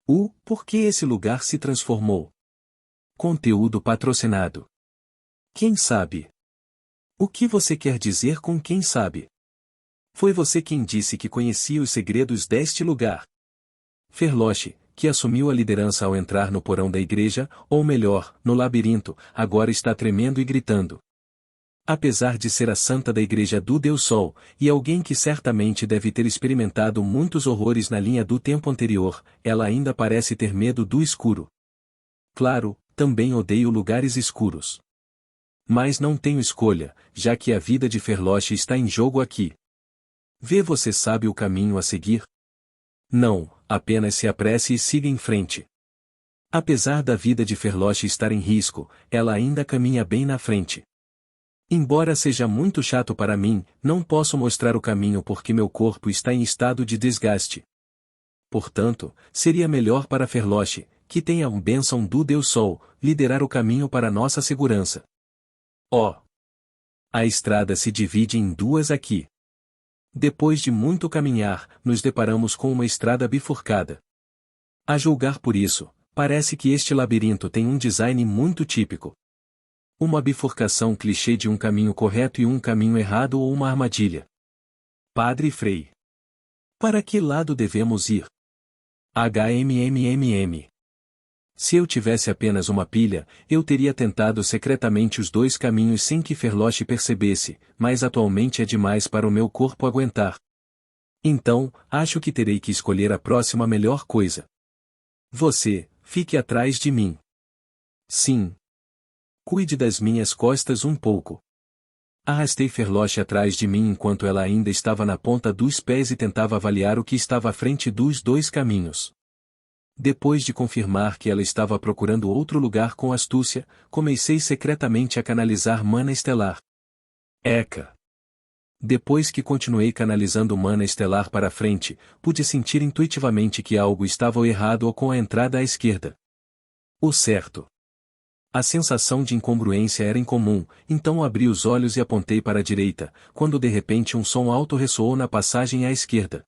Por que esse lugar se transformou? Conteúdo patrocinado. Quem sabe? O que você quer dizer com quem sabe? Foi você quem disse que conhecia os segredos deste lugar. Ferloche, que assumiu a liderança ao entrar no porão da igreja, ou melhor, no labirinto, agora está tremendo e gritando. Apesar de ser a santa da igreja do Deus Sol, e alguém que certamente deve ter experimentado muitos horrores na linha do tempo anterior, ela ainda parece ter medo do escuro. Claro, também odeio lugares escuros. Mas não tenho escolha, já que a vida de Ferloche está em jogo aqui. Você sabe o caminho a seguir? Não, apenas se apresse e siga em frente. Apesar da vida de Ferloche estar em risco, ela ainda caminha bem na frente. Embora seja muito chato para mim, não posso mostrar o caminho porque meu corpo está em estado de desgaste. Portanto, seria melhor para Ferloche, que tem a bênção do Deus Sol, liderar o caminho para nossa segurança. A estrada se divide em duas aqui. Depois de muito caminhar, nos deparamos com uma estrada bifurcada. A julgar por isso, parece que este labirinto tem um design muito típico. Uma bifurcação clichê de um caminho correto e um caminho errado ou uma armadilha. Padre Frei. Para que lado devemos ir? HMMMM. Se eu tivesse apenas uma pilha, eu teria tentado secretamente os dois caminhos sem que Ferloche percebesse, mas atualmente é demais para o meu corpo aguentar. Então, acho que terei que escolher a próxima melhor coisa. Você, fique atrás de mim. Sim. Cuide das minhas costas um pouco. Arrastei Ferloche atrás de mim enquanto ela ainda estava na ponta dos pés e tentava avaliar o que estava à frente dos dois caminhos. Depois de confirmar que ela estava procurando outro lugar com astúcia, comecei secretamente a canalizar mana estelar. Eca! Depois que continuei canalizando mana estelar para frente, pude sentir intuitivamente que algo estava errado ou com a entrada à esquerda. O certo. A sensação de incongruência era incomum, então abri os olhos e apontei para a direita, quando de repente um som alto ressoou na passagem à esquerda.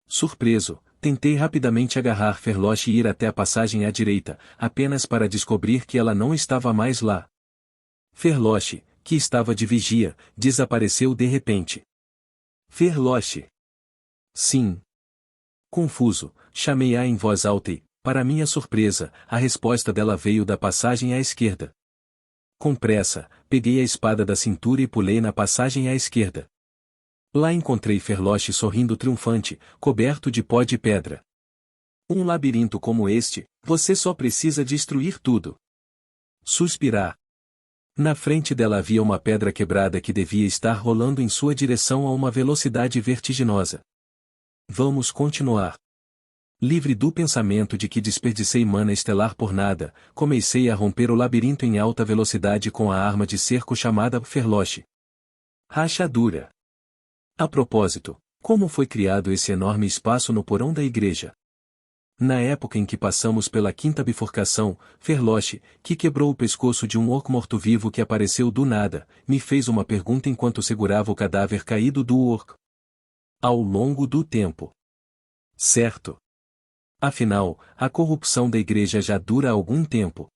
Surpreso, tentei rapidamente agarrar Ferloche e ir até a passagem à direita, apenas para descobrir que ela não estava mais lá. Ferloche, que estava de vigia, desapareceu de repente. Ferloche. Sim. Confuso, chamei-a em voz alta e, para minha surpresa, a resposta dela veio da passagem à esquerda. Com pressa, peguei a espada da cintura e pulei na passagem à esquerda. Lá encontrei Ferloche sorrindo triunfante, coberto de pó de pedra. Um labirinto como este, você só precisa destruir tudo. Suspirar. Na frente dela havia uma pedra quebrada que devia estar rolando em sua direção a uma velocidade vertiginosa. Vamos continuar. Livre do pensamento de que desperdicei mana estelar por nada, comecei a romper o labirinto em alta velocidade com a arma de cerco chamada Ferloche. Rachadura. A propósito, como foi criado esse enorme espaço no porão da igreja? Na época em que passamos pela quinta bifurcação, Ferloche, que quebrou o pescoço de um orc morto-vivo que apareceu do nada, me fez uma pergunta enquanto segurava o cadáver caído do orc. Ao longo do tempo. Certo. Afinal, a corrupção da igreja já dura algum tempo.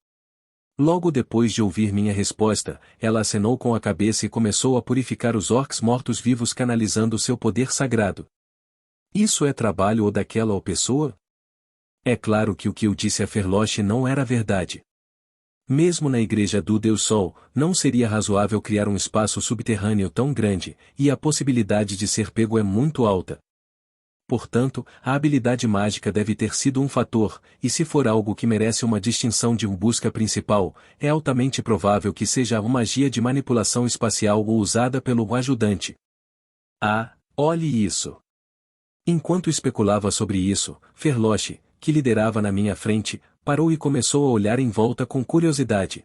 Logo depois de ouvir minha resposta, ela acenou com a cabeça e começou a purificar os orcs mortos-vivos canalizando seu poder sagrado. Isso é trabalho ou daquela ou pessoa? É claro que o que eu disse a Ferloche não era verdade. Mesmo na igreja do Deus Sol, não seria razoável criar um espaço subterrâneo tão grande, e a possibilidade de ser pego é muito alta. Portanto, a habilidade mágica deve ter sido um fator, e se for algo que merece uma distinção de busca principal, é altamente provável que seja uma magia de manipulação espacial ou usada pelo ajudante. Olhe isso! Enquanto especulava sobre isso, Ferloche, que liderava na minha frente, parou e começou a olhar em volta com curiosidade.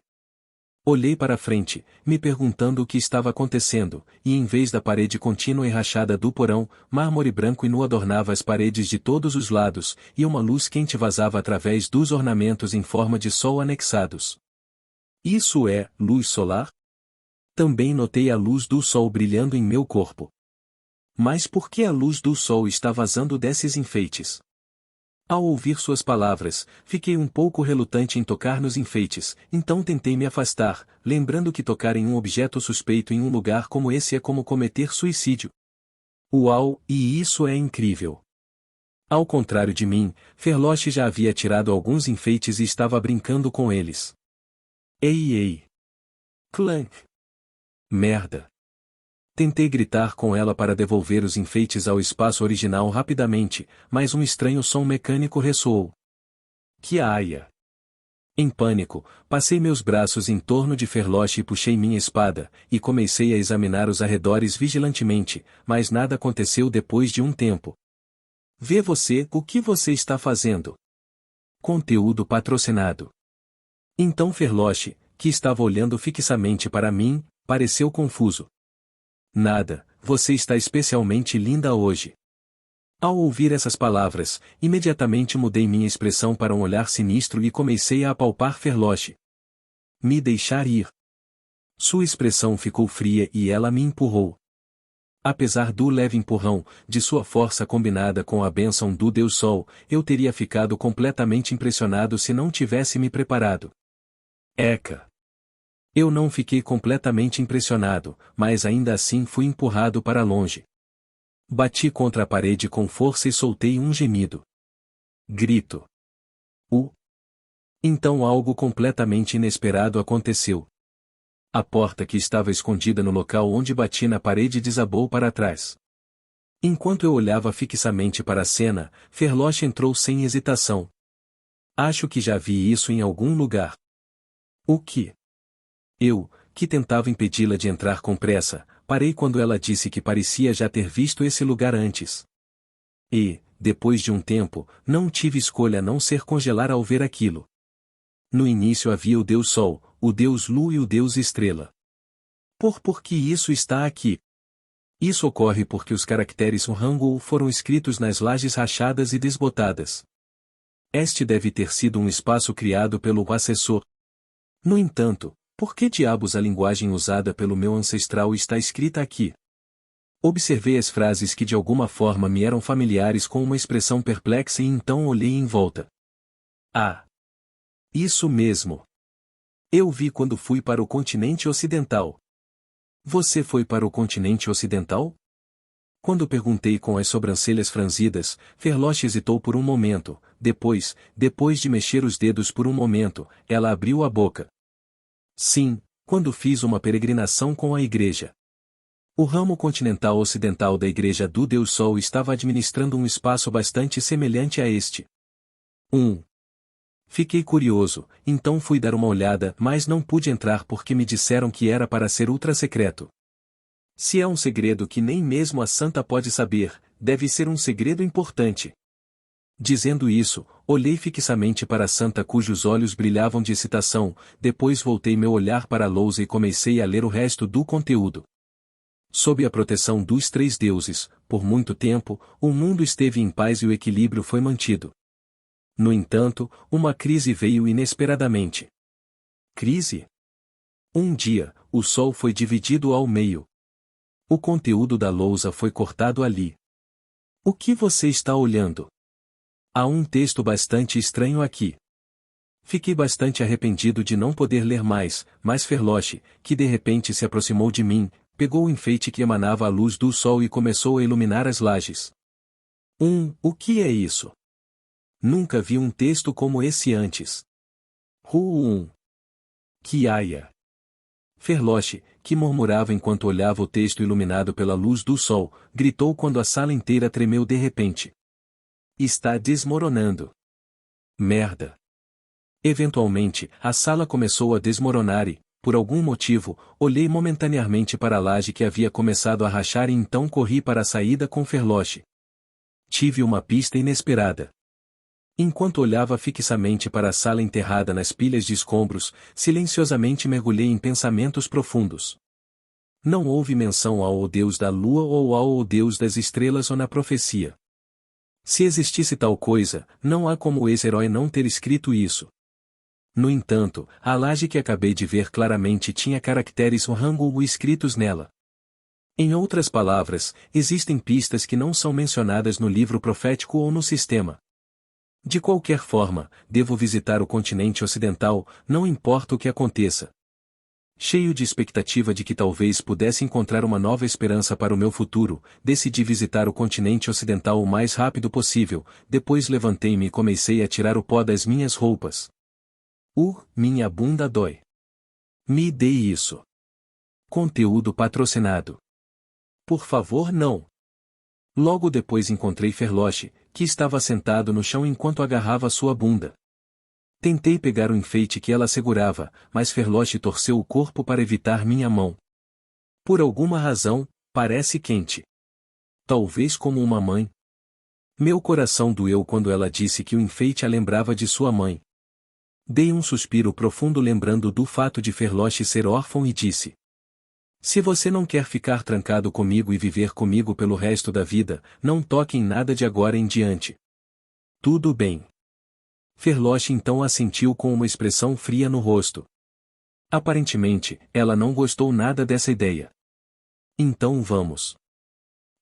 Olhei para a frente, me perguntando o que estava acontecendo, e em vez da parede contínua e rachada do porão, mármore branco e nu adornava as paredes de todos os lados, e uma luz quente vazava através dos ornamentos em forma de sol anexados. Isso é luz solar? Também notei a luz do sol brilhando em meu corpo. Mas por que a luz do sol está vazando desses enfeites? Ao ouvir suas palavras, fiquei um pouco relutante em tocar nos enfeites, então tentei me afastar, lembrando que tocar em um objeto suspeito em um lugar como esse é como cometer suicídio. Uau, e isso é incrível! Ao contrário de mim, Ferloche já havia tirado alguns enfeites e estava brincando com eles. Ei! Clank! Merda! Tentei gritar com ela para devolver os enfeites ao espaço original rapidamente, mas um estranho som mecânico ressoou. Que aia! Em pânico, passei meus braços em torno de Ferloche e puxei minha espada, e comecei a examinar os arredores vigilantemente, mas nada aconteceu depois de um tempo. Vê você, o que você está fazendo? Conteúdo patrocinado. Então Ferloche, que estava olhando fixamente para mim, pareceu confuso. Nada, você está especialmente linda hoje. Ao ouvir essas palavras, imediatamente mudei minha expressão para um olhar sinistro e comecei a apalpar Ferloche. Me deixar ir. Sua expressão ficou fria e ela me empurrou. Apesar do leve empurrão, de sua força combinada com a bênção do Deus Sol, eu teria ficado completamente impressionado se não tivesse me preparado. Eca! Eu não fiquei completamente impressionado, mas ainda assim fui empurrado para longe. Bati contra a parede com força e soltei um gemido. Grito. Então algo completamente inesperado aconteceu. A porta que estava escondida no local onde bati na parede desabou para trás. Enquanto eu olhava fixamente para a cena, Ferloche entrou sem hesitação. Acho que já vi isso em algum lugar. O que? Eu, que tentava impedi-la de entrar com pressa, parei quando ela disse que parecia já ter visto esse lugar antes. E, depois de um tempo, não tive escolha a não ser congelar ao ver aquilo. No início havia o Deus Sol, o Deus Lua e o Deus Estrela. Por que isso está aqui? Isso ocorre porque os caracteres Hangul foram escritos nas lajes rachadas e desbotadas. Este deve ter sido um espaço criado pelo assessor. No entanto, por que diabos a linguagem usada pelo meu ancestral está escrita aqui? Observei as frases que de alguma forma me eram familiares com uma expressão perplexa e então olhei em volta. Ah! Isso mesmo! Eu vi quando fui para o continente ocidental. Você foi para o continente ocidental? Quando perguntei com as sobrancelhas franzidas, Ferloche hesitou por um momento, depois de mexer os dedos por um momento, ela abriu a boca. Sim, quando fiz uma peregrinação com a igreja. O ramo continental ocidental da Igreja do Deus Sol estava administrando um espaço bastante semelhante a este. Fiquei curioso, então fui dar uma olhada, mas não pude entrar porque me disseram que era para ser ultra secreto. Se é um segredo que nem mesmo a santa pode saber, deve ser um segredo importante. Dizendo isso, olhei fixamente para a santa cujos olhos brilhavam de excitação, depois voltei meu olhar para a lousa e comecei a ler o resto do conteúdo. Sob a proteção dos três deuses, por muito tempo, o mundo esteve em paz e o equilíbrio foi mantido. No entanto, uma crise veio inesperadamente. Crise? Um dia, o sol foi dividido ao meio. O conteúdo da lousa foi cortado ali. O que você está olhando? Há um texto bastante estranho aqui. Fiquei bastante arrependido de não poder ler mais, mas Ferloche, que de repente se aproximou de mim, pegou o enfeite que emanava a luz do sol e começou a iluminar as lajes. O que é isso? Nunca vi um texto como esse antes. Que aia! Ferloche, que murmurava enquanto olhava o texto iluminado pela luz do sol, gritou quando a sala inteira tremeu de repente. Está desmoronando. Merda. Eventualmente, a sala começou a desmoronar e, por algum motivo, olhei momentaneamente para a laje que havia começado a rachar e então corri para a saída com Ferloche. Tive uma pista inesperada. Enquanto olhava fixamente para a sala enterrada nas pilhas de escombros, silenciosamente mergulhei em pensamentos profundos. Não houve menção ao Deus da Lua ou ao Deus das Estrelas ou na profecia. Se existisse tal coisa, não há como esse herói não ter escrito isso. No entanto, a laje que acabei de ver claramente tinha caracteres Hangul escritos nela. Em outras palavras, existem pistas que não são mencionadas no livro profético ou no sistema. De qualquer forma, devo visitar o continente ocidental, não importa o que aconteça. Cheio de expectativa de que talvez pudesse encontrar uma nova esperança para o meu futuro, decidi visitar o continente ocidental o mais rápido possível, depois levantei-me e comecei a tirar o pó das minhas roupas. Minha bunda dói. Me dê isso. Conteúdo patrocinado. Por favor, não. Logo depois encontrei Ferloche, que estava sentado no chão enquanto agarrava sua bunda. Tentei pegar o enfeite que ela segurava, mas Ferloche torceu o corpo para evitar minha mão. Por alguma razão, parece quente. Talvez como uma mãe. Meu coração doeu quando ela disse que o enfeite a lembrava de sua mãe. Dei um suspiro profundo lembrando do fato de Ferloche ser órfão e disse: se você não quer ficar trancado comigo e viver comigo pelo resto da vida, não toque em nada de agora em diante. Tudo bem. Ferloche então assentiu com uma expressão fria no rosto. Aparentemente, ela não gostou nada dessa ideia. Então vamos.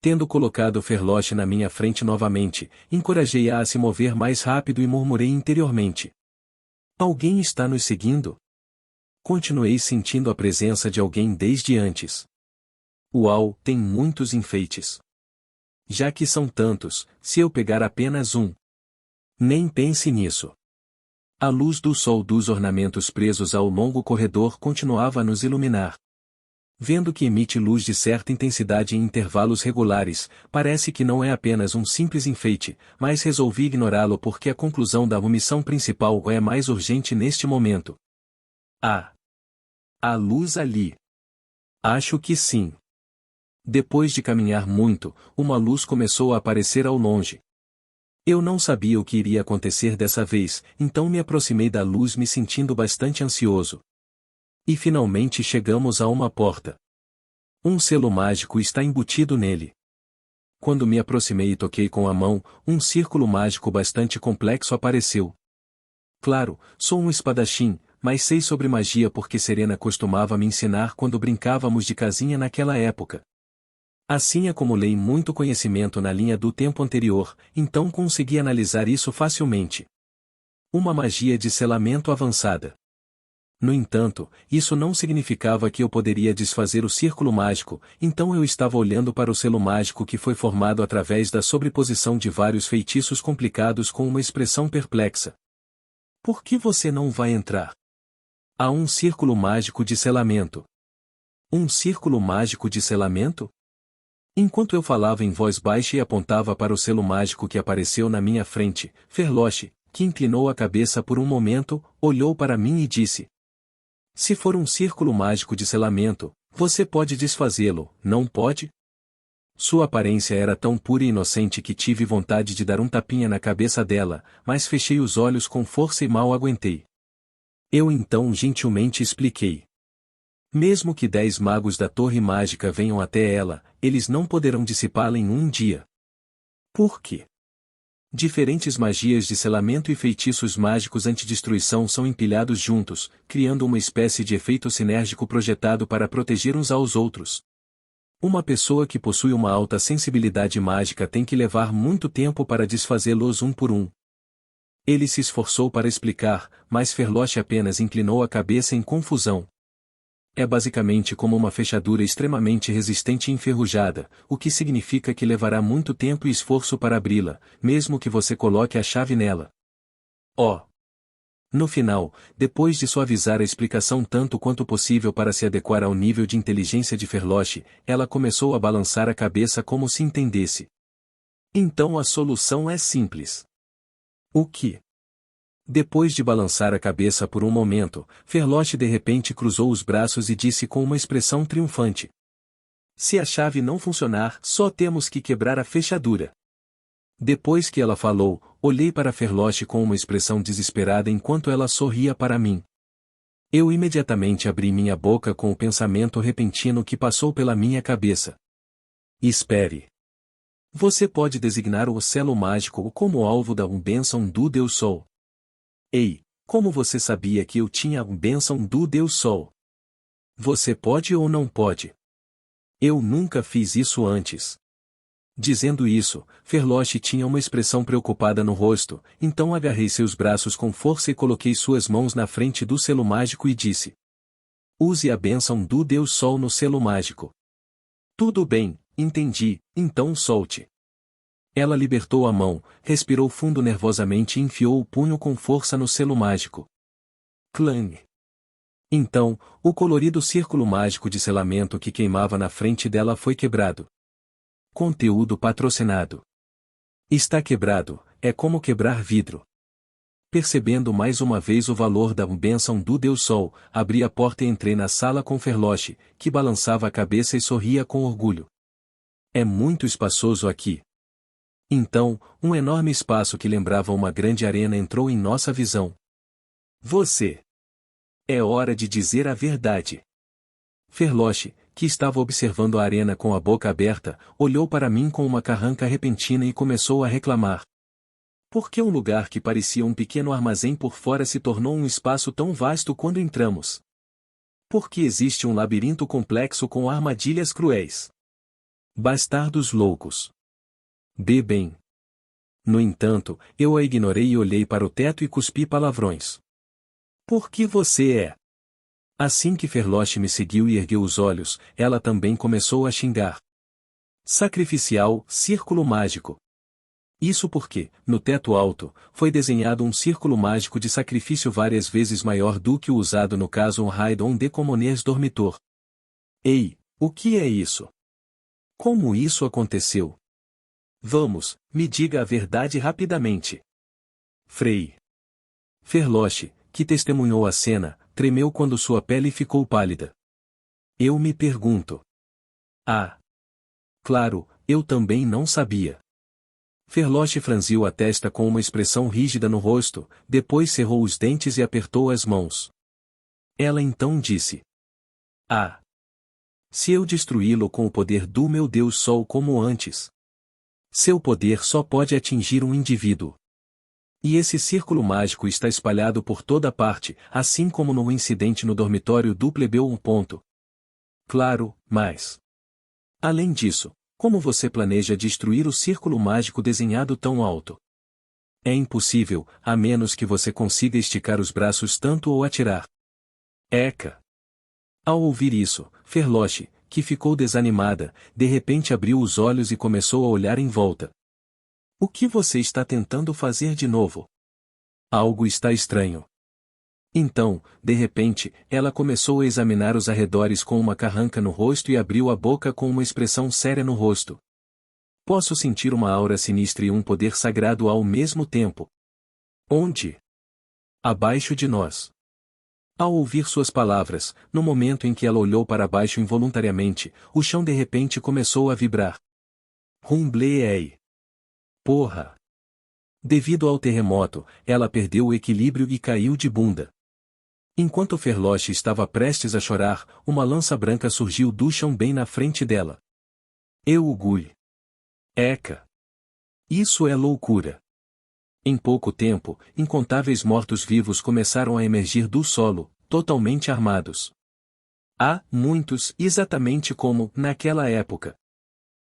Tendo colocado Ferloche na minha frente novamente, encorajei-a a se mover mais rápido e murmurei interiormente: alguém está nos seguindo? Continuei sentindo a presença de alguém desde antes. Uau, tem muitos enfeites. Já que são tantos, se eu pegar apenas um. Nem pense nisso. A luz do sol dos ornamentos presos ao longo corredor continuava a nos iluminar. Vendo que emite luz de certa intensidade em intervalos regulares, parece que não é apenas um simples enfeite, mas resolvi ignorá-lo porque a conclusão da missão principal é mais urgente neste momento. A luz ali. Acho que sim. Depois de caminhar muito, uma luz começou a aparecer ao longe. Eu não sabia o que iria acontecer dessa vez, então me aproximei da luz me sentindo bastante ansioso. E finalmente chegamos a uma porta. Um selo mágico está embutido nele. Quando me aproximei e toquei com a mão, um círculo mágico bastante complexo apareceu. Claro, sou um espadachim, mas sei sobre magia porque Serena costumava me ensinar quando brincávamos de casinha naquela época. Assim acumulei muito conhecimento na linha do tempo anterior, então consegui analisar isso facilmente. Uma magia de selamento avançada. No entanto, isso não significava que eu poderia desfazer o círculo mágico, então eu estava olhando para o selo mágico que foi formado através da sobreposição de vários feitiços complicados com uma expressão perplexa. Por que você não vai entrar? Há um círculo mágico de selamento. Um círculo mágico de selamento? Enquanto eu falava em voz baixa e apontava para o selo mágico que apareceu na minha frente, Ferloche, que inclinou a cabeça por um momento, olhou para mim e disse: se for um círculo mágico de selamento, você pode desfazê-lo, não pode? Sua aparência era tão pura e inocente que tive vontade de dar um tapinha na cabeça dela, mas fechei os olhos com força e mal aguentei. Eu então gentilmente expliquei. Mesmo que 10 magos da Torre Mágica venham até ela, eles não poderão dissipá-la em um dia. Por quê? Diferentes magias de selamento e feitiços mágicos antidestruição são empilhados juntos, criando uma espécie de efeito sinérgico projetado para proteger uns aos outros. Uma pessoa que possui uma alta sensibilidade mágica tem que levar muito tempo para desfazê-los um por um. Ele se esforçou para explicar, mas Ferloche apenas inclinou a cabeça em confusão. É basicamente como uma fechadura extremamente resistente e enferrujada, o que significa que levará muito tempo e esforço para abri-la, mesmo que você coloque a chave nela. No final, depois de suavizar a explicação tanto quanto possível para se adequar ao nível de inteligência de Ferloche, ela começou a balançar a cabeça como se entendesse. Então a solução é simples. O que? Depois de balançar a cabeça por um momento, Ferloche de repente cruzou os braços e disse com uma expressão triunfante: se a chave não funcionar, só temos que quebrar a fechadura. Depois que ela falou, olhei para Ferloche com uma expressão desesperada enquanto ela sorria para mim. Eu imediatamente abri minha boca com o pensamento repentino que passou pela minha cabeça. Espere. Você pode designar o selo mágico como alvo da bênção do Deus Sol. Ei, como você sabia que eu tinha a bênção do Deus Sol? Você pode ou não pode? Eu nunca fiz isso antes. Dizendo isso, Ferloche tinha uma expressão preocupada no rosto, então agarrei seus braços com força e coloquei suas mãos na frente do selo mágico e disse: use a bênção do Deus Sol no selo mágico. Tudo bem, entendi, então solte. Ela libertou a mão, respirou fundo nervosamente e enfiou o punho com força no selo mágico. Clang! Então, o colorido círculo mágico de selamento que queimava na frente dela foi quebrado. Conteúdo patrocinado. Está quebrado, é como quebrar vidro. Percebendo mais uma vez o valor da bênção do Deus Sol, abri a porta e entrei na sala com Ferloche, que balançava a cabeça e sorria com orgulho. É muito espaçoso aqui. Então, um enorme espaço que lembrava uma grande arena entrou em nossa visão. Você. É hora de dizer a verdade. Ferloche, que estava observando a arena com a boca aberta, olhou para mim com uma carranca repentina e começou a reclamar. Por que um lugar que parecia um pequeno armazém por fora se tornou um espaço tão vasto quando entramos? Por que existe um labirinto complexo com armadilhas cruéis? Bastardos loucos. Bem. No entanto, eu a ignorei e olhei para o teto e cuspi palavrões. Por que você é? Assim que Ferloche me seguiu e ergueu os olhos, ela também começou a xingar. Sacrificial, círculo mágico. Isso porque, no teto alto, foi desenhado um círculo mágico de sacrifício várias vezes maior do que o usado no caso Raidon de Commoners Dormitor. Ei, o que é isso? Como isso aconteceu? Vamos, me diga a verdade rapidamente. Frei. Ferloche, que testemunhou a cena, tremeu quando sua pele ficou pálida. Eu me pergunto. Ah! Claro, eu também não sabia. Ferloche franziu a testa com uma expressão rígida no rosto, depois cerrou os dentes e apertou as mãos. Ela então disse: ah! Se eu destruí-lo com o poder do meu Deus Sol como antes. Seu poder só pode atingir um indivíduo. E esse círculo mágico está espalhado por toda parte, assim como no incidente no dormitório do plebeu 1. Claro, mas... além disso, como você planeja destruir o círculo mágico desenhado tão alto? É impossível, a menos que você consiga esticar os braços tanto ou atirar. Eca! Ao ouvir isso, Ferloche, que ficou desanimada, de repente abriu os olhos e começou a olhar em volta. O que você está tentando fazer de novo? Algo está estranho. Então, de repente, ela começou a examinar os arredores com uma carranca no rosto e abriu a boca com uma expressão séria no rosto. Posso sentir uma aura sinistra e um poder sagrado ao mesmo tempo. Onde? Abaixo de nós. Ao ouvir suas palavras, no momento em que ela olhou para baixo involuntariamente, o chão de repente começou a vibrar. Rumblei. Porra! Devido ao terremoto, ela perdeu o equilíbrio e caiu de bunda. Enquanto Ferloche estava prestes a chorar, uma lança branca surgiu do chão bem na frente dela. Eu ugui. Eca! Isso é loucura! Em pouco tempo, incontáveis mortos-vivos começaram a emergir do solo, totalmente armados. Muitos, exatamente como, naquela época.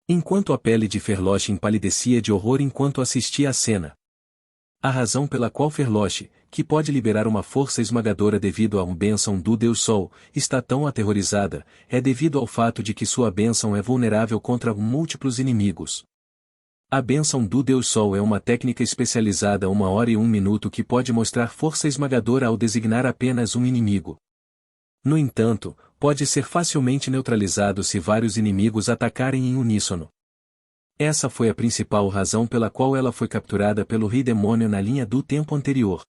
Enquanto a pele de Ferloche empalidecia de horror enquanto assistia à cena. A razão pela qual Ferloche, que pode liberar uma força esmagadora devido a uma bênção do Deus Sol, está tão aterrorizada, é devido ao fato de que sua bênção é vulnerável contra múltiplos inimigos. A bênção do Deus Sol é uma técnica especializada 1 hora e 1 minuto que pode mostrar força esmagadora ao designar apenas um inimigo. No entanto, pode ser facilmente neutralizado se vários inimigos atacarem em uníssono. Essa foi a principal razão pela qual ela foi capturada pelo Rei Demônio na linha do tempo anterior.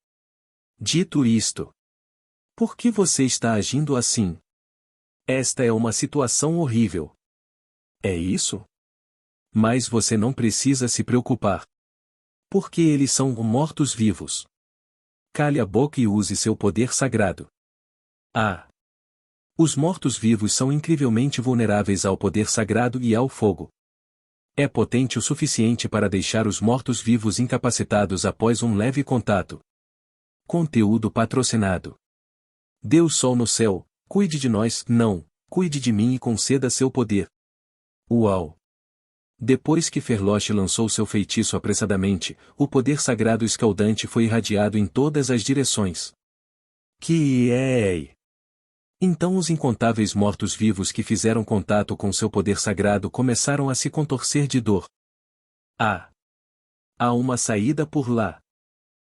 Dito isto, por que você está agindo assim? Esta é uma situação horrível. É isso? Mas você não precisa se preocupar. Porque eles são mortos-vivos. Cale a boca e use seu poder sagrado. Os mortos-vivos são incrivelmente vulneráveis ao poder sagrado e ao fogo. É potente o suficiente para deixar os mortos-vivos incapacitados após um leve contato. Conteúdo patrocinado. Deus Sol no céu, cuide de nós, não, cuide de mim e conceda seu poder. Uau! Depois que Ferloche lançou seu feitiço apressadamente, o poder sagrado escaldante foi irradiado em todas as direções. Que é? Então os incontáveis mortos-vivos que fizeram contato com seu poder sagrado começaram a se contorcer de dor. Há uma saída por lá.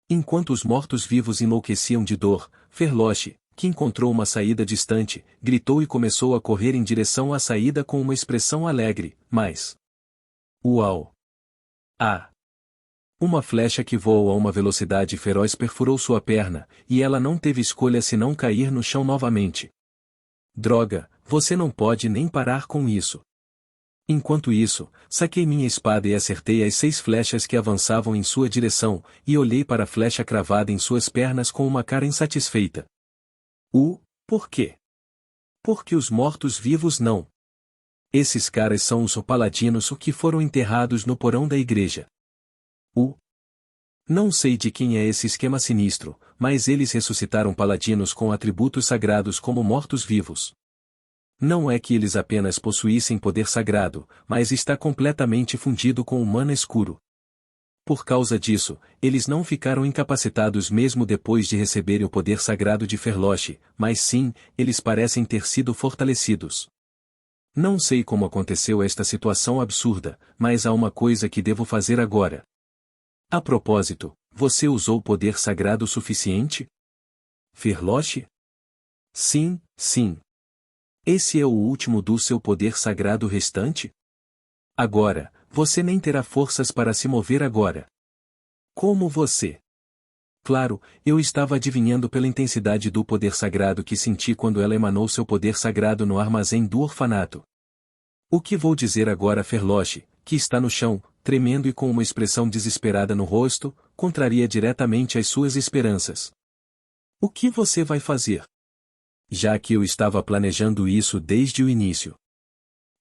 Enquanto os mortos-vivos enlouqueciam de dor, Ferloche, que encontrou uma saída distante, gritou e começou a correr em direção à saída com uma expressão alegre, mas... Uau! Uma flecha que voou a uma velocidade feroz perfurou sua perna, e ela não teve escolha senão cair no chão novamente. Droga, você não pode nem parar com isso. Enquanto isso, saquei minha espada e acertei as 6 flechas que avançavam em sua direção, e olhei para a flecha cravada em suas pernas com uma cara insatisfeita. Por quê? Porque os mortos-vivos não. Esses caras são os paladinos que foram enterrados no porão da igreja. Não sei de quem é esse esquema sinistro, mas eles ressuscitaram paladinos com atributos sagrados como mortos-vivos. Não é que eles apenas possuíssem poder sagrado, mas está completamente fundido com o mana escuro. Por causa disso, eles não ficaram incapacitados mesmo depois de receberem o poder sagrado de Ferloche, mas sim, eles parecem ter sido fortalecidos. Não sei como aconteceu esta situação absurda, mas há uma coisa que devo fazer agora. A propósito, você usou poder sagrado suficiente? Ferloche? Sim. Esse é o último do seu poder sagrado restante? Agora, você nem terá forças para se mover agora. Como você? Claro, eu estava adivinhando pela intensidade do poder sagrado que senti quando ela emanou seu poder sagrado no armazém do orfanato. O que vou dizer agora a Ferloche, que está no chão, tremendo e com uma expressão desesperada no rosto, contraria diretamente as suas esperanças. O que você vai fazer? Já que eu estava planejando isso desde o início.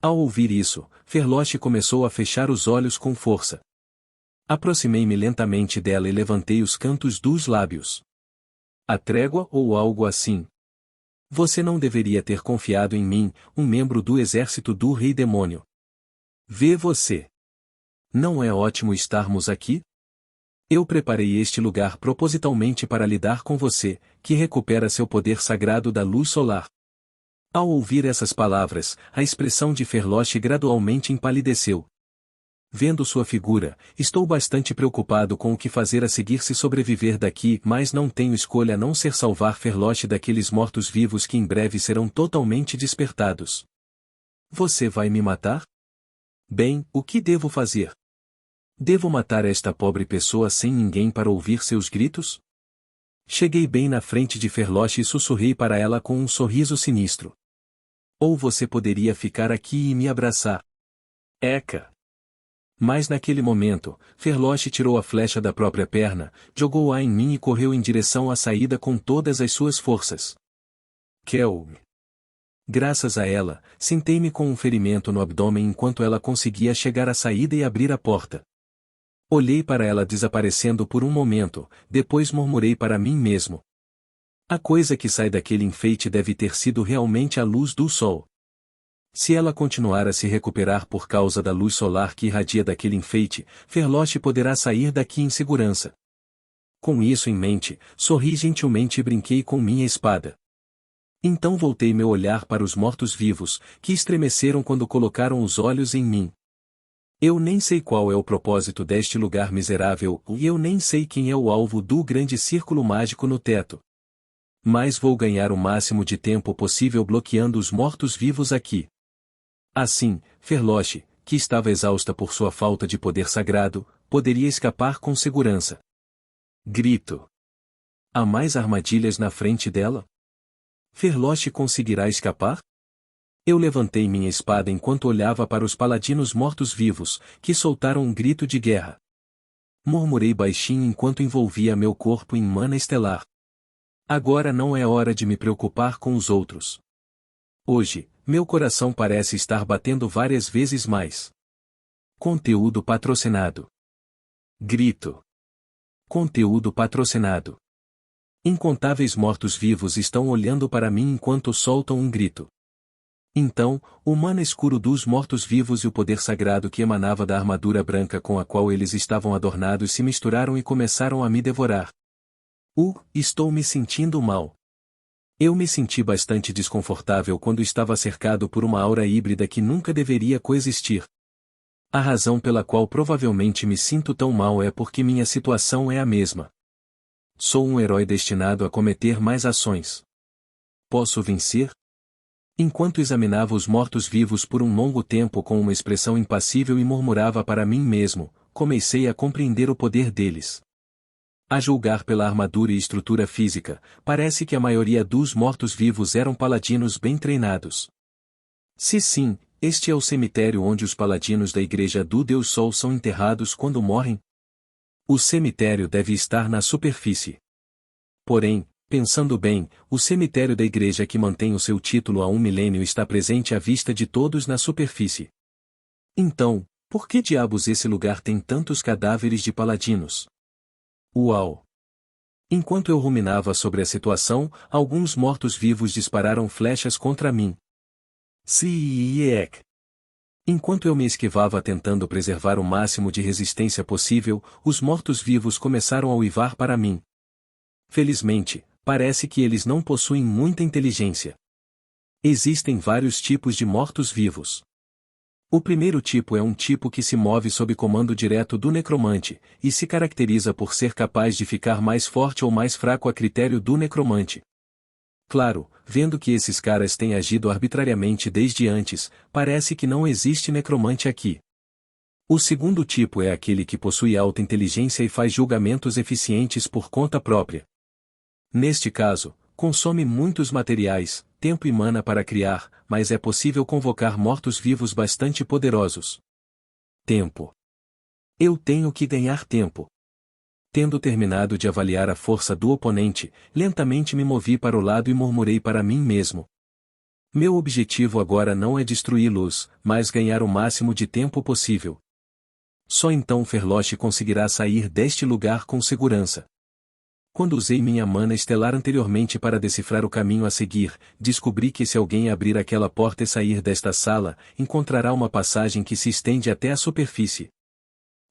Ao ouvir isso, Ferloche começou a fechar os olhos com força. Aproximei-me lentamente dela e levantei os cantos dos lábios. A trégua ou algo assim. Você não deveria ter confiado em mim, um membro do exército do Rei Demônio. Vê você. Não é ótimo estarmos aqui? Eu preparei este lugar propositalmente para lidar com você, que recupera seu poder sagrado da luz solar. Ao ouvir essas palavras, a expressão de Ferloche gradualmente empalideceu. Vendo sua figura, estou bastante preocupado com o que fazer a seguir se sobreviver daqui, mas não tenho escolha a não ser salvar Ferloche daqueles mortos-vivos que em breve serão totalmente despertados. Você vai me matar? Bem, o que devo fazer? Devo matar esta pobre pessoa sem ninguém para ouvir seus gritos? Cheguei bem na frente de Ferloche e sussurrei para ela com um sorriso sinistro. Ou você poderia ficar aqui e me abraçar. Eca! Mas naquele momento, Ferloche tirou a flecha da própria perna, jogou-a em mim e correu em direção à saída com todas as suas forças. Kelg! Graças a ela, sentei-me com um ferimento no abdômen enquanto ela conseguia chegar à saída e abrir a porta. Olhei para ela desaparecendo por um momento, depois murmurei para mim mesmo. A coisa que sai daquele enfeite deve ter sido realmente a luz do sol. Se ela continuar a se recuperar por causa da luz solar que irradia daquele enfeite, Ferloche poderá sair daqui em segurança. Com isso em mente, sorri gentilmente e brinquei com minha espada. Então voltei meu olhar para os mortos-vivos, que estremeceram quando colocaram os olhos em mim. Eu nem sei qual é o propósito deste lugar miserável, e eu nem sei quem é o alvo do grande círculo mágico no teto. Mas vou ganhar o máximo de tempo possível bloqueando os mortos-vivos aqui. Assim, Ferloche, que estava exausta por sua falta de poder sagrado, poderia escapar com segurança. Grito. Há mais armadilhas na frente dela? Ferloche conseguirá escapar? Eu levantei minha espada enquanto olhava para os paladinos mortos-vivos, que soltaram um grito de guerra. Murmurei baixinho enquanto envolvia meu corpo em mana estelar. Agora não é hora de me preocupar com os outros. Hoje, meu coração parece estar batendo várias vezes mais. Conteúdo patrocinado. Grito. Conteúdo patrocinado. Incontáveis mortos-vivos estão olhando para mim enquanto soltam um grito. Então, o mana escuro dos mortos-vivos e o poder sagrado que emanava da armadura branca com a qual eles estavam adornados se misturaram e começaram a me devorar. Estou me sentindo mal. Eu me senti bastante desconfortável quando estava cercado por uma aura híbrida que nunca deveria coexistir. A razão pela qual provavelmente me sinto tão mal é porque minha situação é a mesma. Sou um herói destinado a cometer mais ações. Posso vencer? Enquanto examinava os mortos-vivos por um longo tempo com uma expressão impassível e murmurava para mim mesmo, comecei a compreender o poder deles. A julgar pela armadura e estrutura física, parece que a maioria dos mortos-vivos eram paladinos bem treinados. Se sim, este é o cemitério onde os paladinos da Igreja do Deus Sol são enterrados quando morrem? O cemitério deve estar na superfície. Porém, pensando bem, o cemitério da Igreja que mantém o seu título há 1 milênio está presente à vista de todos na superfície. Então, por que diabos esse lugar tem tantos cadáveres de paladinos? Uau! Enquanto eu ruminava sobre a situação, alguns mortos-vivos dispararam flechas contra mim. Sieek. Enquanto eu me esquivava tentando preservar o máximo de resistência possível, os mortos-vivos começaram a uivar para mim. Felizmente, parece que eles não possuem muita inteligência. Existem vários tipos de mortos-vivos. O primeiro tipo é um tipo que se move sob comando direto do necromante, e se caracteriza por ser capaz de ficar mais forte ou mais fraco a critério do necromante. Claro, vendo que esses caras têm agido arbitrariamente desde antes, parece que não existe necromante aqui. O segundo tipo é aquele que possui alta inteligência e faz julgamentos eficientes por conta própria. Neste caso, consome muitos materiais, tempo e mana para criar, mas é possível convocar mortos-vivos bastante poderosos. Tempo. Eu tenho que ganhar tempo. Tendo terminado de avaliar a força do oponente, lentamente me movi para o lado e murmurei para mim mesmo. Meu objetivo agora não é destruí-los, mas ganhar o máximo de tempo possível. Só então Ferloche conseguirá sair deste lugar com segurança. Quando usei minha mana estelar anteriormente para decifrar o caminho a seguir, descobri que se alguém abrir aquela porta e sair desta sala, encontrará uma passagem que se estende até a superfície.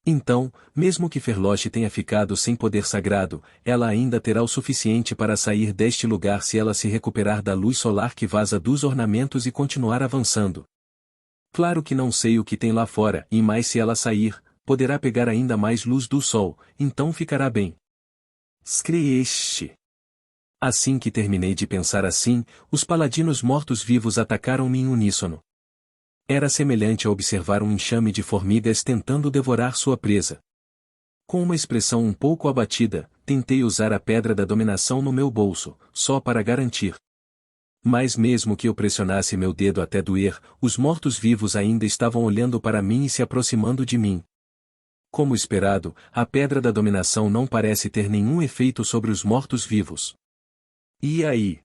Então, mesmo que Ferloche tenha ficado sem poder sagrado, ela ainda terá o suficiente para sair deste lugar se ela se recuperar da luz solar que vaza dos ornamentos e continuar avançando. Claro que não sei o que tem lá fora, e mais se ela sair, poderá pegar ainda mais luz do sol, então ficará bem. Screeste. Assim que terminei de pensar assim, os paladinos mortos-vivos atacaram-me em uníssono. Era semelhante a observar um enxame de formigas tentando devorar sua presa. Com uma expressão um pouco abatida, tentei usar a pedra da dominação no meu bolso, só para garantir. Mas mesmo que eu pressionasse meu dedo até doer, os mortos-vivos ainda estavam olhando para mim e se aproximando de mim. Como esperado, a pedra da dominação não parece ter nenhum efeito sobre os mortos-vivos. E aí?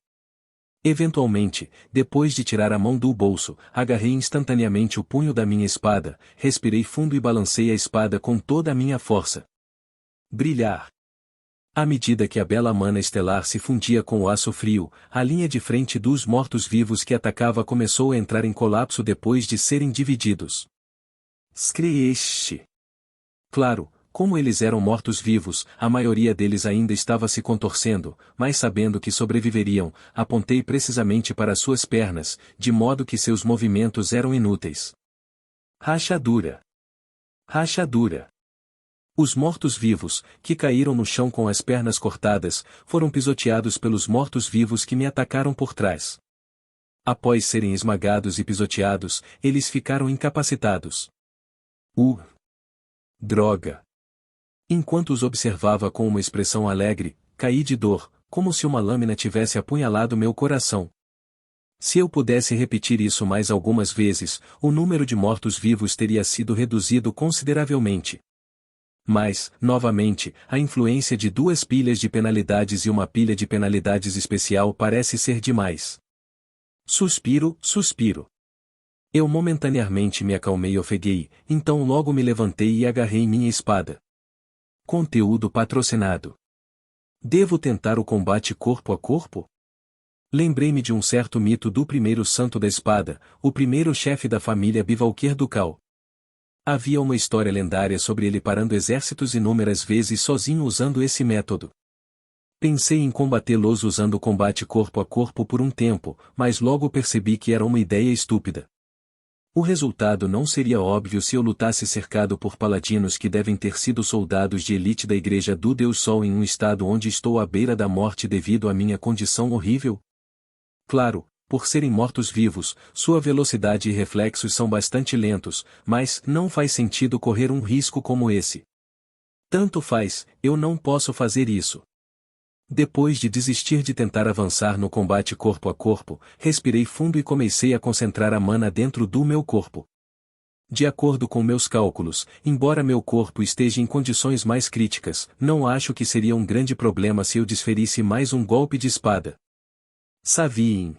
Eventualmente, depois de tirar a mão do bolso, agarrei instantaneamente o punho da minha espada, respirei fundo e balancei a espada com toda a minha força. Brilhar. À medida que a bela mana estelar se fundia com o aço frio, a linha de frente dos mortos-vivos que atacava começou a entrar em colapso depois de serem divididos. Screeste. Claro, como eles eram mortos-vivos, a maioria deles ainda estava se contorcendo, mas sabendo que sobreviveriam, apontei precisamente para suas pernas, de modo que seus movimentos eram inúteis. Rachadura. Rachadura. Os mortos-vivos, que caíram no chão com as pernas cortadas, foram pisoteados pelos mortos-vivos que me atacaram por trás. Após serem esmagados e pisoteados, eles ficaram incapacitados. Droga. Enquanto os observava com uma expressão alegre, caí de dor, como se uma lâmina tivesse apunhalado meu coração. Se eu pudesse repetir isso mais algumas vezes, o número de mortos-vivos teria sido reduzido consideravelmente. Mas, novamente, a influência de 2 pilhas de penalidades e uma pilha de penalidades especial parece ser demais. Suspiro. Eu momentaneamente me acalmei e ofeguei, então logo me levantei e agarrei minha espada. Conteúdo patrocinado. Devo tentar o combate corpo a corpo? Lembrei-me de um certo mito do primeiro santo da espada, o primeiro chefe da família Bivalquer Ducal. Havia uma história lendária sobre ele parando exércitos inúmeras vezes sozinho usando esse método. Pensei em combatê-los usando o combate corpo a corpo por um tempo, mas logo percebi que era uma ideia estúpida. O resultado não seria óbvio se eu lutasse cercado por paladinos que devem ter sido soldados de elite da Igreja do Deus Sol em um estado onde estou à beira da morte devido à minha condição horrível? Claro, por serem mortos-vivos, sua velocidade e reflexos são bastante lentos, mas não faz sentido correr um risco como esse. Tanto faz, eu não posso fazer isso. Depois de desistir de tentar avançar no combate corpo a corpo, respirei fundo e comecei a concentrar a mana dentro do meu corpo. De acordo com meus cálculos, embora meu corpo esteja em condições mais críticas, não acho que seria um grande problema se eu desferisse mais um golpe de espada. Saviem.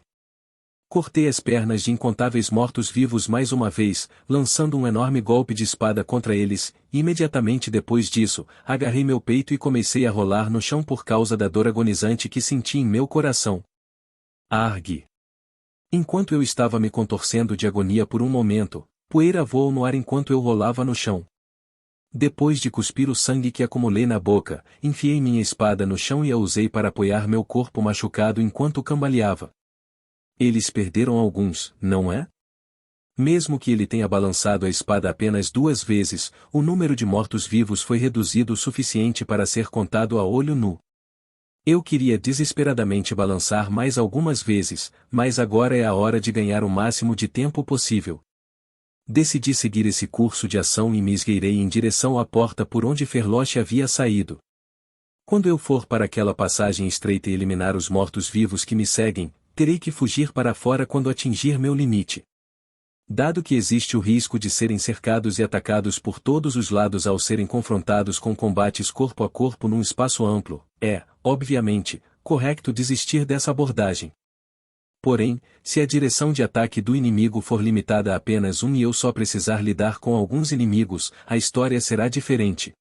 Cortei as pernas de incontáveis mortos-vivos mais uma vez, lançando um enorme golpe de espada contra eles, e imediatamente depois disso, agarrei meu peito e comecei a rolar no chão por causa da dor agonizante que senti em meu coração. Argue. Enquanto eu estava me contorcendo de agonia por um momento, poeira voou no ar enquanto eu rolava no chão. Depois de cuspir o sangue que acumulei na boca, enfiei minha espada no chão e a usei para apoiar meu corpo machucado enquanto cambaleava. Eles perderam alguns, não é? Mesmo que ele tenha balançado a espada apenas 2 vezes, o número de mortos-vivos foi reduzido o suficiente para ser contado a olho nu. Eu queria desesperadamente balançar mais algumas vezes, mas agora é a hora de ganhar o máximo de tempo possível. Decidi seguir esse curso de ação e me esgueirei em direção à porta por onde Ferloche havia saído. Quando eu for para aquela passagem estreita e eliminar os mortos-vivos que me seguem, terei que fugir para fora quando atingir meu limite. Dado que existe o risco de serem cercados e atacados por todos os lados ao serem confrontados com combates corpo a corpo num espaço amplo, é, obviamente, correto desistir dessa abordagem. Porém, se a direção de ataque do inimigo for limitada a apenas um e eu só precisar lidar com alguns inimigos, a história será diferente.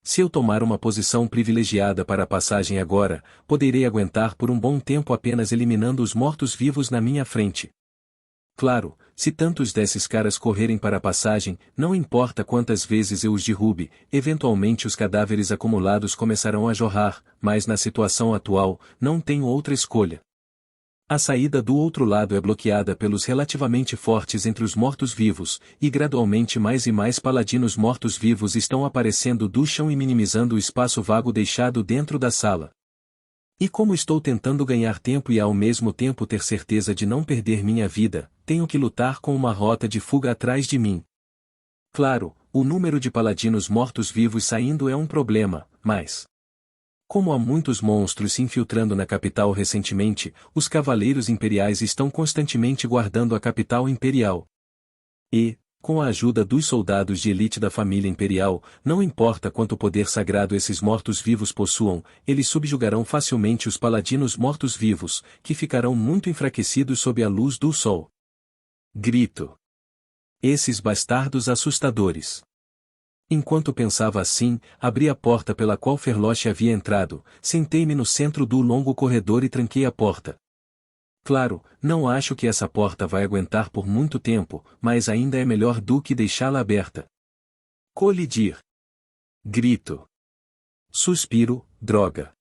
Se eu tomar uma posição privilegiada para a passagem agora, poderei aguentar por um bom tempo apenas eliminando os mortos-vivos na minha frente. Claro, se tantos desses caras correrem para a passagem, não importa quantas vezes eu os derrube, eventualmente os cadáveres acumulados começarão a jorrar, mas na situação atual, não tenho outra escolha. A saída do outro lado é bloqueada pelos relativamente fortes entre os mortos-vivos, e gradualmente mais e mais paladinos mortos-vivos estão aparecendo do chão e minimizando o espaço vago deixado dentro da sala. E como estou tentando ganhar tempo e ao mesmo tempo ter certeza de não perder minha vida, tenho que lutar com uma rota de fuga atrás de mim. Claro, o número de paladinos mortos-vivos saindo é um problema, mas... Como há muitos monstros se infiltrando na capital recentemente, os cavaleiros imperiais estão constantemente guardando a capital imperial. E, com a ajuda dos soldados de elite da família imperial, não importa quanto poder sagrado esses mortos-vivos possuam, eles subjugarão facilmente os paladinos mortos-vivos, que ficarão muito enfraquecidos sob a luz do sol. Grito. Esses bastardos assustadores. Enquanto pensava assim, abri a porta pela qual Ferloche havia entrado, sentei-me no centro do longo corredor e tranquei a porta. Claro, não acho que essa porta vai aguentar por muito tempo, mas ainda é melhor do que deixá-la aberta. Colidir. Grito. Suspiro, droga.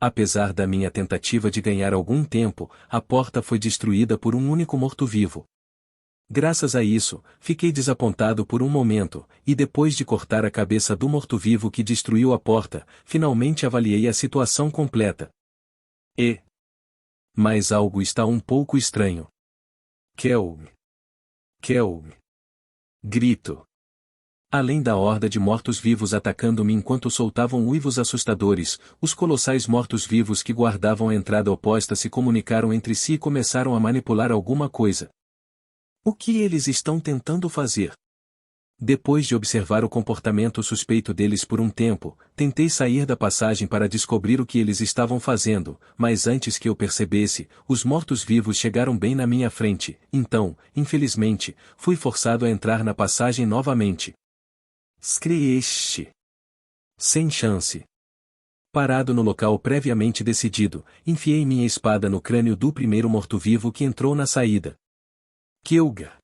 Apesar da minha tentativa de ganhar algum tempo, a porta foi destruída por um único morto-vivo. Graças a isso, fiquei desapontado por um momento, e depois de cortar a cabeça do morto-vivo que destruiu a porta, finalmente avaliei a situação completa. Mas algo está um pouco estranho. Kelg. Grito. Além da horda de mortos-vivos atacando-me enquanto soltavam uivos assustadores, os colossais mortos-vivos que guardavam a entrada oposta se comunicaram entre si e começaram a manipular alguma coisa. O que eles estão tentando fazer? Depois de observar o comportamento suspeito deles por um tempo, tentei sair da passagem para descobrir o que eles estavam fazendo, mas antes que eu percebesse, os mortos-vivos chegaram bem na minha frente, então, infelizmente, fui forçado a entrar na passagem novamente. Screech. Sem chance. Parado no local previamente decidido, enfiei minha espada no crânio do primeiro morto-vivo que entrou na saída. Kyoga.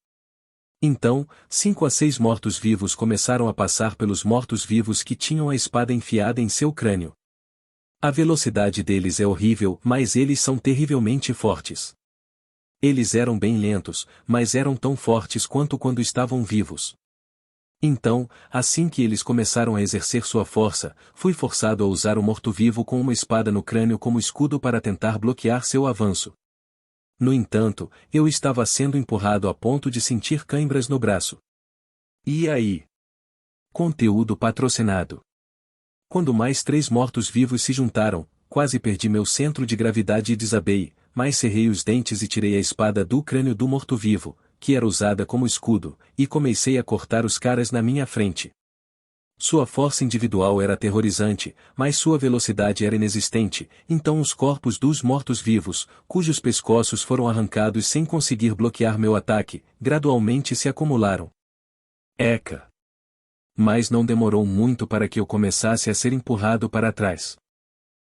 Então, 5 a 6 mortos-vivos começaram a passar pelos mortos-vivos que tinham a espada enfiada em seu crânio. A velocidade deles é horrível, mas eles são terrivelmente fortes. Eles eram bem lentos, mas eram tão fortes quanto quando estavam vivos. Então, assim que eles começaram a exercer sua força, fui forçado a usar o morto-vivo com uma espada no crânio como escudo para tentar bloquear seu avanço. No entanto, eu estava sendo empurrado a ponto de sentir câimbras no braço. E aí? Conteúdo patrocinado. Quando mais 3 mortos-vivos se juntaram, quase perdi meu centro de gravidade e desabei, mas cerrei os dentes e tirei a espada do crânio do morto-vivo, que era usada como escudo, e comecei a cortar os caras na minha frente. Sua força individual era aterrorizante, mas sua velocidade era inexistente, então os corpos dos mortos-vivos, cujos pescoços foram arrancados sem conseguir bloquear meu ataque, gradualmente se acumularam. Eca! Mas não demorou muito para que eu começasse a ser empurrado para trás.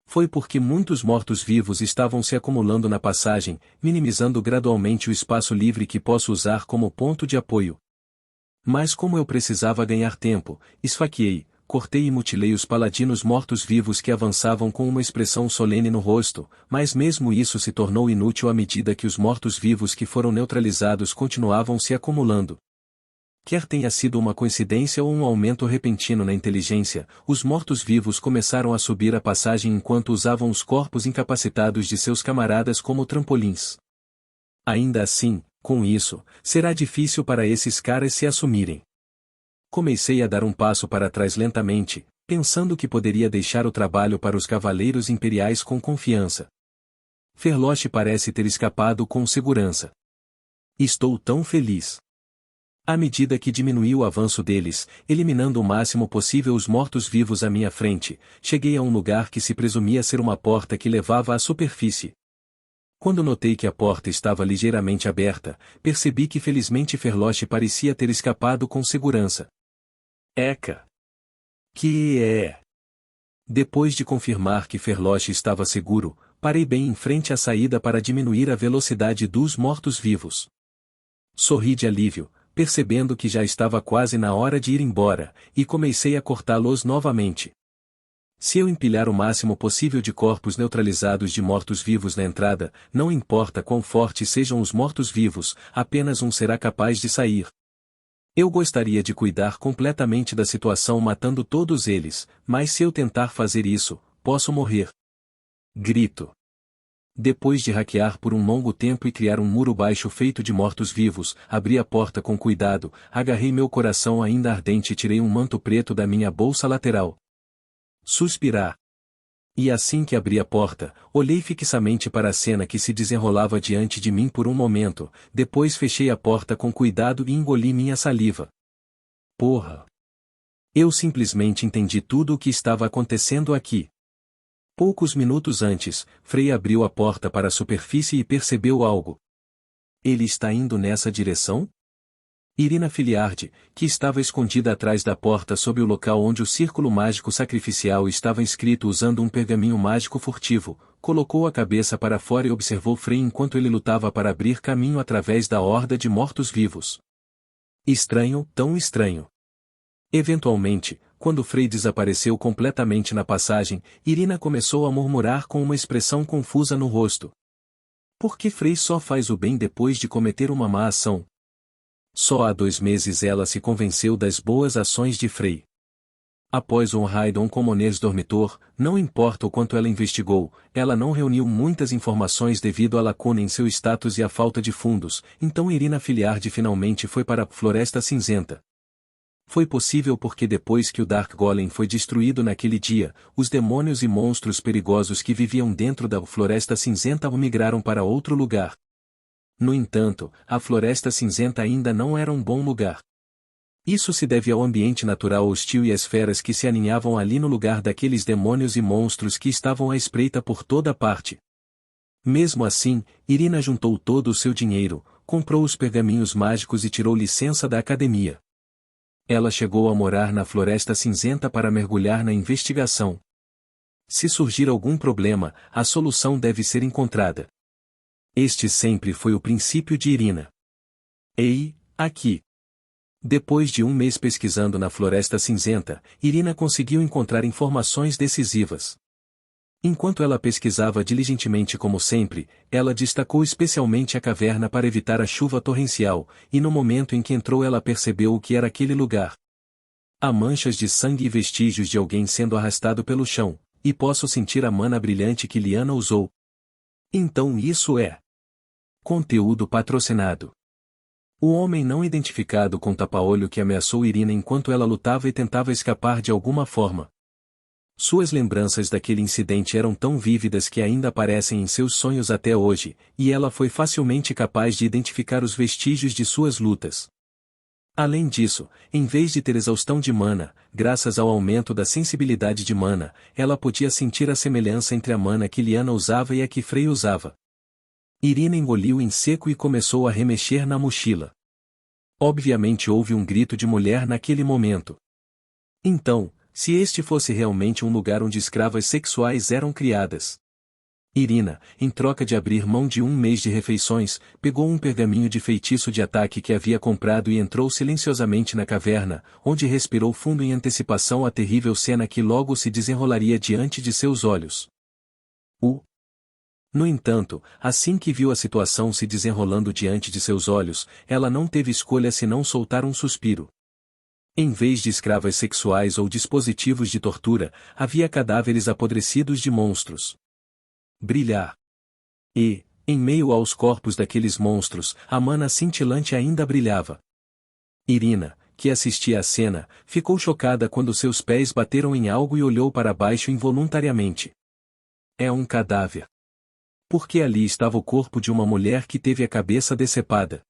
Foi porque muitos mortos-vivos estavam se acumulando na passagem, minimizando gradualmente o espaço livre que posso usar como ponto de apoio. Mas como eu precisava ganhar tempo, esfaqueei, cortei e mutilei os paladinos mortos-vivos que avançavam com uma expressão solene no rosto, mas mesmo isso se tornou inútil à medida que os mortos-vivos que foram neutralizados continuavam se acumulando. Quer tenha sido uma coincidência ou um aumento repentino na inteligência, os mortos-vivos começaram a subir a passagem enquanto usavam os corpos incapacitados de seus camaradas como trampolins. Ainda assim, com isso, será difícil para esses caras se assumirem. Comecei a dar um passo para trás lentamente, pensando que poderia deixar o trabalho para os cavaleiros imperiais com confiança. Ferloche parece ter escapado com segurança. Estou tão feliz. À medida que diminui o avanço deles, eliminando o máximo possível os mortos-vivos à minha frente, cheguei a um lugar que se presumia ser uma porta que levava à superfície. Quando notei que a porta estava ligeiramente aberta, percebi que felizmente Ferloche parecia ter escapado com segurança. Eca! Que é? Depois de confirmar que Ferloche estava seguro, parei bem em frente à saída para diminuir a velocidade dos mortos-vivos. Sorri de alívio, percebendo que já estava quase na hora de ir embora, e comecei a cortá-los novamente. Se eu empilhar o máximo possível de corpos neutralizados de mortos-vivos na entrada, não importa quão fortes sejam os mortos-vivos, apenas um será capaz de sair. Eu gostaria de cuidar completamente da situação matando todos eles, mas se eu tentar fazer isso, posso morrer. Grito. Depois de hackear por um longo tempo e criar um muro baixo feito de mortos-vivos, abri a porta com cuidado, agarrei meu coração ainda ardente e tirei um manto preto da minha bolsa lateral. Suspirar. E assim que abri a porta, olhei fixamente para a cena que se desenrolava diante de mim por um momento, depois fechei a porta com cuidado e engoli minha saliva. Porra! Eu simplesmente entendi tudo o que estava acontecendo aqui. Poucos minutos antes, Frey abriu a porta para a superfície e percebeu algo. Ele está indo nessa direção? Irina Filiardi, que estava escondida atrás da porta sob o local onde o círculo mágico sacrificial estava inscrito usando um pergaminho mágico furtivo, colocou a cabeça para fora e observou Frey enquanto ele lutava para abrir caminho através da horda de mortos-vivos. Estranho, tão estranho. Eventualmente, quando Frey desapareceu completamente na passagem, Irina começou a murmurar com uma expressão confusa no rosto. Por que Frey só faz o bem depois de cometer uma má ação? Só há 2 meses ela se convenceu das boas ações de Frey. Após um raidon com Monês Dormitor, não importa o quanto ela investigou, ela não reuniu muitas informações devido à lacuna em seu status e à falta de fundos, então Irina Filiardi finalmente foi para a Floresta Cinzenta. Foi possível porque depois que o Dark Golem foi destruído naquele dia, os demônios e monstros perigosos que viviam dentro da Floresta Cinzenta migraram para outro lugar. No entanto, a Floresta Cinzenta ainda não era um bom lugar. Isso se deve ao ambiente natural hostil e às feras que se aninhavam ali no lugar daqueles demônios e monstros que estavam à espreita por toda parte. Mesmo assim, Irina juntou todo o seu dinheiro, comprou os pergaminhos mágicos e tirou licença da academia. Ela chegou a morar na Floresta Cinzenta para mergulhar na investigação. Se surgir algum problema, a solução deve ser encontrada. Este sempre foi o princípio de Irina. Ei, aqui. Depois de um mês pesquisando na Floresta Cinzenta, Irina conseguiu encontrar informações decisivas. Enquanto ela pesquisava diligentemente como sempre, ela destacou especialmente a caverna para evitar a chuva torrencial, e no momento em que entrou ela percebeu o que era aquele lugar. Há manchas de sangue e vestígios de alguém sendo arrastado pelo chão, e posso sentir a mana brilhante que Liana usou. Então isso é conteúdo patrocinado. O homem não identificado com tapa-olho que ameaçou Irina enquanto ela lutava e tentava escapar de alguma forma. Suas lembranças daquele incidente eram tão vívidas que ainda aparecem em seus sonhos até hoje, e ela foi facilmente capaz de identificar os vestígios de suas lutas. Além disso, em vez de ter exaustão de mana, graças ao aumento da sensibilidade de mana, ela podia sentir a semelhança entre a mana que Liana usava e a que Frey usava. Irina engoliu em seco e começou a remexer na mochila. Obviamente houve um grito de mulher naquele momento. Então, se este fosse realmente um lugar onde escravas sexuais eram criadas. Irina, em troca de abrir mão de um mês de refeições, pegou um pergaminho de feitiço de ataque que havia comprado e entrou silenciosamente na caverna, onde respirou fundo em antecipação à terrível cena que logo se desenrolaria diante de seus olhos. No entanto, assim que viu a situação se desenrolando diante de seus olhos, ela não teve escolha senão soltar um suspiro. Em vez de escravas sexuais ou dispositivos de tortura, havia cadáveres apodrecidos de monstros. Brilhar. E, em meio aos corpos daqueles monstros, a mana cintilante ainda brilhava. Irina, que assistia à cena, ficou chocada quando seus pés bateram em algo e olhou para baixo involuntariamente. É um cadáver. Porque ali estava o corpo de uma mulher que teve a cabeça decepada.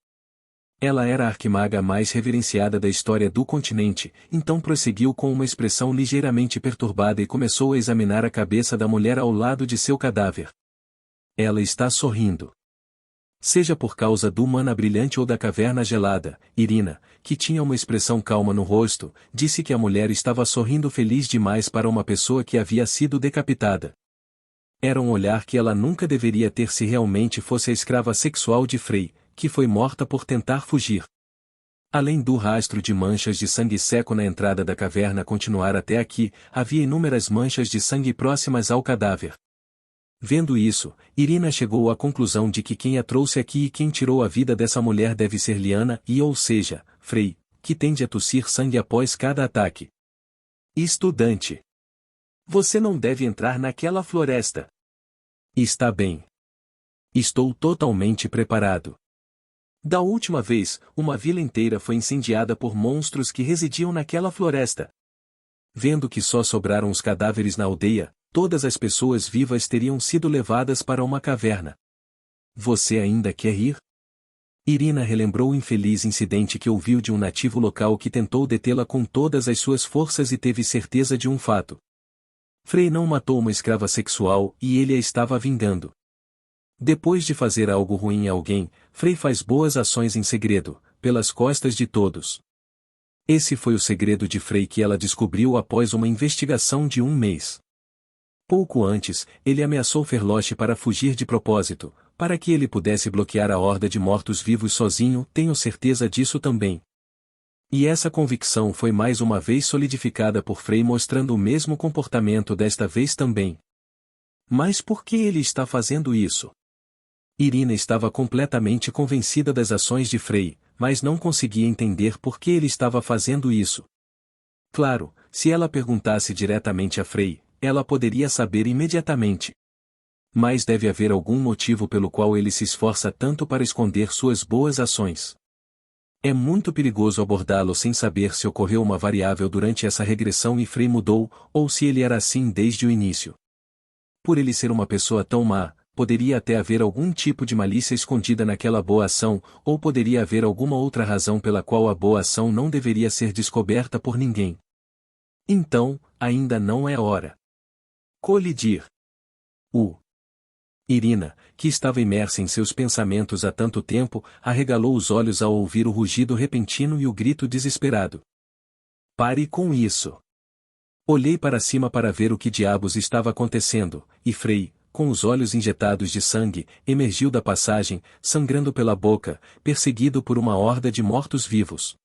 Ela era a arquimaga mais reverenciada da história do continente, então prosseguiu com uma expressão ligeiramente perturbada e começou a examinar a cabeça da mulher ao lado de seu cadáver. Ela está sorrindo. Seja por causa do mana brilhante ou da caverna gelada, Irina, que tinha uma expressão calma no rosto, disse que a mulher estava sorrindo feliz demais para uma pessoa que havia sido decapitada. Era um olhar que ela nunca deveria ter se realmente fosse a escrava sexual de Frey, que foi morta por tentar fugir. Além do rastro de manchas de sangue seco na entrada da caverna continuar até aqui, havia inúmeras manchas de sangue próximas ao cadáver. Vendo isso, Irina chegou à conclusão de que quem a trouxe aqui e quem tirou a vida dessa mulher deve ser Liana e ou seja, Frey, que tende a tossir sangue após cada ataque. Estudante. Você não deve entrar naquela floresta. Está bem. Estou totalmente preparado. Da última vez, uma vila inteira foi incendiada por monstros que residiam naquela floresta. Vendo que só sobraram os cadáveres na aldeia, todas as pessoas vivas teriam sido levadas para uma caverna. Você ainda quer ir? Irina relembrou o infeliz incidente que ouviu de um nativo local que tentou detê-la com todas as suas forças e teve certeza de um fato. Frey não matou uma escrava sexual e ele a estava vingando. Depois de fazer algo ruim a alguém, Frey faz boas ações em segredo, pelas costas de todos. Esse foi o segredo de Frey que ela descobriu após uma investigação de um mês. Pouco antes, ele ameaçou Ferloche para fugir de propósito, para que ele pudesse bloquear a horda de mortos-vivos sozinho, tenho certeza disso também. E essa convicção foi mais uma vez solidificada por Frey mostrando o mesmo comportamento desta vez também. Mas por que ele está fazendo isso? Irina estava completamente convencida das ações de Frey, mas não conseguia entender por que ele estava fazendo isso. Claro, se ela perguntasse diretamente a Frey, ela poderia saber imediatamente. Mas deve haver algum motivo pelo qual ele se esforça tanto para esconder suas boas ações. É muito perigoso abordá-lo sem saber se ocorreu uma variável durante essa regressão e Frey mudou, ou se ele era assim desde o início. Por ele ser uma pessoa tão má, poderia até haver algum tipo de malícia escondida naquela boa ação, ou poderia haver alguma outra razão pela qual a boa ação não deveria ser descoberta por ninguém. Então, ainda não é hora. Colidir. Irina, que estava imersa em seus pensamentos há tanto tempo, arregalou os olhos ao ouvir o rugido repentino e o grito desesperado. Pare com isso. Olhei para cima para ver o que diabos estava acontecendo, e Frei, com os olhos injetados de sangue, emergiu da passagem, sangrando pela boca, perseguido por uma horda de mortos-vivos.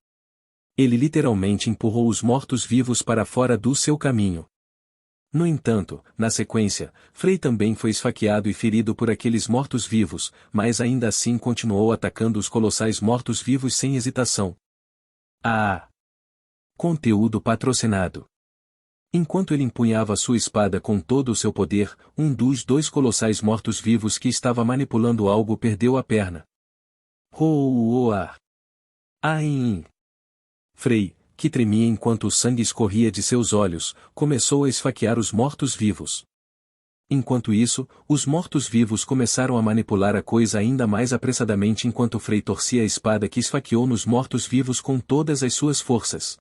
Ele literalmente empurrou os mortos-vivos para fora do seu caminho. No entanto, na sequência, Frei também foi esfaqueado e ferido por aqueles mortos-vivos, mas ainda assim continuou atacando os colossais mortos-vivos sem hesitação. Ah! Conteúdo patrocinado. Enquanto ele empunhava sua espada com todo o seu poder, um dos dois colossais mortos-vivos que estava manipulando algo perdeu a perna. Roar! Aim! Frei, que tremia enquanto o sangue escorria de seus olhos, começou a esfaquear os mortos-vivos. Enquanto isso, os mortos-vivos começaram a manipular a coisa ainda mais apressadamente enquanto Frei torcia a espada que esfaqueou nos mortos-vivos com todas as suas forças.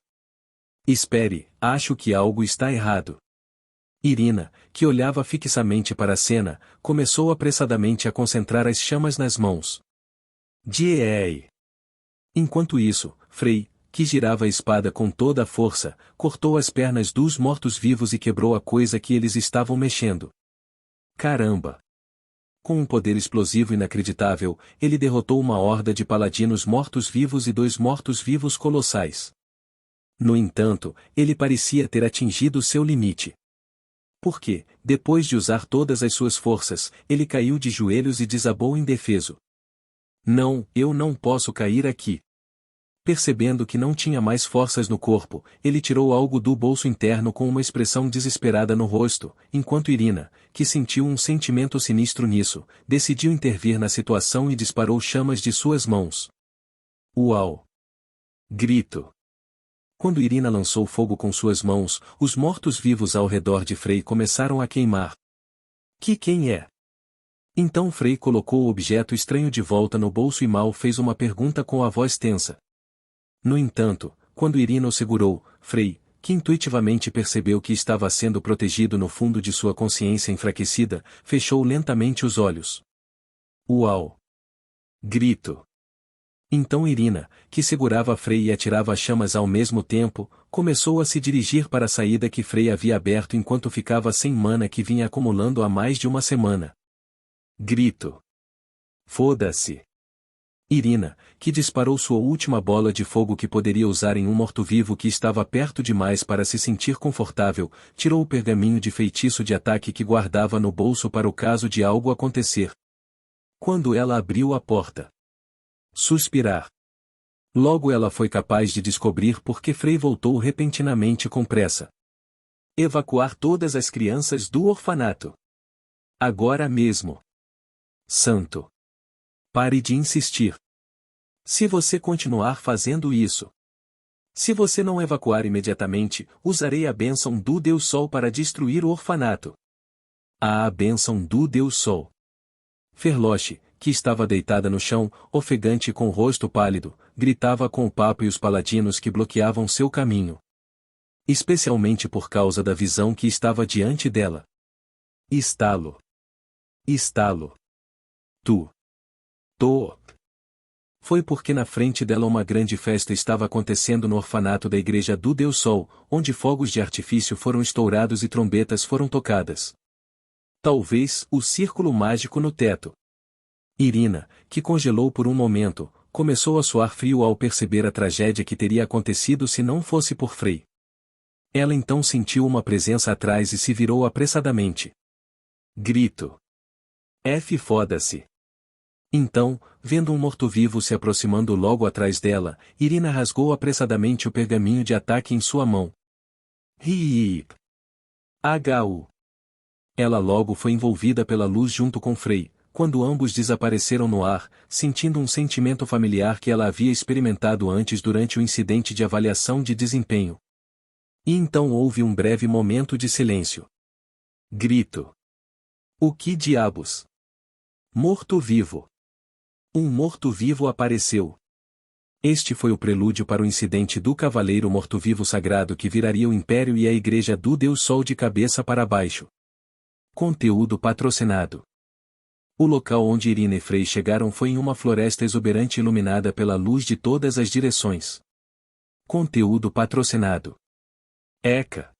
Espere, acho que algo está errado. Irina, que olhava fixamente para a cena, começou apressadamente a concentrar as chamas nas mãos. Diei! Enquanto isso, Frei, que girava a espada com toda a força, cortou as pernas dos mortos-vivos e quebrou a coisa que eles estavam mexendo. Caramba! Com um poder explosivo inacreditável, ele derrotou uma horda de paladinos mortos-vivos e 2 mortos-vivos colossais. No entanto, ele parecia ter atingido seu limite. Porque, depois de usar todas as suas forças, ele caiu de joelhos e desabou indefeso. Não, eu não posso cair aqui. Percebendo que não tinha mais forças no corpo, ele tirou algo do bolso interno com uma expressão desesperada no rosto, enquanto Irina, que sentiu um sentimento sinistro nisso, decidiu intervir na situação e disparou chamas de suas mãos. Uau! Grito! Quando Irina lançou fogo com suas mãos, os mortos-vivos ao redor de Frei começaram a queimar. Quem é? Então Frei colocou o objeto estranho de volta no bolso e mal fez uma pergunta com a voz tensa. No entanto, quando Irina o segurou, Frei, que intuitivamente percebeu que estava sendo protegido no fundo de sua consciência enfraquecida, fechou lentamente os olhos. Uau! Grito! Então Irina, que segurava Frei e atirava chamas ao mesmo tempo, começou a se dirigir para a saída que Frei havia aberto enquanto ficava sem mana que vinha acumulando há mais de uma semana. Grito! Foda-se! Irina, que disparou sua última bola de fogo que poderia usar em um morto-vivo que estava perto demais para se sentir confortável, tirou o pergaminho de feitiço de ataque que guardava no bolso para o caso de algo acontecer. Quando ela abriu a porta. Suspirar. Logo ela foi capaz de descobrir por que Frei voltou repentinamente com pressa. Evacuar todas as crianças do orfanato. Agora mesmo. Santo. Pare de insistir. Se você continuar fazendo isso. Se você não evacuar imediatamente, usarei a bênção do Deus Sol para destruir o orfanato. A bênção do Deus Sol. Ferloche, que estava deitada no chão, ofegante e com o rosto pálido, gritava com o papo e os paladinos que bloqueavam seu caminho. Especialmente por causa da visão que estava diante dela. Estalo. Estalo. Top. Foi porque na frente dela uma grande festa estava acontecendo no orfanato da Igreja do Deus Sol, onde fogos de artifício foram estourados e trombetas foram tocadas. Talvez o círculo mágico no teto. Irina, que congelou por um momento, começou a suar frio ao perceber a tragédia que teria acontecido se não fosse por Frei. Ela então sentiu uma presença atrás e se virou apressadamente. Grito. Foda-se. Então, vendo um morto-vivo se aproximando logo atrás dela, Irina rasgou apressadamente o pergaminho de ataque em sua mão. Hip. HU. Ela logo foi envolvida pela luz junto com Frei, quando ambos desapareceram no ar, sentindo um sentimento familiar que ela havia experimentado antes durante o incidente de avaliação de desempenho. E então houve um breve momento de silêncio. Grito. O que diabos? Morto-vivo. Um morto-vivo apareceu. Este foi o prelúdio para o incidente do Cavaleiro Morto-Vivo Sagrado que viraria o Império e a Igreja do Deus Sol de cabeça para baixo. Conteúdo patrocinado. O local onde Irina e Frei chegaram foi em uma floresta exuberante iluminada pela luz de todas as direções. Conteúdo patrocinado. Eca.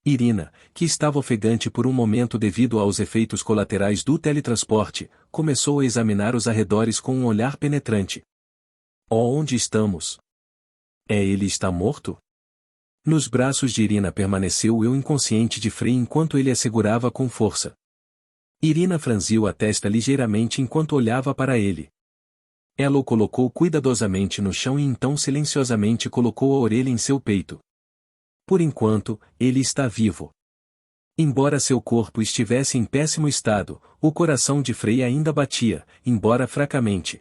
Irina, que estava ofegante por um momento devido aos efeitos colaterais do teletransporte, começou a examinar os arredores com um olhar penetrante. Oh, onde estamos? Ele está morto? Nos braços de Irina permaneceu o eu inconsciente de Frei enquanto ele a segurava com força. Irina franziu a testa ligeiramente enquanto olhava para ele. Ela o colocou cuidadosamente no chão e então silenciosamente colocou a orelha em seu peito. Por enquanto, ele está vivo. Embora seu corpo estivesse em péssimo estado, o coração de Frei ainda batia, embora fracamente.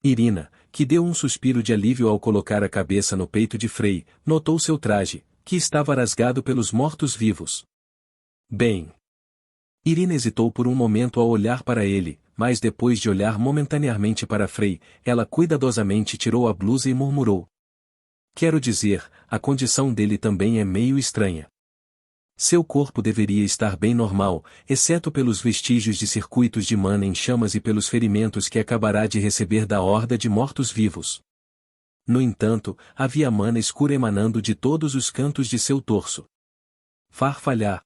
Irina, que deu um suspiro de alívio ao colocar a cabeça no peito de Frei, notou seu traje, que estava rasgado pelos mortos-vivos. Bem. Irina hesitou por um momento ao olhar para ele, mas depois de olhar momentaneamente para Frei, ela cuidadosamente tirou a blusa e murmurou. Quero dizer, a condição dele também é meio estranha. Seu corpo deveria estar bem normal, exceto pelos vestígios de circuitos de mana em chamas e pelos ferimentos que acabará de receber da horda de mortos-vivos. No entanto, havia mana escura emanando de todos os cantos de seu torso. Farfalhar.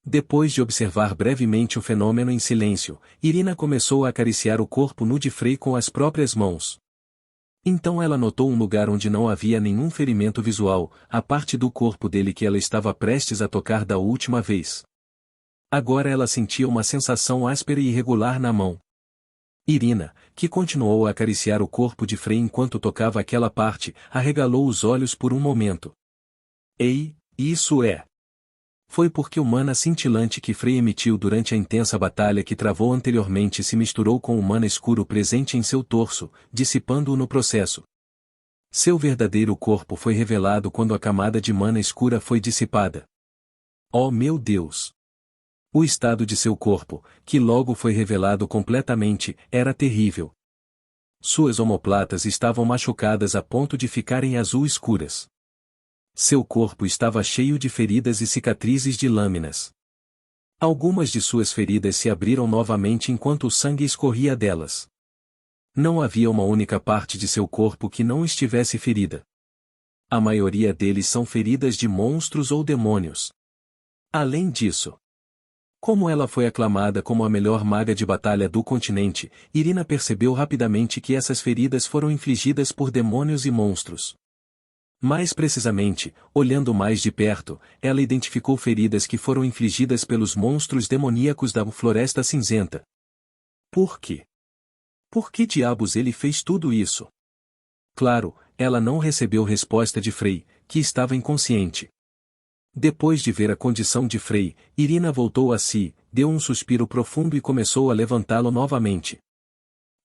Depois de observar brevemente o fenômeno em silêncio, Irina começou a acariciar o corpo nu de Frei com as próprias mãos. Então ela notou um lugar onde não havia nenhum ferimento visual, a parte do corpo dele que ela estava prestes a tocar da última vez. Agora ela sentia uma sensação áspera e irregular na mão. Irina, que continuou a acariciar o corpo de Frei enquanto tocava aquela parte, arregalou os olhos por um momento. Ei, isso é! Foi porque o mana cintilante que Frei emitiu durante a intensa batalha que travou anteriormente se misturou com o mana escuro presente em seu torso, dissipando-o no processo. Seu verdadeiro corpo foi revelado quando a camada de mana escura foi dissipada. Oh meu Deus! O estado de seu corpo, que logo foi revelado completamente, era terrível. Suas omoplatas estavam machucadas a ponto de ficarem azul escuras. Seu corpo estava cheio de feridas e cicatrizes de lâminas. Algumas de suas feridas se abriram novamente enquanto o sangue escorria delas. Não havia uma única parte de seu corpo que não estivesse ferida. A maioria deles são feridas de monstros ou demônios. Além disso, como ela foi aclamada como a melhor maga de batalha do continente, Irina percebeu rapidamente que essas feridas foram infligidas por demônios e monstros. Mais precisamente, olhando mais de perto, ela identificou feridas que foram infligidas pelos monstros demoníacos da Floresta Cinzenta. Por quê? Por que diabos ele fez tudo isso? Claro, ela não recebeu resposta de Frei, que estava inconsciente. Depois de ver a condição de Frei, Irina voltou a si, deu um suspiro profundo e começou a levantá-lo novamente.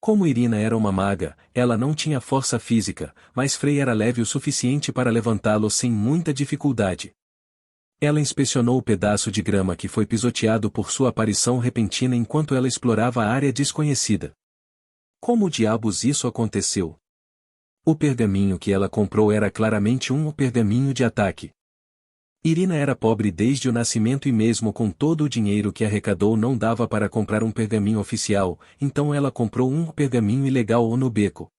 Como Irina era uma maga, ela não tinha força física, mas Frei era leve o suficiente para levantá-lo sem muita dificuldade. Ela inspecionou o pedaço de grama que foi pisoteado por sua aparição repentina enquanto ela explorava a área desconhecida. Como diabos isso aconteceu? O pergaminho que ela comprou era claramente um pergaminho de ataque. Irina era pobre desde o nascimento e mesmo com todo o dinheiro que arrecadou não dava para comprar um pergaminho oficial, então ela comprou um pergaminho ilegal ou no beco.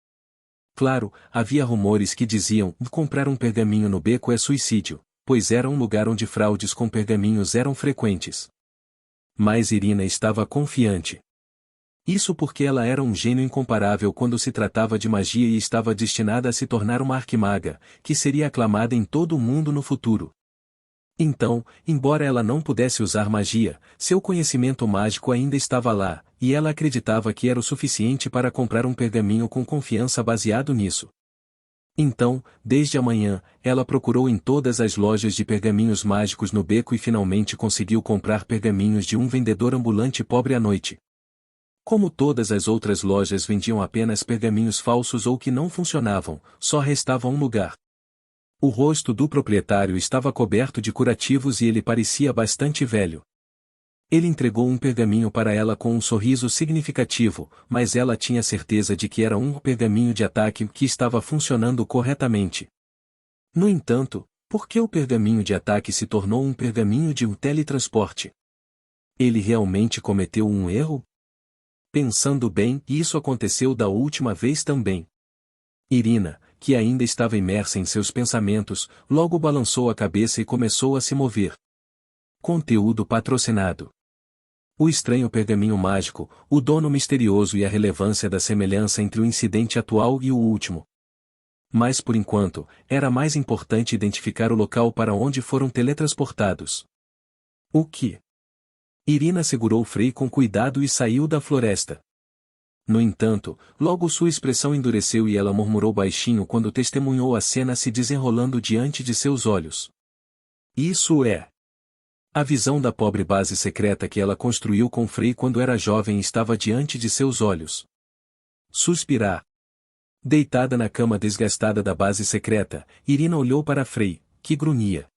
Claro, havia rumores que diziam que comprar um pergaminho no beco é suicídio, pois era um lugar onde fraudes com pergaminhos eram frequentes. Mas Irina estava confiante. Isso porque ela era um gênio incomparável quando se tratava de magia e estava destinada a se tornar uma arquimaga, que seria aclamada em todo o mundo no futuro. Então, embora ela não pudesse usar magia, seu conhecimento mágico ainda estava lá, e ela acreditava que era o suficiente para comprar um pergaminho com confiança baseado nisso. Então, desde amanhã, ela procurou em todas as lojas de pergaminhos mágicos no beco e finalmente conseguiu comprar pergaminhos de um vendedor ambulante pobre à noite. Como todas as outras lojas vendiam apenas pergaminhos falsos ou que não funcionavam, só restava um lugar. O rosto do proprietário estava coberto de curativos e ele parecia bastante velho. Ele entregou um pergaminho para ela com um sorriso significativo, mas ela tinha certeza de que era um pergaminho de ataque que estava funcionando corretamente. No entanto, por que o pergaminho de ataque se tornou um pergaminho de um teletransporte? Ele realmente cometeu um erro? Pensando bem, isso aconteceu da última vez também. Irina, que ainda estava imersa em seus pensamentos, logo balançou a cabeça e começou a se mover. Conteúdo patrocinado. O estranho pergaminho mágico, o dono misterioso e a relevância da semelhança entre o incidente atual e o último. Mas por enquanto, era mais importante identificar o local para onde foram teletransportados. O que? Irina segurou Frei com cuidado e saiu da floresta. No entanto, logo sua expressão endureceu e ela murmurou baixinho quando testemunhou a cena se desenrolando diante de seus olhos. Isso é. A visão da pobre base secreta que ela construiu com Frei quando era jovem estava diante de seus olhos. Suspirar. Deitada na cama desgastada da base secreta, Irina olhou para Frei, que grunhia.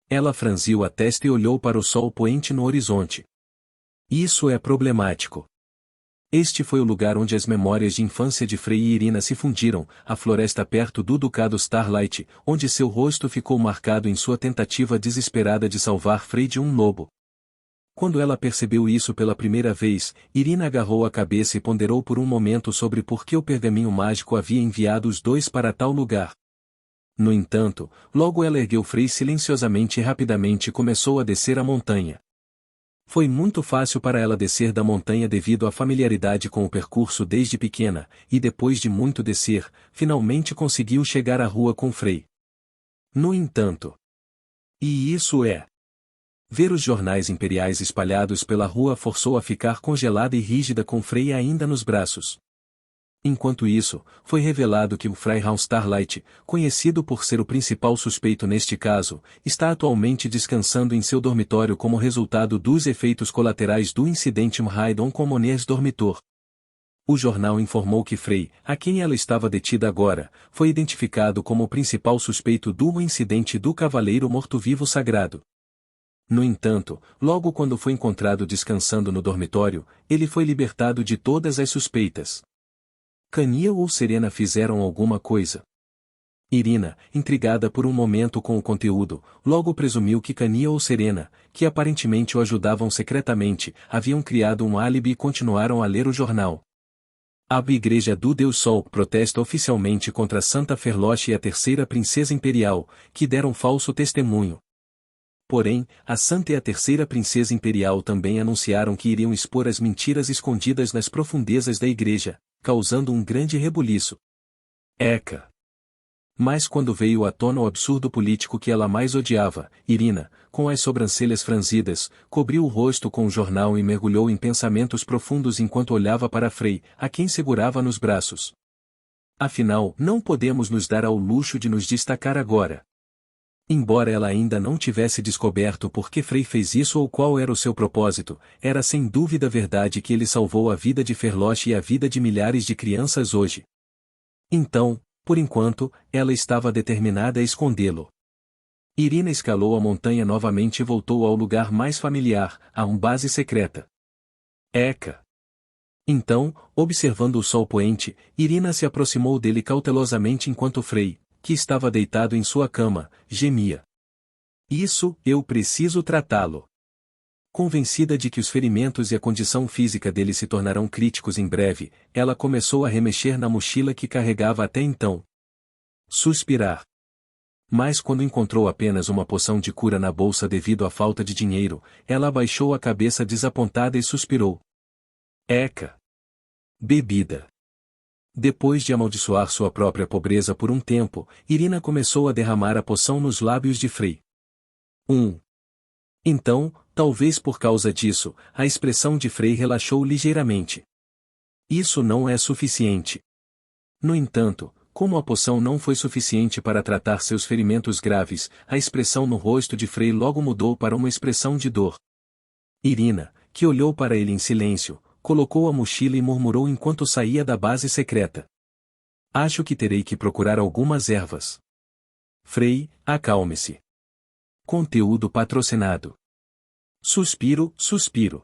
Ela franziu a testa e olhou para o sol poente no horizonte. Isso é problemático. Este foi o lugar onde as memórias de infância de Frei e Irina se fundiram, a floresta perto do Ducado Starlight, onde seu rosto ficou marcado em sua tentativa desesperada de salvar Frei de um lobo. Quando ela percebeu isso pela primeira vez, Irina agarrou a cabeça e ponderou por um momento sobre por que o pergaminho mágico havia enviado os dois para tal lugar. No entanto, logo ela ergueu Frei silenciosamente e rapidamente começou a descer a montanha. Foi muito fácil para ela descer da montanha devido à familiaridade com o percurso desde pequena, e depois de muito descer, finalmente conseguiu chegar à rua com Frei. No entanto. E isso é. Ver os jornais imperiais espalhados pela rua forçou a ficar congelada e rígida com Frei ainda nos braços. Enquanto isso, foi revelado que o Freihaus Starlight, conhecido por ser o principal suspeito neste caso, está atualmente descansando em seu dormitório como resultado dos efeitos colaterais do incidente Mhaidon com Moniers Dormitor. O jornal informou que Frei, a quem ela estava detida agora, foi identificado como o principal suspeito do incidente do Cavaleiro Morto-Vivo Sagrado. No entanto, logo quando foi encontrado descansando no dormitório, ele foi libertado de todas as suspeitas. Kania ou Serena fizeram alguma coisa. Irina, intrigada por um momento com o conteúdo, logo presumiu que Kania ou Serena, que aparentemente o ajudavam secretamente, haviam criado um álibi e continuaram a ler o jornal. A Igreja do Deus Sol protesta oficialmente contra Santa Ferloche e a terceira princesa imperial, que deram falso testemunho. Porém, a Santa e a terceira princesa imperial também anunciaram que iriam expor as mentiras escondidas nas profundezas da igreja, causando um grande rebuliço. Eca! Mas quando veio à tona o absurdo político que ela mais odiava, Irina, com as sobrancelhas franzidas, cobriu o rosto com o jornal e mergulhou em pensamentos profundos enquanto olhava para Frei, a quem segurava nos braços. Afinal, não podemos nos dar ao luxo de nos destacar agora. Embora ela ainda não tivesse descoberto por que Frei fez isso ou qual era o seu propósito, era sem dúvida verdade que ele salvou a vida de Ferloche e a vida de milhares de crianças hoje. Então, por enquanto, ela estava determinada a escondê-lo. Irina escalou a montanha novamente e voltou ao lugar mais familiar, a uma base secreta. Eca! Então, observando o sol poente, Irina se aproximou dele cautelosamente enquanto Frei, que estava deitado em sua cama, gemia. Isso, eu preciso tratá-lo. Convencida de que os ferimentos e a condição física dele se tornarão críticos em breve, ela começou a remexer na mochila que carregava até então. Suspirar. Mas quando encontrou apenas uma poção de cura na bolsa devido à falta de dinheiro, ela abaixou a cabeça desapontada e suspirou. Eca! Bebida. Depois de amaldiçoar sua própria pobreza por um tempo, Irina começou a derramar a poção nos lábios de Frei. Então, talvez por causa disso, a expressão de Frei relaxou ligeiramente. Isso não é suficiente. No entanto, como a poção não foi suficiente para tratar seus ferimentos graves, a expressão no rosto de Frei logo mudou para uma expressão de dor. Irina, que olhou para ele em silêncio, colocou a mochila e murmurou enquanto saía da base secreta. Acho que terei que procurar algumas ervas. Frei, acalme-se. Conteúdo patrocinado. Suspiro, suspiro.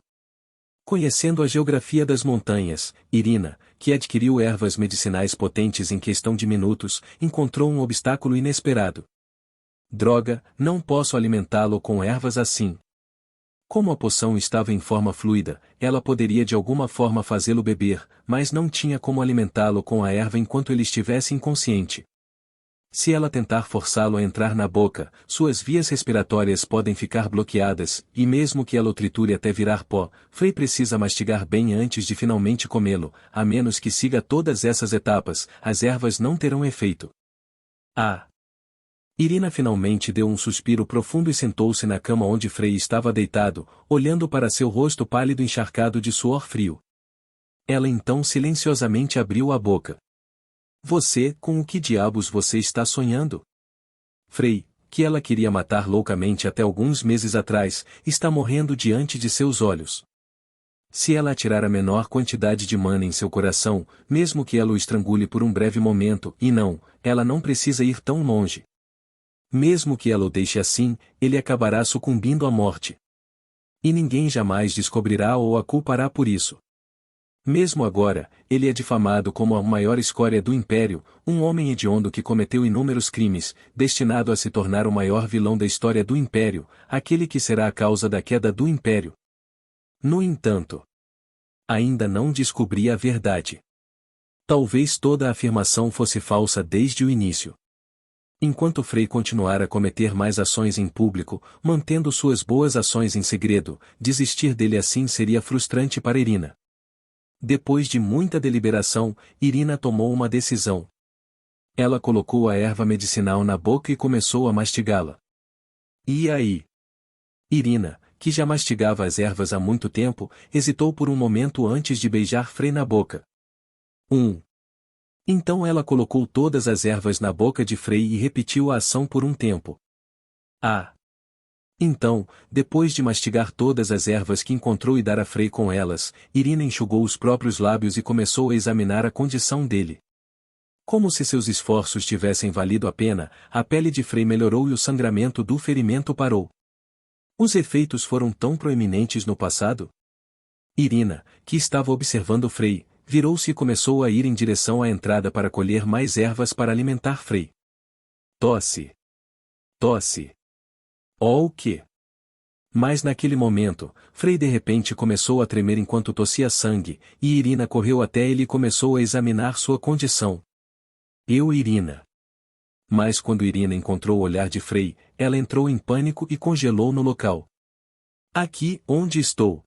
Conhecendo a geografia das montanhas, Irina, que adquiriu ervas medicinais potentes em questão de minutos, encontrou um obstáculo inesperado. Droga, não posso alimentá-lo com ervas assim. Como a poção estava em forma fluida, ela poderia de alguma forma fazê-lo beber, mas não tinha como alimentá-lo com a erva enquanto ele estivesse inconsciente. Se ela tentar forçá-lo a entrar na boca, suas vias respiratórias podem ficar bloqueadas, e mesmo que ela o triture até virar pó, Frei precisa mastigar bem antes de finalmente comê-lo, a menos que siga todas essas etapas, as ervas não terão efeito. Ah! Irina finalmente deu um suspiro profundo e sentou-se na cama onde Frei estava deitado, olhando para seu rosto pálido encharcado de suor frio. Ela então silenciosamente abriu a boca. Com o que diabos você está sonhando? Frei, que ela queria matar loucamente até alguns meses atrás, está morrendo diante de seus olhos. Se ela atirar a menor quantidade de mana em seu coração, mesmo que ela o estrangule por um breve momento, e não, ela não precisa ir tão longe. Mesmo que ela o deixe assim, ele acabará sucumbindo à morte. E ninguém jamais descobrirá ou a culpará por isso. Mesmo agora, ele é difamado como a maior escória do Império, um homem hediondo que cometeu inúmeros crimes, destinado a se tornar o maior vilão da história do Império, aquele que será a causa da queda do Império. No entanto, ainda não descobri a verdade. Talvez toda a afirmação fosse falsa desde o início. Enquanto Frei continuar a cometer mais ações em público, mantendo suas boas ações em segredo, desistir dele assim seria frustrante para Irina. Depois de muita deliberação, Irina tomou uma decisão. Ela colocou a erva medicinal na boca e começou a mastigá-la. E aí? Irina, que já mastigava as ervas há muito tempo, hesitou por um momento antes de beijar Frei na boca. Então ela colocou todas as ervas na boca de Frei e repetiu a ação por um tempo. Então, depois de mastigar todas as ervas que encontrou e dar a Frei com elas, Irina enxugou os próprios lábios e começou a examinar a condição dele. Como se seus esforços tivessem valido a pena, a pele de Frei melhorou e o sangramento do ferimento parou. Os efeitos foram tão proeminentes no passado? Irina, que estava observando Frei, virou-se e começou a ir em direção à entrada para colher mais ervas para alimentar Frei. Tosse. Tosse. Oh, o quê? Mas naquele momento, Frei de repente começou a tremer enquanto tossia sangue, e Irina correu até ele e começou a examinar sua condição. Irina. Mas quando Irina encontrou o olhar de Frei, ela entrou em pânico e congelou no local. Aqui, onde estou?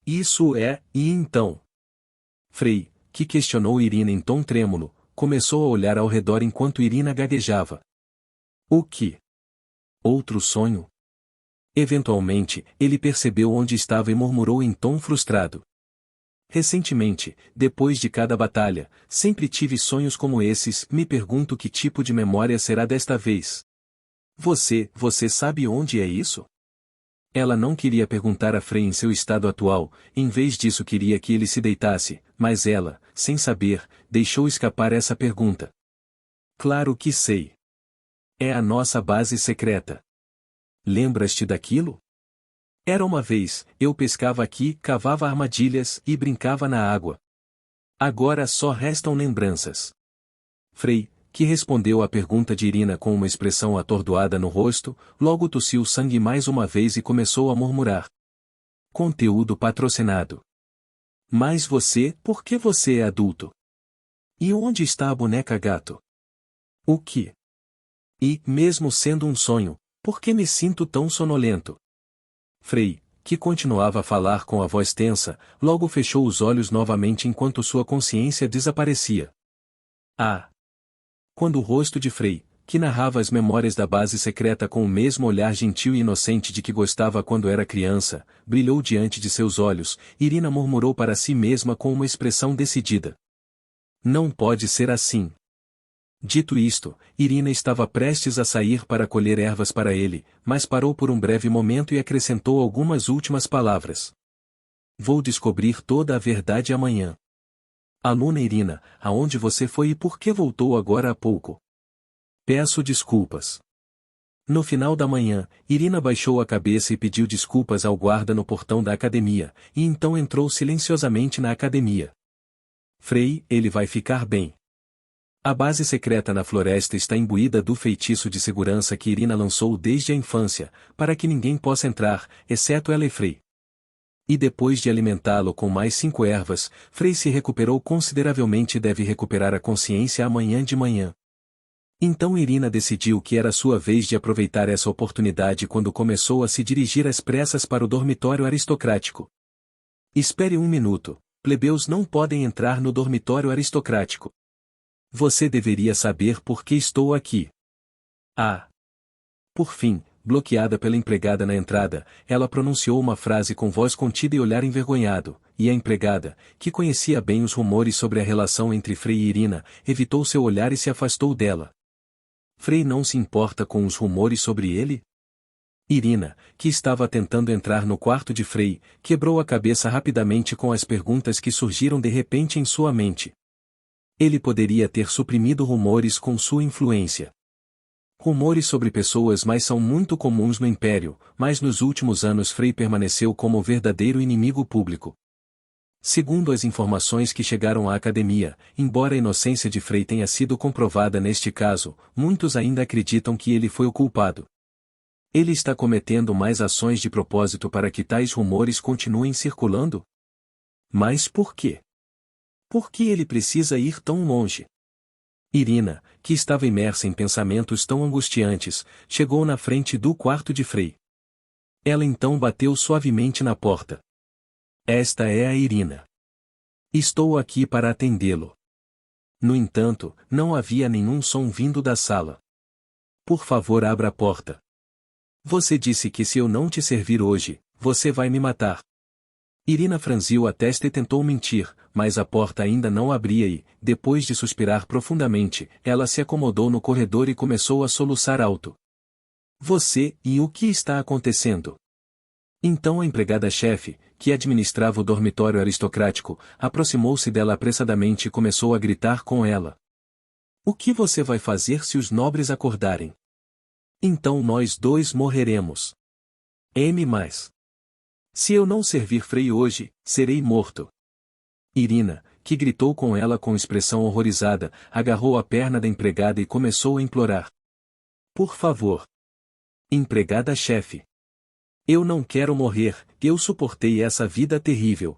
Isso é, e então? Frei, que questionou Irina em tom trêmulo, começou a olhar ao redor enquanto Irina gaguejava. O que? Outro sonho? Eventualmente, ele percebeu onde estava e murmurou em tom frustrado. Recentemente, depois de cada batalha, sempre tive sonhos como esses, me pergunto que tipo de memória será desta vez. Você sabe onde é isso? Ela não queria perguntar a Frei em seu estado atual, em vez disso queria que ele se deitasse, mas ela, sem saber, deixou escapar essa pergunta. Claro que sei. É a nossa base secreta. Lembras-te daquilo? Era uma vez, eu pescava aqui, cavava armadilhas e brincava na água. Agora só restam lembranças. Frei, que respondeu à pergunta de Irina com uma expressão atordoada no rosto, logo tossiu sangue mais uma vez e começou a murmurar. Conteúdo patrocinado. Mas por que você é adulto? E onde está a boneca gato? O que? E, mesmo sendo um sonho, por que me sinto tão sonolento? Frei, que continuava a falar com a voz tensa, logo fechou os olhos novamente enquanto sua consciência desaparecia. Quando o rosto de Frei, que narrava as memórias da base secreta com o mesmo olhar gentil e inocente de que gostava quando era criança, brilhou diante de seus olhos, Irina murmurou para si mesma com uma expressão decidida. Não pode ser assim. Dito isto, Irina estava prestes a sair para colher ervas para ele, mas parou por um breve momento e acrescentou algumas últimas palavras. Vou descobrir toda a verdade amanhã. Aluna Irina, aonde você foi e por que voltou agora há pouco? Peço desculpas. No final da manhã, Irina baixou a cabeça e pediu desculpas ao guarda no portão da academia, e então entrou silenciosamente na academia. Frei, ele vai ficar bem. A base secreta na floresta está imbuída do feitiço de segurança que Irina lançou desde a infância, para que ninguém possa entrar, exceto ela e Frei. E depois de alimentá-lo com mais 5 ervas, Frei se recuperou consideravelmente e deve recuperar a consciência amanhã de manhã. Então Irina decidiu que era sua vez de aproveitar essa oportunidade quando começou a se dirigir às pressas para o dormitório aristocrático. Espere um minuto, plebeus não podem entrar no dormitório aristocrático. Você deveria saber por que estou aqui. Ah! Por fim, bloqueada pela empregada na entrada, ela pronunciou uma frase com voz contida e olhar envergonhado, e a empregada, que conhecia bem os rumores sobre a relação entre Frei e Irina, evitou seu olhar e se afastou dela. Frei não se importa com os rumores sobre ele? Irina, que estava tentando entrar no quarto de Frei, quebrou a cabeça rapidamente com as perguntas que surgiram de repente em sua mente. Ele poderia ter suprimido rumores com sua influência. Rumores sobre pessoas mais são muito comuns no Império, mas nos últimos anos Frei permaneceu como o verdadeiro inimigo público. Segundo as informações que chegaram à academia, embora a inocência de Frei tenha sido comprovada neste caso, muitos ainda acreditam que ele foi o culpado. Ele está cometendo mais ações de propósito para que tais rumores continuem circulando? Mas por quê? Por que ele precisa ir tão longe? Irina, que estava imersa em pensamentos tão angustiantes, chegou na frente do quarto de Frei. Ela então bateu suavemente na porta. Esta é a Irina. Estou aqui para atendê-lo. No entanto, não havia nenhum som vindo da sala. Por favor, abra a porta. Você disse que se eu não te servir hoje, você vai me matar. Irina franziu a testa e tentou mentir, mas a porta ainda não abria e, depois de suspirar profundamente, ela se acomodou no corredor e começou a soluçar alto. Você, e o que está acontecendo? Então a empregada-chefe, que administrava o dormitório aristocrático, aproximou-se dela apressadamente e começou a gritar com ela. O que você vai fazer se os nobres acordarem? Então nós dois morreremos. M. Se eu não servir Frei hoje, serei morto. Irina, que gritou com ela com expressão horrorizada, agarrou a perna da empregada e começou a implorar. Por favor. Empregada-chefe. Eu não quero morrer, eu suportei essa vida terrível.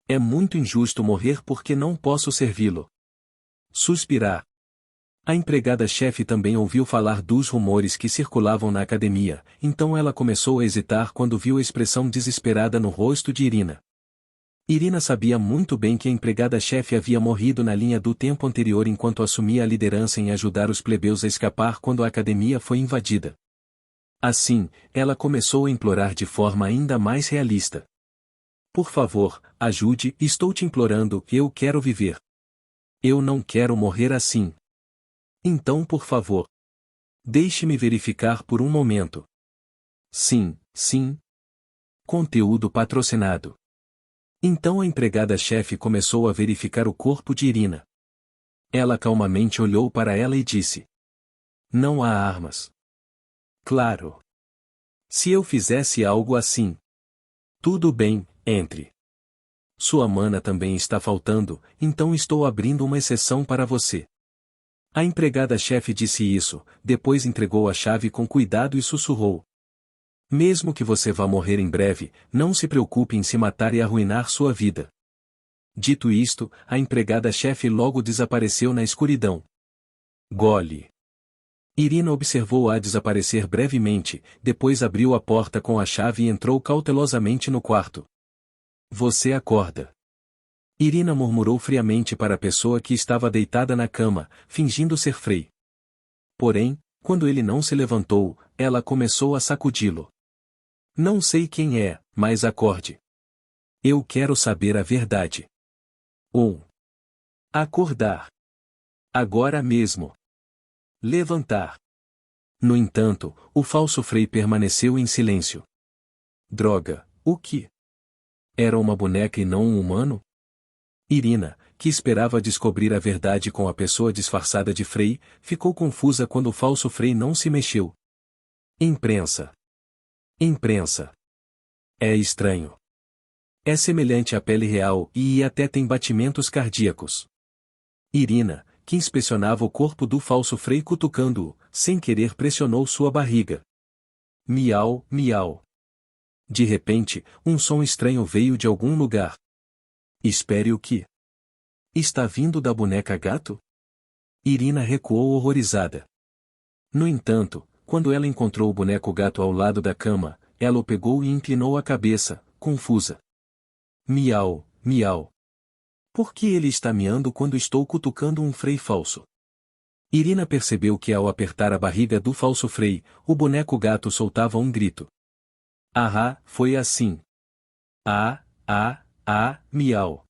É muito injusto morrer porque não posso servi-lo. Suspirar. A empregada-chefe também ouviu falar dos rumores que circulavam na academia, então ela começou a hesitar quando viu a expressão desesperada no rosto de Irina. Irina sabia muito bem que a empregada-chefe havia morrido na linha do tempo anterior enquanto assumia a liderança em ajudar os plebeus a escapar quando a academia foi invadida. Assim, ela começou a implorar de forma ainda mais realista. Por favor, ajude, estou te implorando, eu quero viver. Eu não quero morrer assim. Então por favor. Deixe-me verificar por um momento. Sim, sim. Conteúdo patrocinado. Então a empregada-chefe começou a verificar o corpo de Irina. Ela calmamente olhou para ela e disse. Não há armas. Claro. Se eu fizesse algo assim. Tudo bem, entre. Sua mana também está faltando, então estou abrindo uma exceção para você. A empregada-chefe disse isso, depois entregou a chave com cuidado e sussurrou. Mesmo que você vá morrer em breve, não se preocupe em se matar e arruinar sua vida. Dito isto, a empregada-chefe logo desapareceu na escuridão. Gole. Irina observou-a desaparecer brevemente, depois abriu a porta com a chave e entrou cautelosamente no quarto. Você acorda. Irina murmurou friamente para a pessoa que estava deitada na cama, fingindo ser Frei. Porém, quando ele não se levantou, ela começou a sacudi-lo. Não sei quem é, mas acorde. Eu quero saber a verdade. 1. Acordar. Agora mesmo. Levantar. No entanto, o falso Frei permaneceu em silêncio. Droga, o que? Era uma boneca e não um humano? Irina, que esperava descobrir a verdade com a pessoa disfarçada de Frei, ficou confusa quando o falso Frei não se mexeu. Imprensa. Imprensa. É estranho. É semelhante à pele real e até tem batimentos cardíacos. Irina, que inspecionava o corpo do falso Frei cutucando-o, sem querer pressionou sua barriga. Miau, miau. De repente, um som estranho veio de algum lugar. Espere o que? Está vindo da boneca gato? Irina recuou horrorizada. No entanto, quando ela encontrou o boneco gato ao lado da cama, ela o pegou e inclinou a cabeça, confusa. Miau, miau. Por que ele está miando quando estou cutucando um Frei falso? Irina percebeu que ao apertar a barriga do falso Frei, o boneco gato soltava um grito. Ah, foi assim. Miau.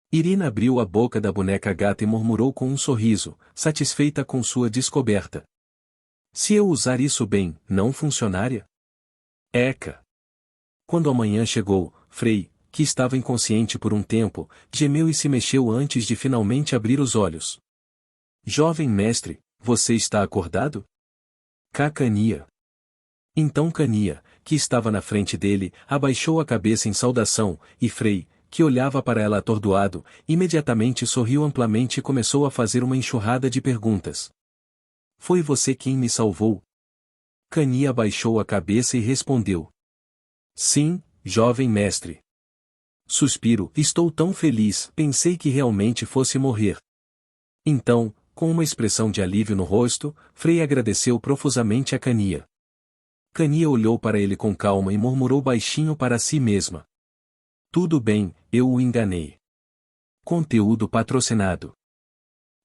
Irina abriu a boca da boneca gata e murmurou com um sorriso, satisfeita com sua descoberta. Se eu usar isso bem, não funcionaria? Eca! Quando a manhã chegou, Frei, que estava inconsciente por um tempo, gemeu e se mexeu antes de finalmente abrir os olhos. Jovem mestre, você está acordado? Cania. Então Cania, que estava na frente dele, abaixou a cabeça em saudação, e Frei, que olhava para ela atordoado, imediatamente sorriu amplamente e começou a fazer uma enxurrada de perguntas. Foi você quem me salvou? Cania abaixou a cabeça e respondeu. Sim, jovem mestre. Suspiro, estou tão feliz, pensei que realmente fosse morrer. Então, com uma expressão de alívio no rosto, Frei agradeceu profusamente a Cania. Cania olhou para ele com calma e murmurou baixinho para si mesma. Tudo bem, eu o enganei. Conteúdo patrocinado.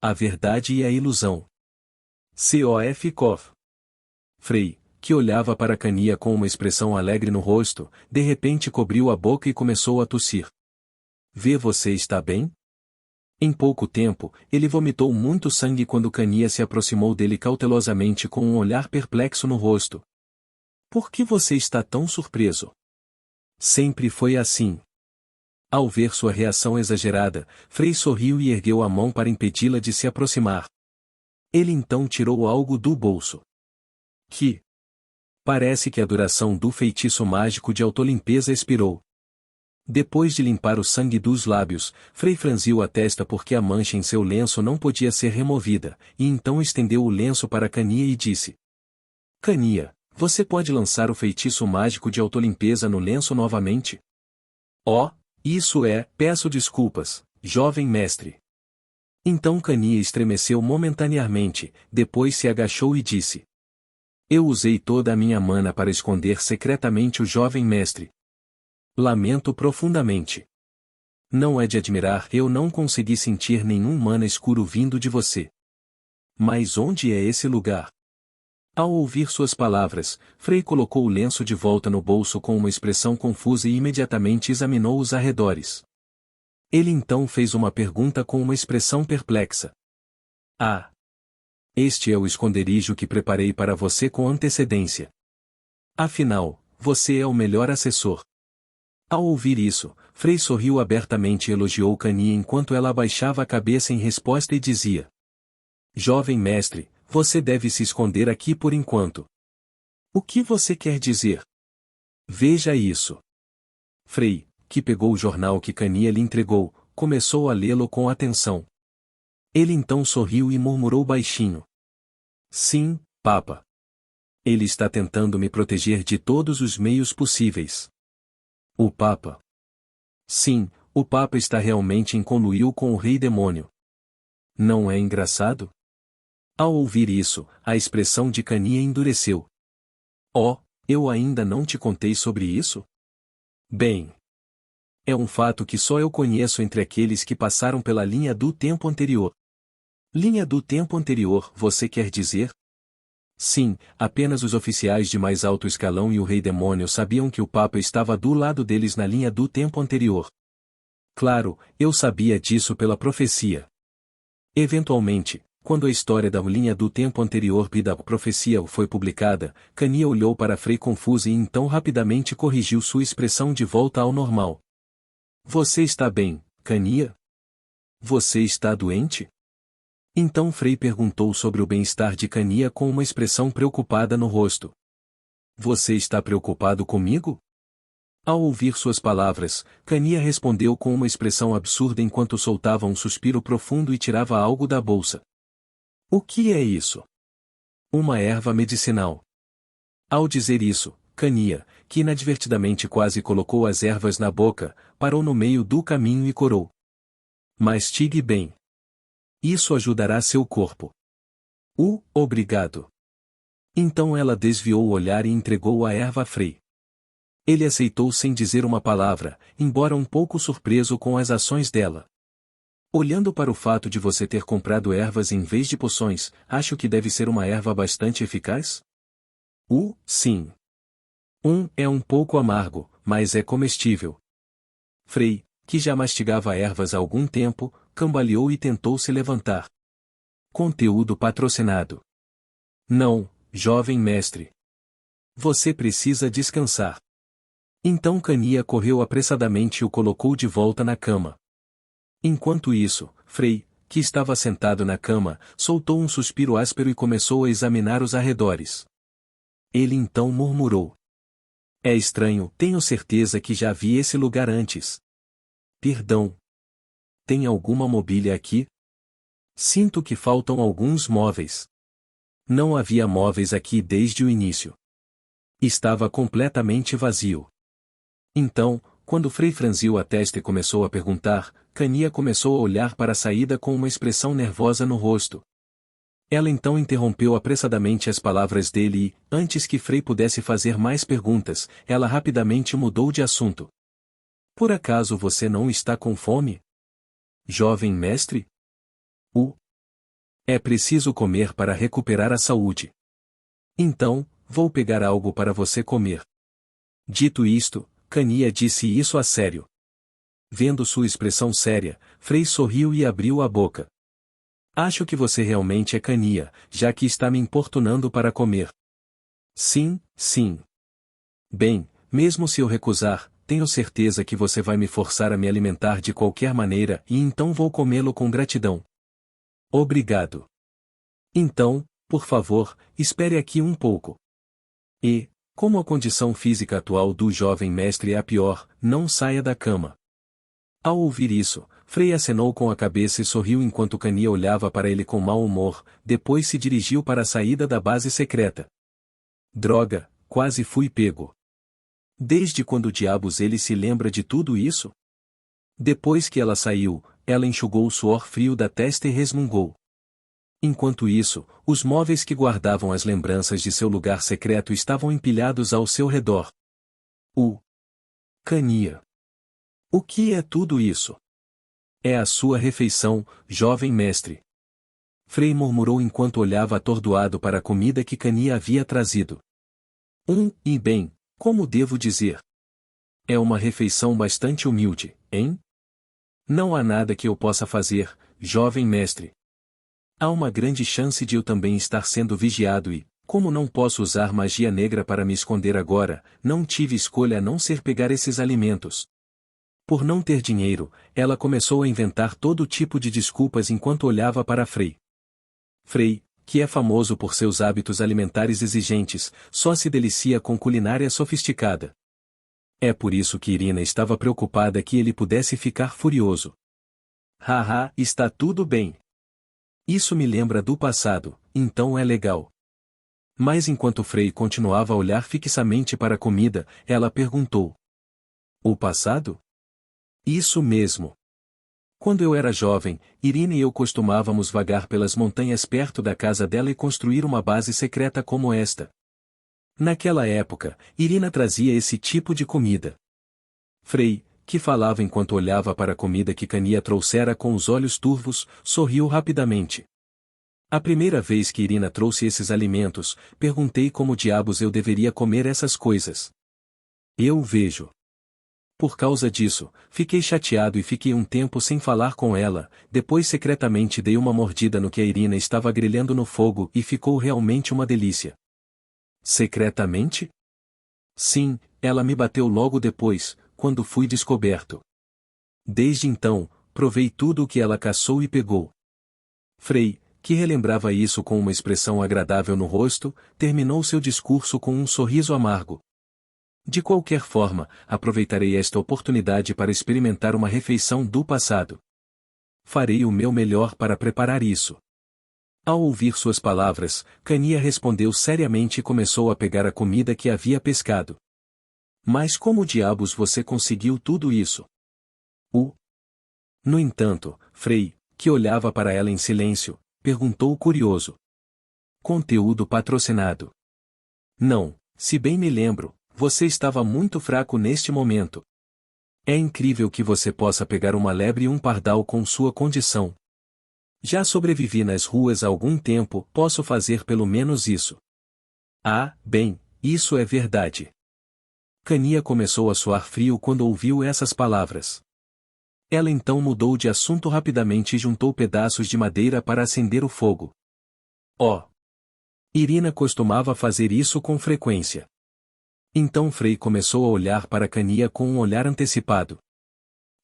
A verdade e a ilusão. Cof. Frei, que olhava para Cania com uma expressão alegre no rosto, de repente cobriu a boca e começou a tossir. Vê, você está bem? Em pouco tempo, ele vomitou muito sangue quando Cania se aproximou dele cautelosamente com um olhar perplexo no rosto. Por que você está tão surpreso? Sempre foi assim. Ao ver sua reação exagerada, Frei sorriu e ergueu a mão para impedi-la de se aproximar. Ele então tirou algo do bolso. Que? Parece que a duração do feitiço mágico de autolimpeza expirou. Depois de limpar o sangue dos lábios, Frei franziu a testa porque a mancha em seu lenço não podia ser removida, e então estendeu o lenço para Cania e disse. Cania, você pode lançar o feitiço mágico de autolimpeza no lenço novamente? Oh, isso é, peço desculpas, jovem mestre. Então Cania estremeceu momentaneamente, depois se agachou e disse. Eu usei toda a minha mana para esconder secretamente o jovem mestre. Lamento profundamente. Não é de admirar, eu não consegui sentir nenhum mana escuro vindo de você. Mas onde é esse lugar? Ao ouvir suas palavras, Frei colocou o lenço de volta no bolso com uma expressão confusa e imediatamente examinou os arredores. Ele então fez uma pergunta com uma expressão perplexa. Ah! Este é o esconderijo que preparei para você com antecedência. Afinal, você é o melhor assessor. Ao ouvir isso, Frei sorriu abertamente e elogiou Cania enquanto ela abaixava a cabeça em resposta e dizia. Jovem mestre, você deve se esconder aqui por enquanto. O que você quer dizer? Veja isso. Frei, que pegou o jornal que Cania lhe entregou, começou a lê-lo com atenção. Ele então sorriu e murmurou baixinho. Sim, Papa. Ele está tentando me proteger de todos os meios possíveis. O Papa. Sim, o Papa está realmente em conluio com o Rei Demônio. Não é engraçado? Ao ouvir isso, a expressão de Cania endureceu. Oh, eu ainda não te contei sobre isso? Bem. É um fato que só eu conheço entre aqueles que passaram pela linha do tempo anterior. Linha do tempo anterior, você quer dizer? Sim, apenas os oficiais de mais alto escalão e o Rei Demônio sabiam que o Papa estava do lado deles na linha do tempo anterior. Claro, eu sabia disso pela profecia. Eventualmente, quando a história da linha do tempo anterior e da profecia foi publicada, Cania olhou para Frei confusa e então rapidamente corrigiu sua expressão de volta ao normal. Você está bem, Cania? Você está doente? Então Frei perguntou sobre o bem-estar de Cania com uma expressão preocupada no rosto. Você está preocupado comigo? Ao ouvir suas palavras, Cania respondeu com uma expressão absurda enquanto soltava um suspiro profundo e tirava algo da bolsa. O que é isso? Uma erva medicinal. Ao dizer isso, Cania, que inadvertidamente quase colocou as ervas na boca, parou no meio do caminho e corou. Mastigue bem. Isso ajudará seu corpo. Obrigado. Então ela desviou o olhar e entregou a erva a Frei. Ele aceitou sem dizer uma palavra, embora um pouco surpreso com as ações dela. Olhando para o fato de você ter comprado ervas em vez de poções, acho que deve ser uma erva bastante eficaz? Sim. É um pouco amargo, mas é comestível. Frei, que já mastigava ervas há algum tempo, cambaleou e tentou se levantar. Conteúdo patrocinado. Não, jovem mestre. Você precisa descansar. Então Cania correu apressadamente e o colocou de volta na cama. Enquanto isso, Frei, que estava sentado na cama, soltou um suspiro áspero e começou a examinar os arredores. Ele então murmurou. É estranho, tenho certeza que já vi esse lugar antes. Perdão. Tem alguma mobília aqui? Sinto que faltam alguns móveis. Não havia móveis aqui desde o início. Estava completamente vazio. Então, quando Frei franziu a testa e começou a perguntar, Cania começou a olhar para a saída com uma expressão nervosa no rosto. Ela então interrompeu apressadamente as palavras dele e, antes que Frei pudesse fazer mais perguntas, ela rapidamente mudou de assunto. Por acaso você não está com fome? Jovem mestre? É preciso comer para recuperar a saúde. Então, vou pegar algo para você comer. Dito isto, Cania disse isso a sério. Vendo sua expressão séria, Frei sorriu e abriu a boca. Acho que você realmente é Cania, já que está me importunando para comer. Sim. Bem, mesmo se eu recusar, tenho certeza que você vai me forçar a me alimentar de qualquer maneira e então vou comê-lo com gratidão. Obrigado. Então, por favor, espere aqui um pouco. E, como a condição física atual do jovem mestre é a pior, não saia da cama. Ao ouvir isso, Frei acenou com a cabeça e sorriu enquanto Cania olhava para ele com mau humor, depois se dirigiu para a saída da base secreta. Droga, quase fui pego. Desde quando diabos ele se lembra de tudo isso? Depois que ela saiu, ela enxugou o suor frio da testa e resmungou. Enquanto isso, os móveis que guardavam as lembranças de seu lugar secreto estavam empilhados ao seu redor. Cania. O que é tudo isso? É a sua refeição, jovem mestre. Frei murmurou enquanto olhava atordoado para a comida que Cania havia trazido. E bem, como devo dizer? É uma refeição bastante humilde, hein? Não há nada que eu possa fazer, jovem mestre. Há uma grande chance de eu também estar sendo vigiado e, como não posso usar magia negra para me esconder agora, não tive escolha a não ser pegar esses alimentos. Por não ter dinheiro, ela começou a inventar todo tipo de desculpas enquanto olhava para Frei. Frei, que é famoso por seus hábitos alimentares exigentes, só se delicia com culinária sofisticada. É por isso que Irina estava preocupada que ele pudesse ficar furioso. Haha, está tudo bem. Isso me lembra do passado, então é legal. Mas enquanto Frei continuava a olhar fixamente para a comida, ela perguntou. O passado? Isso mesmo. Quando eu era jovem, Irina e eu costumávamos vagar pelas montanhas perto da casa dela e construir uma base secreta como esta. Naquela época, Irina trazia esse tipo de comida. Frei, que falava enquanto olhava para a comida que Cania trouxera com os olhos turvos, sorriu rapidamente. A primeira vez que Irina trouxe esses alimentos, perguntei como diabos eu deveria comer essas coisas. Eu vejo. Por causa disso, fiquei chateado e fiquei um tempo sem falar com ela, depois secretamente dei uma mordida no que a Irina estava grelhando no fogo e ficou realmente uma delícia. Secretamente? Sim, ela me bateu logo depois, quando fui descoberto. Desde então, provei tudo o que ela caçou e pegou. Frei, que relembrava isso com uma expressão agradável no rosto, terminou seu discurso com um sorriso amargo. De qualquer forma, aproveitarei esta oportunidade para experimentar uma refeição do passado. Farei o meu melhor para preparar isso. Ao ouvir suas palavras, Cania respondeu seriamente e começou a pegar a comida que havia pescado. Mas como diabos você conseguiu tudo isso? No entanto, Frei, que olhava para ela em silêncio, perguntou curioso. Conteúdo patrocinado. Não, se bem me lembro, você estava muito fraco neste momento. É incrível que você possa pegar uma lebre e um pardal com sua condição. Já sobrevivi nas ruas há algum tempo, posso fazer pelo menos isso. Ah, bem, isso é verdade. Cania começou a suar frio quando ouviu essas palavras. Ela então mudou de assunto rapidamente e juntou pedaços de madeira para acender o fogo. Oh! Irina costumava fazer isso com frequência. Então Frei começou a olhar para Cania com um olhar antecipado.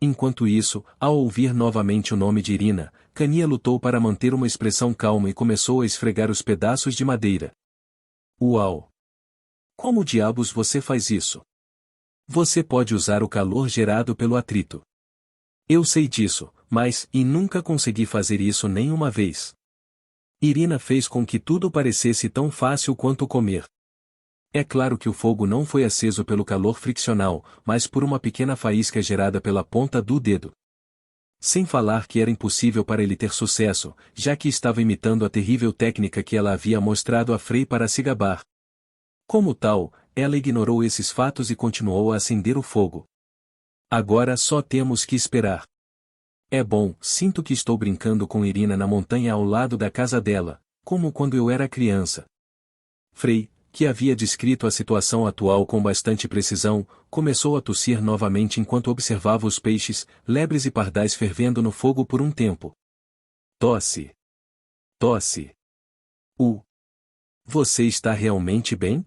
Enquanto isso, ao ouvir novamente o nome de Irina, Cania lutou para manter uma expressão calma e começou a esfregar os pedaços de madeira. Uau! Como diabos você faz isso? Você pode usar o calor gerado pelo atrito. Eu sei disso, mas, e nunca consegui fazer isso nem uma vez. Irina fez com que tudo parecesse tão fácil quanto comer. É claro que o fogo não foi aceso pelo calor friccional, mas por uma pequena faísca gerada pela ponta do dedo. Sem falar que era impossível para ele ter sucesso, já que estava imitando a terrível técnica que ela havia mostrado a Frei para se gabar. Como tal, ela ignorou esses fatos e continuou a acender o fogo. Agora só temos que esperar. É bom, sinto que estou brincando com Irina na montanha ao lado da casa dela, como quando eu era criança. Frei, que havia descrito a situação atual com bastante precisão, começou a tossir novamente enquanto observava os peixes, lebres e pardais fervendo no fogo por um tempo. Tosse. Tosse. Você está realmente bem?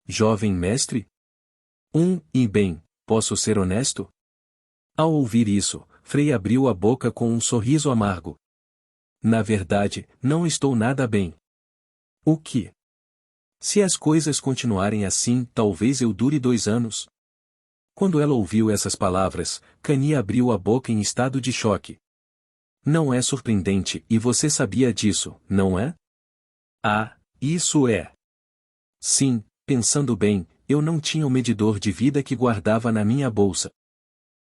Jovem mestre? E bem, posso ser honesto? Ao ouvir isso, Frei abriu a boca com um sorriso amargo. Na verdade, não estou nada bem. O que? Se as coisas continuarem assim, talvez eu dure 2 anos. Quando ela ouviu essas palavras, Cania abriu a boca em estado de choque. Não é surpreendente, e você sabia disso, não é? Ah, isso é. Sim, pensando bem, eu não tinha o medidor de vida que guardava na minha bolsa.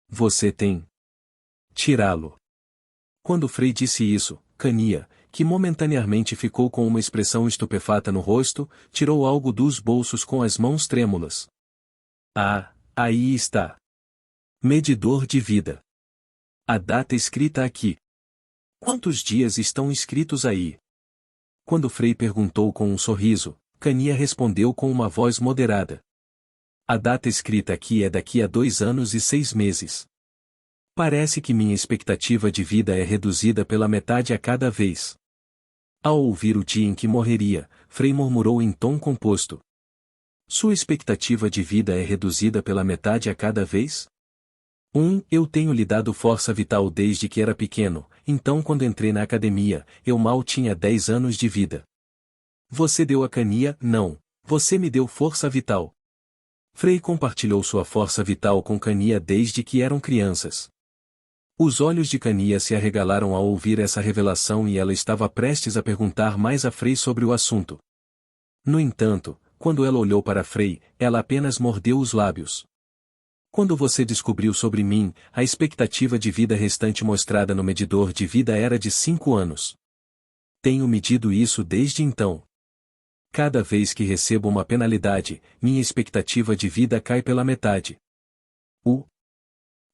Você tem. Tirá-lo. Quando Frei disse isso, Cania, que momentaneamente ficou com uma expressão estupefata no rosto, tirou algo dos bolsos com as mãos trêmulas. Ah, aí está. Medidor de vida. A data escrita aqui. Quantos dias estão escritos aí? Quando Frei perguntou com um sorriso, Cania respondeu com uma voz moderada. A data escrita aqui é daqui a 2 anos e 6 meses. Parece que minha expectativa de vida é reduzida pela metade a cada vez. Ao ouvir o dia em que morreria, Frei murmurou em tom composto. Sua expectativa de vida é reduzida pela metade a cada vez? Eu tenho lhe dado força vital desde que era pequeno, então quando entrei na academia, eu mal tinha 10 anos de vida. Você deu a Cania, não, você me deu força vital. Frei compartilhou sua força vital com Cania desde que eram crianças. Os olhos de Cania se arregalaram ao ouvir essa revelação e ela estava prestes a perguntar mais a Frei sobre o assunto. No entanto, quando ela olhou para Frei, ela apenas mordeu os lábios. Quando você descobriu sobre mim, a expectativa de vida restante mostrada no medidor de vida era de 5 anos. Tenho medido isso desde então. Cada vez que recebo uma penalidade, minha expectativa de vida cai pela metade.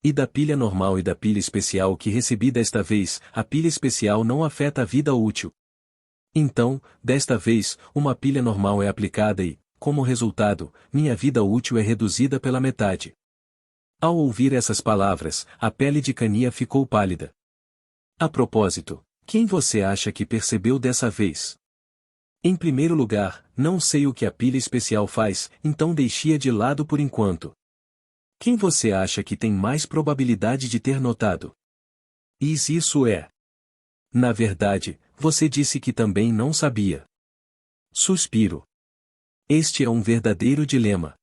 E da pilha normal e da pilha especial que recebi desta vez, a pilha especial não afeta a vida útil. Então, desta vez, uma pilha normal é aplicada e, como resultado, minha vida útil é reduzida pela metade. Ao ouvir essas palavras, a pele de Cania ficou pálida. A propósito, quem você acha que percebeu dessa vez? Em primeiro lugar, não sei o que a pilha especial faz, então deixe-a de lado por enquanto. Quem você acha que tem mais probabilidade de ter notado? Isso é. Na verdade, você disse que também não sabia. Suspiro. Este é um verdadeiro dilema.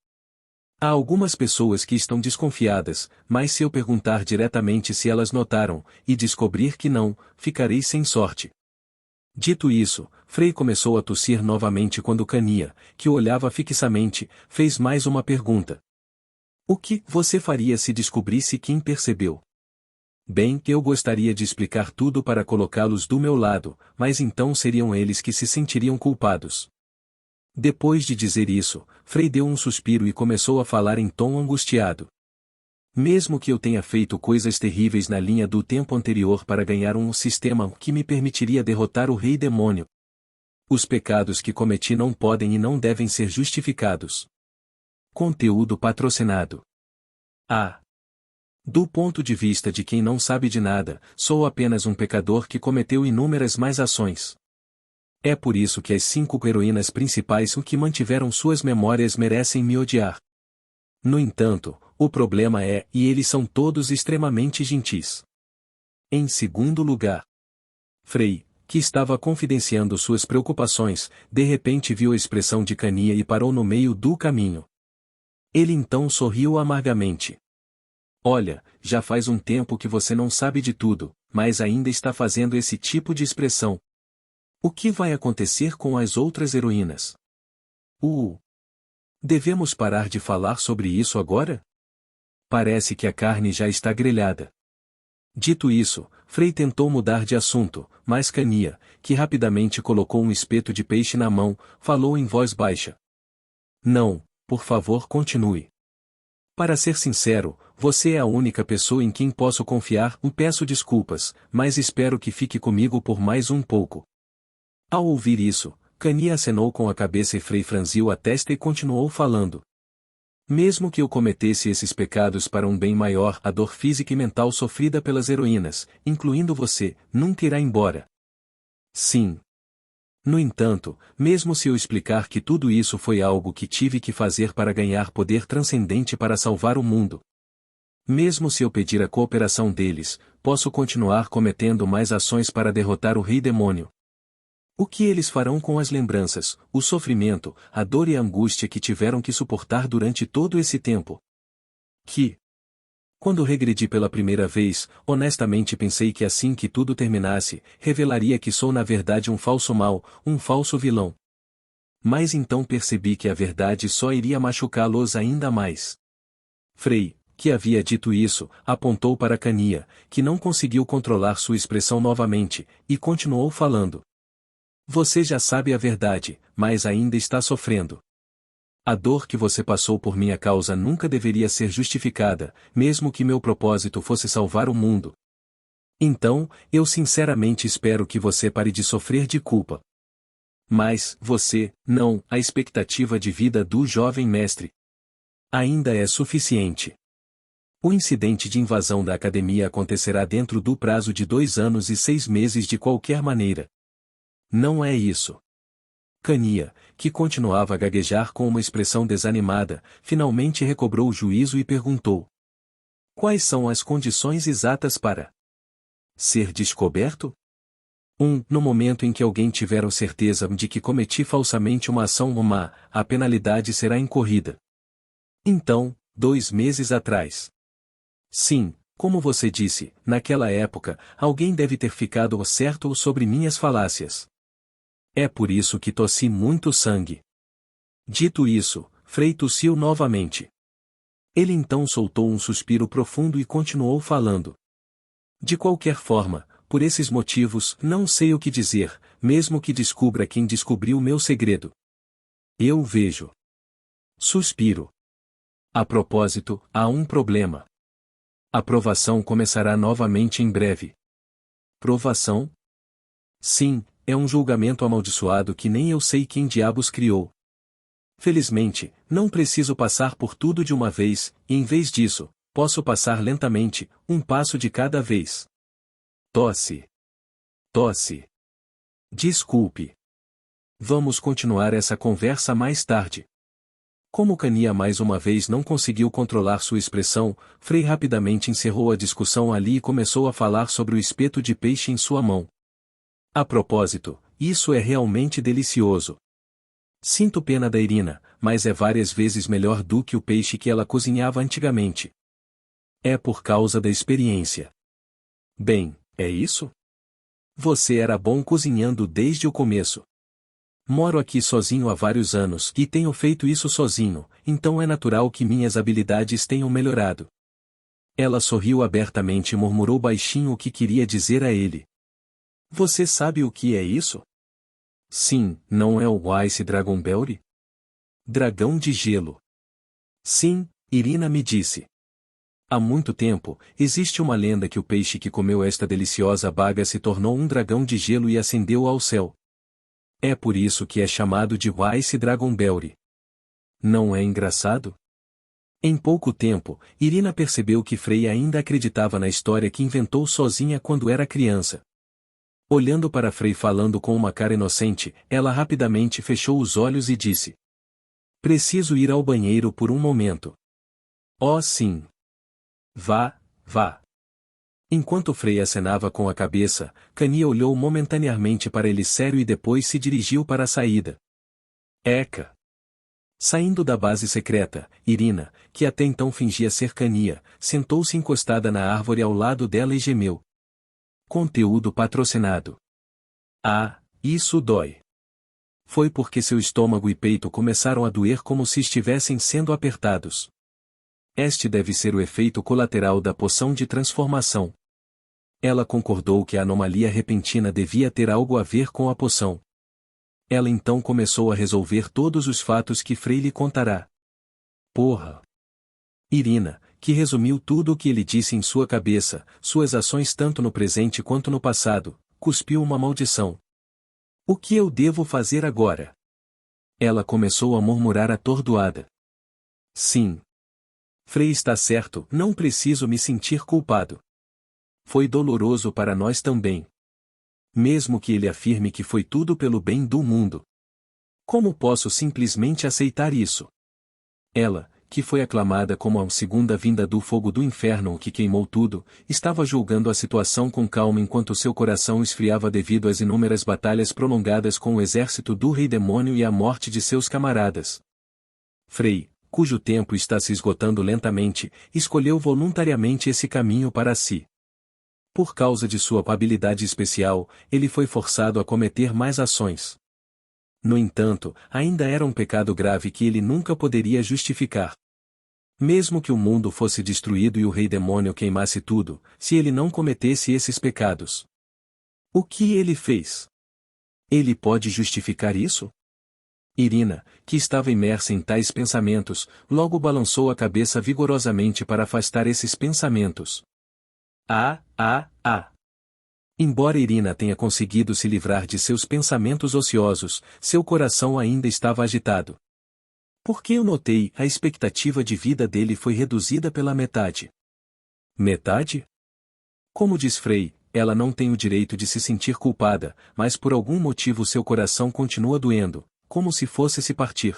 Há algumas pessoas que estão desconfiadas, mas se eu perguntar diretamente se elas notaram, e descobrir que não, ficarei sem sorte. Dito isso, Frei começou a tossir novamente quando Cania, que o olhava fixamente, fez mais uma pergunta. O que você faria se descobrisse quem percebeu? Bem, eu gostaria de explicar tudo para colocá-los do meu lado, mas então seriam eles que se sentiriam culpados. Depois de dizer isso, Frei deu um suspiro e começou a falar em tom angustiado. Mesmo que eu tenha feito coisas terríveis na linha do tempo anterior para ganhar um sistema que me permitiria derrotar o rei demônio, os pecados que cometi não podem e não devem ser justificados. Conteúdo patrocinado. Do ponto de vista de quem não sabe de nada, sou apenas um pecador que cometeu inúmeras más ações. É por isso que as 5 heroínas principais que mantiveram suas memórias merecem me odiar. No entanto, o problema é, e eles são todos extremamente gentis. Em segundo lugar, Frei, que estava confidenciando suas preocupações, de repente viu a expressão de Cania e parou no meio do caminho. Ele então sorriu amargamente. Olha, já faz um tempo que você não sabe de tudo, mas ainda está fazendo esse tipo de expressão. O que vai acontecer com as outras heroínas? Devemos parar de falar sobre isso agora? Parece que a carne já está grelhada. Dito isso, Frei tentou mudar de assunto, mas Cania, que rapidamente colocou um espeto de peixe na mão, falou em voz baixa. Não, por favor continue. Para ser sincero, você é a única pessoa em quem posso confiar. Peço desculpas, mas espero que fique comigo por mais um pouco. Ao ouvir isso, Cania acenou com a cabeça e Frei franziu a testa e continuou falando. Mesmo que eu cometesse esses pecados para um bem maior, a dor física e mental sofrida pelas heroínas, incluindo você, nunca irá embora. Sim. No entanto, mesmo se eu explicar que tudo isso foi algo que tive que fazer para ganhar poder transcendente para salvar o mundo, mesmo se eu pedir a cooperação deles, posso continuar cometendo mais ações para derrotar o rei demônio. O que eles farão com as lembranças, o sofrimento, a dor e a angústia que tiveram que suportar durante todo esse tempo? Quando regredi pela primeira vez, honestamente pensei que assim que tudo terminasse, revelaria que sou na verdade um falso mal, um falso vilão. Mas então percebi que a verdade só iria machucá-los ainda mais. Frei, que havia dito isso, apontou para Cania, que não conseguiu controlar sua expressão novamente, e continuou falando. Você já sabe a verdade, mas ainda está sofrendo. A dor que você passou por minha causa nunca deveria ser justificada, mesmo que meu propósito fosse salvar o mundo. Então, eu sinceramente espero que você pare de sofrer de culpa. Mas, a expectativa de vida do jovem mestre ainda é suficiente. O incidente de invasão da academia acontecerá dentro do prazo de 2 anos e 6 meses de qualquer maneira. Não é isso. Cania, que continuava a gaguejar com uma expressão desanimada, finalmente recobrou o juízo e perguntou. Quais são as condições exatas para ser descoberto? No momento em que alguém tiver a certeza de que cometi falsamente uma ação má, a penalidade será incorrida. Então, 2 meses atrás. Sim, como você disse, naquela época, alguém deve ter ficado certo sobre minhas falácias. É por isso que tossi muito sangue. Dito isso, Frei tossiu novamente. Ele então soltou um suspiro profundo e continuou falando. De qualquer forma, por esses motivos, não sei o que dizer, mesmo que descubra quem descobriu meu segredo. Eu vejo. Suspiro. A propósito, há um problema. A provação começará novamente em breve. Provação? Sim, é um julgamento amaldiçoado que nem eu sei quem diabos criou. Felizmente, não preciso passar por tudo de uma vez, e em vez disso, posso passar lentamente, um passo de cada vez. Tosse. Tosse. Desculpe. Vamos continuar essa conversa mais tarde. Como Cania mais uma vez não conseguiu controlar sua expressão, Frei rapidamente encerrou a discussão ali e começou a falar sobre o espeto de peixe em sua mão. A propósito, isso é realmente delicioso. Sinto pena da Irina, mas é várias vezes melhor do que o peixe que ela cozinhava antigamente. É por causa da experiência. Bem, é isso? Você era bom cozinhando desde o começo. Moro aqui sozinho há vários anos e tenho feito isso sozinho, então é natural que minhas habilidades tenham melhorado. Ela sorriu abertamente e murmurou baixinho o que queria dizer a ele. Você sabe o que é isso? Sim, não é o Ice Dragon Belly? Dragão de gelo. Sim, Irina me disse. Há muito tempo, existe uma lenda que o peixe que comeu esta deliciosa baga se tornou um dragão de gelo e ascendeu ao céu. É por isso que é chamado de Ice Dragon Belly. Não é engraçado? Em pouco tempo, Irina percebeu que Frey ainda acreditava na história que inventou sozinha quando era criança. Olhando para Frey falando com uma cara inocente, ela rapidamente fechou os olhos e disse: Preciso ir ao banheiro por um momento. Oh sim. Vá, vá. Enquanto Frey acenava com a cabeça, Kania olhou momentaneamente para ele sério e depois se dirigiu para a saída. Eca! Saindo da base secreta, Irina, que até então fingia ser Kania, sentou-se encostada na árvore ao lado dela e gemeu. Conteúdo patrocinado. Ah, isso dói. Foi porque seu estômago e peito começaram a doer como se estivessem sendo apertados. Este deve ser o efeito colateral da poção de transformação. Ela concordou que a anomalia repentina devia ter algo a ver com a poção. Ela então começou a resolver todos os fatos que Frey lhe contará. Porra! Irina, que resumiu tudo o que ele disse em sua cabeça, suas ações tanto no presente quanto no passado, cuspiu uma maldição. O que eu devo fazer agora? Ela começou a murmurar atordoada. Sim. Frey está certo, não preciso me sentir culpado. Foi doloroso para nós também. Mesmo que ele afirme que foi tudo pelo bem do mundo. Como posso simplesmente aceitar isso? Ela, que foi aclamada como a segunda vinda do fogo do inferno que queimou tudo, estava julgando a situação com calma enquanto seu coração esfriava devido às inúmeras batalhas prolongadas com o exército do Rei Demônio e a morte de seus camaradas. Frey, cujo tempo está se esgotando lentamente, escolheu voluntariamente esse caminho para si. Por causa de sua habilidade especial, ele foi forçado a cometer mais ações. No entanto, ainda era um pecado grave que ele nunca poderia justificar. Mesmo que o mundo fosse destruído e o Rei Demônio queimasse tudo, se ele não cometesse esses pecados. O que ele fez? Ele pode justificar isso? Irina, que estava imersa em tais pensamentos, logo balançou a cabeça vigorosamente para afastar esses pensamentos. Ah! Embora Irina tenha conseguido se livrar de seus pensamentos ociosos, seu coração ainda estava agitado. Porque eu notei, a expectativa de vida dele foi reduzida pela metade. Metade? Como diz Frey, ela não tem o direito de se sentir culpada, mas por algum motivo seu coração continua doendo, como se fosse se partir.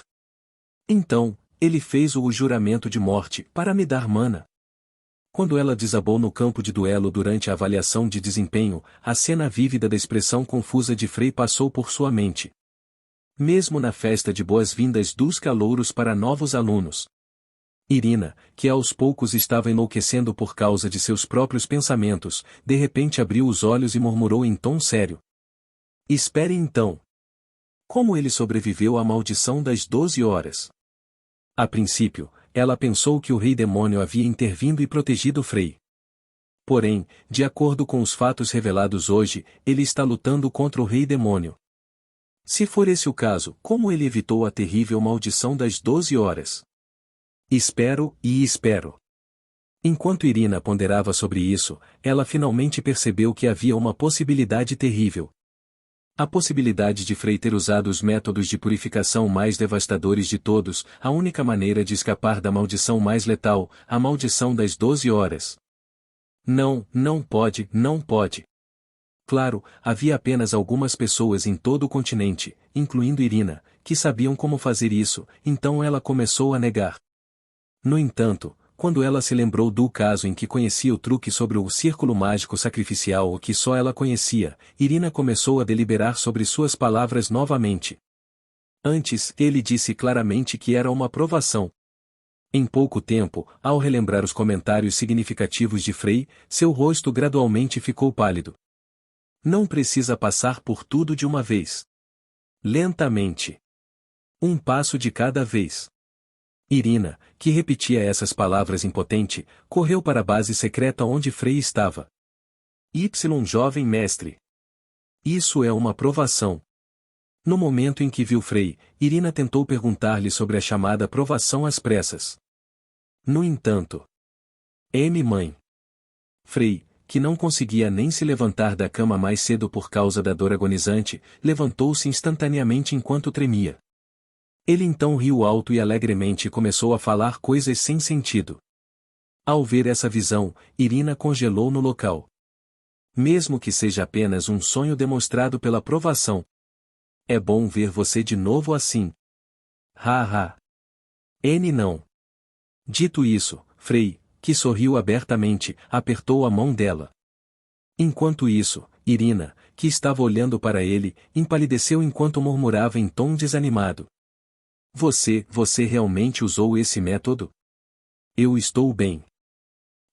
Então, ele fez o juramento de morte para me dar mana. Quando ela desabou no campo de duelo durante a avaliação de desempenho, a cena vívida da expressão confusa de Frey passou por sua mente. Mesmo na festa de boas-vindas dos calouros para novos alunos. Irina, que aos poucos estava enlouquecendo por causa de seus próprios pensamentos, de repente abriu os olhos e murmurou em tom sério. Espere então. Como ele sobreviveu à maldição das 12 horas? A princípio, ela pensou que o Rei Demônio havia intervindo e protegido Frey. Porém, de acordo com os fatos revelados hoje, ele está lutando contra o Rei Demônio. Se for esse o caso, como ele evitou a terrível maldição das 12 horas? Espero. Enquanto Irina ponderava sobre isso, ela finalmente percebeu que havia uma possibilidade terrível. A possibilidade de Frey ter usado os métodos de purificação mais devastadores de todos, a única maneira de escapar da maldição mais letal, a maldição das 12 horas. Não pode. Claro, havia apenas algumas pessoas em todo o continente, incluindo Irina, que sabiam como fazer isso, então ela começou a negar. No entanto, quando ela se lembrou do caso em que conhecia o truque sobre o círculo mágico sacrificial o que só ela conhecia, Irina começou a deliberar sobre suas palavras novamente. Antes, ele disse claramente que era uma provação. Em pouco tempo, ao relembrar os comentários significativos de Frey, seu rosto gradualmente ficou pálido. Não precisa passar por tudo de uma vez. Lentamente. Um passo de cada vez. Irina, que repetia essas palavras impotente, correu para a base secreta onde Frei estava. Jovem mestre. Isso é uma provação. No momento em que viu Frei, Irina tentou perguntar-lhe sobre a chamada provação às pressas. No entanto, mãe. Frei, que não conseguia nem se levantar da cama mais cedo por causa da dor agonizante, levantou-se instantaneamente enquanto tremia. Ele então riu alto e alegremente começou a falar coisas sem sentido. Ao ver essa visão, Irina congelou no local. Mesmo que seja apenas um sonho demonstrado pela provação. É bom ver você de novo assim. Ha. Não. Dito isso, Frei, que sorriu abertamente, apertou a mão dela. Enquanto isso, Irina, que estava olhando para ele, empalideceu enquanto murmurava em tom desanimado. Você realmente usou esse método? Eu estou bem.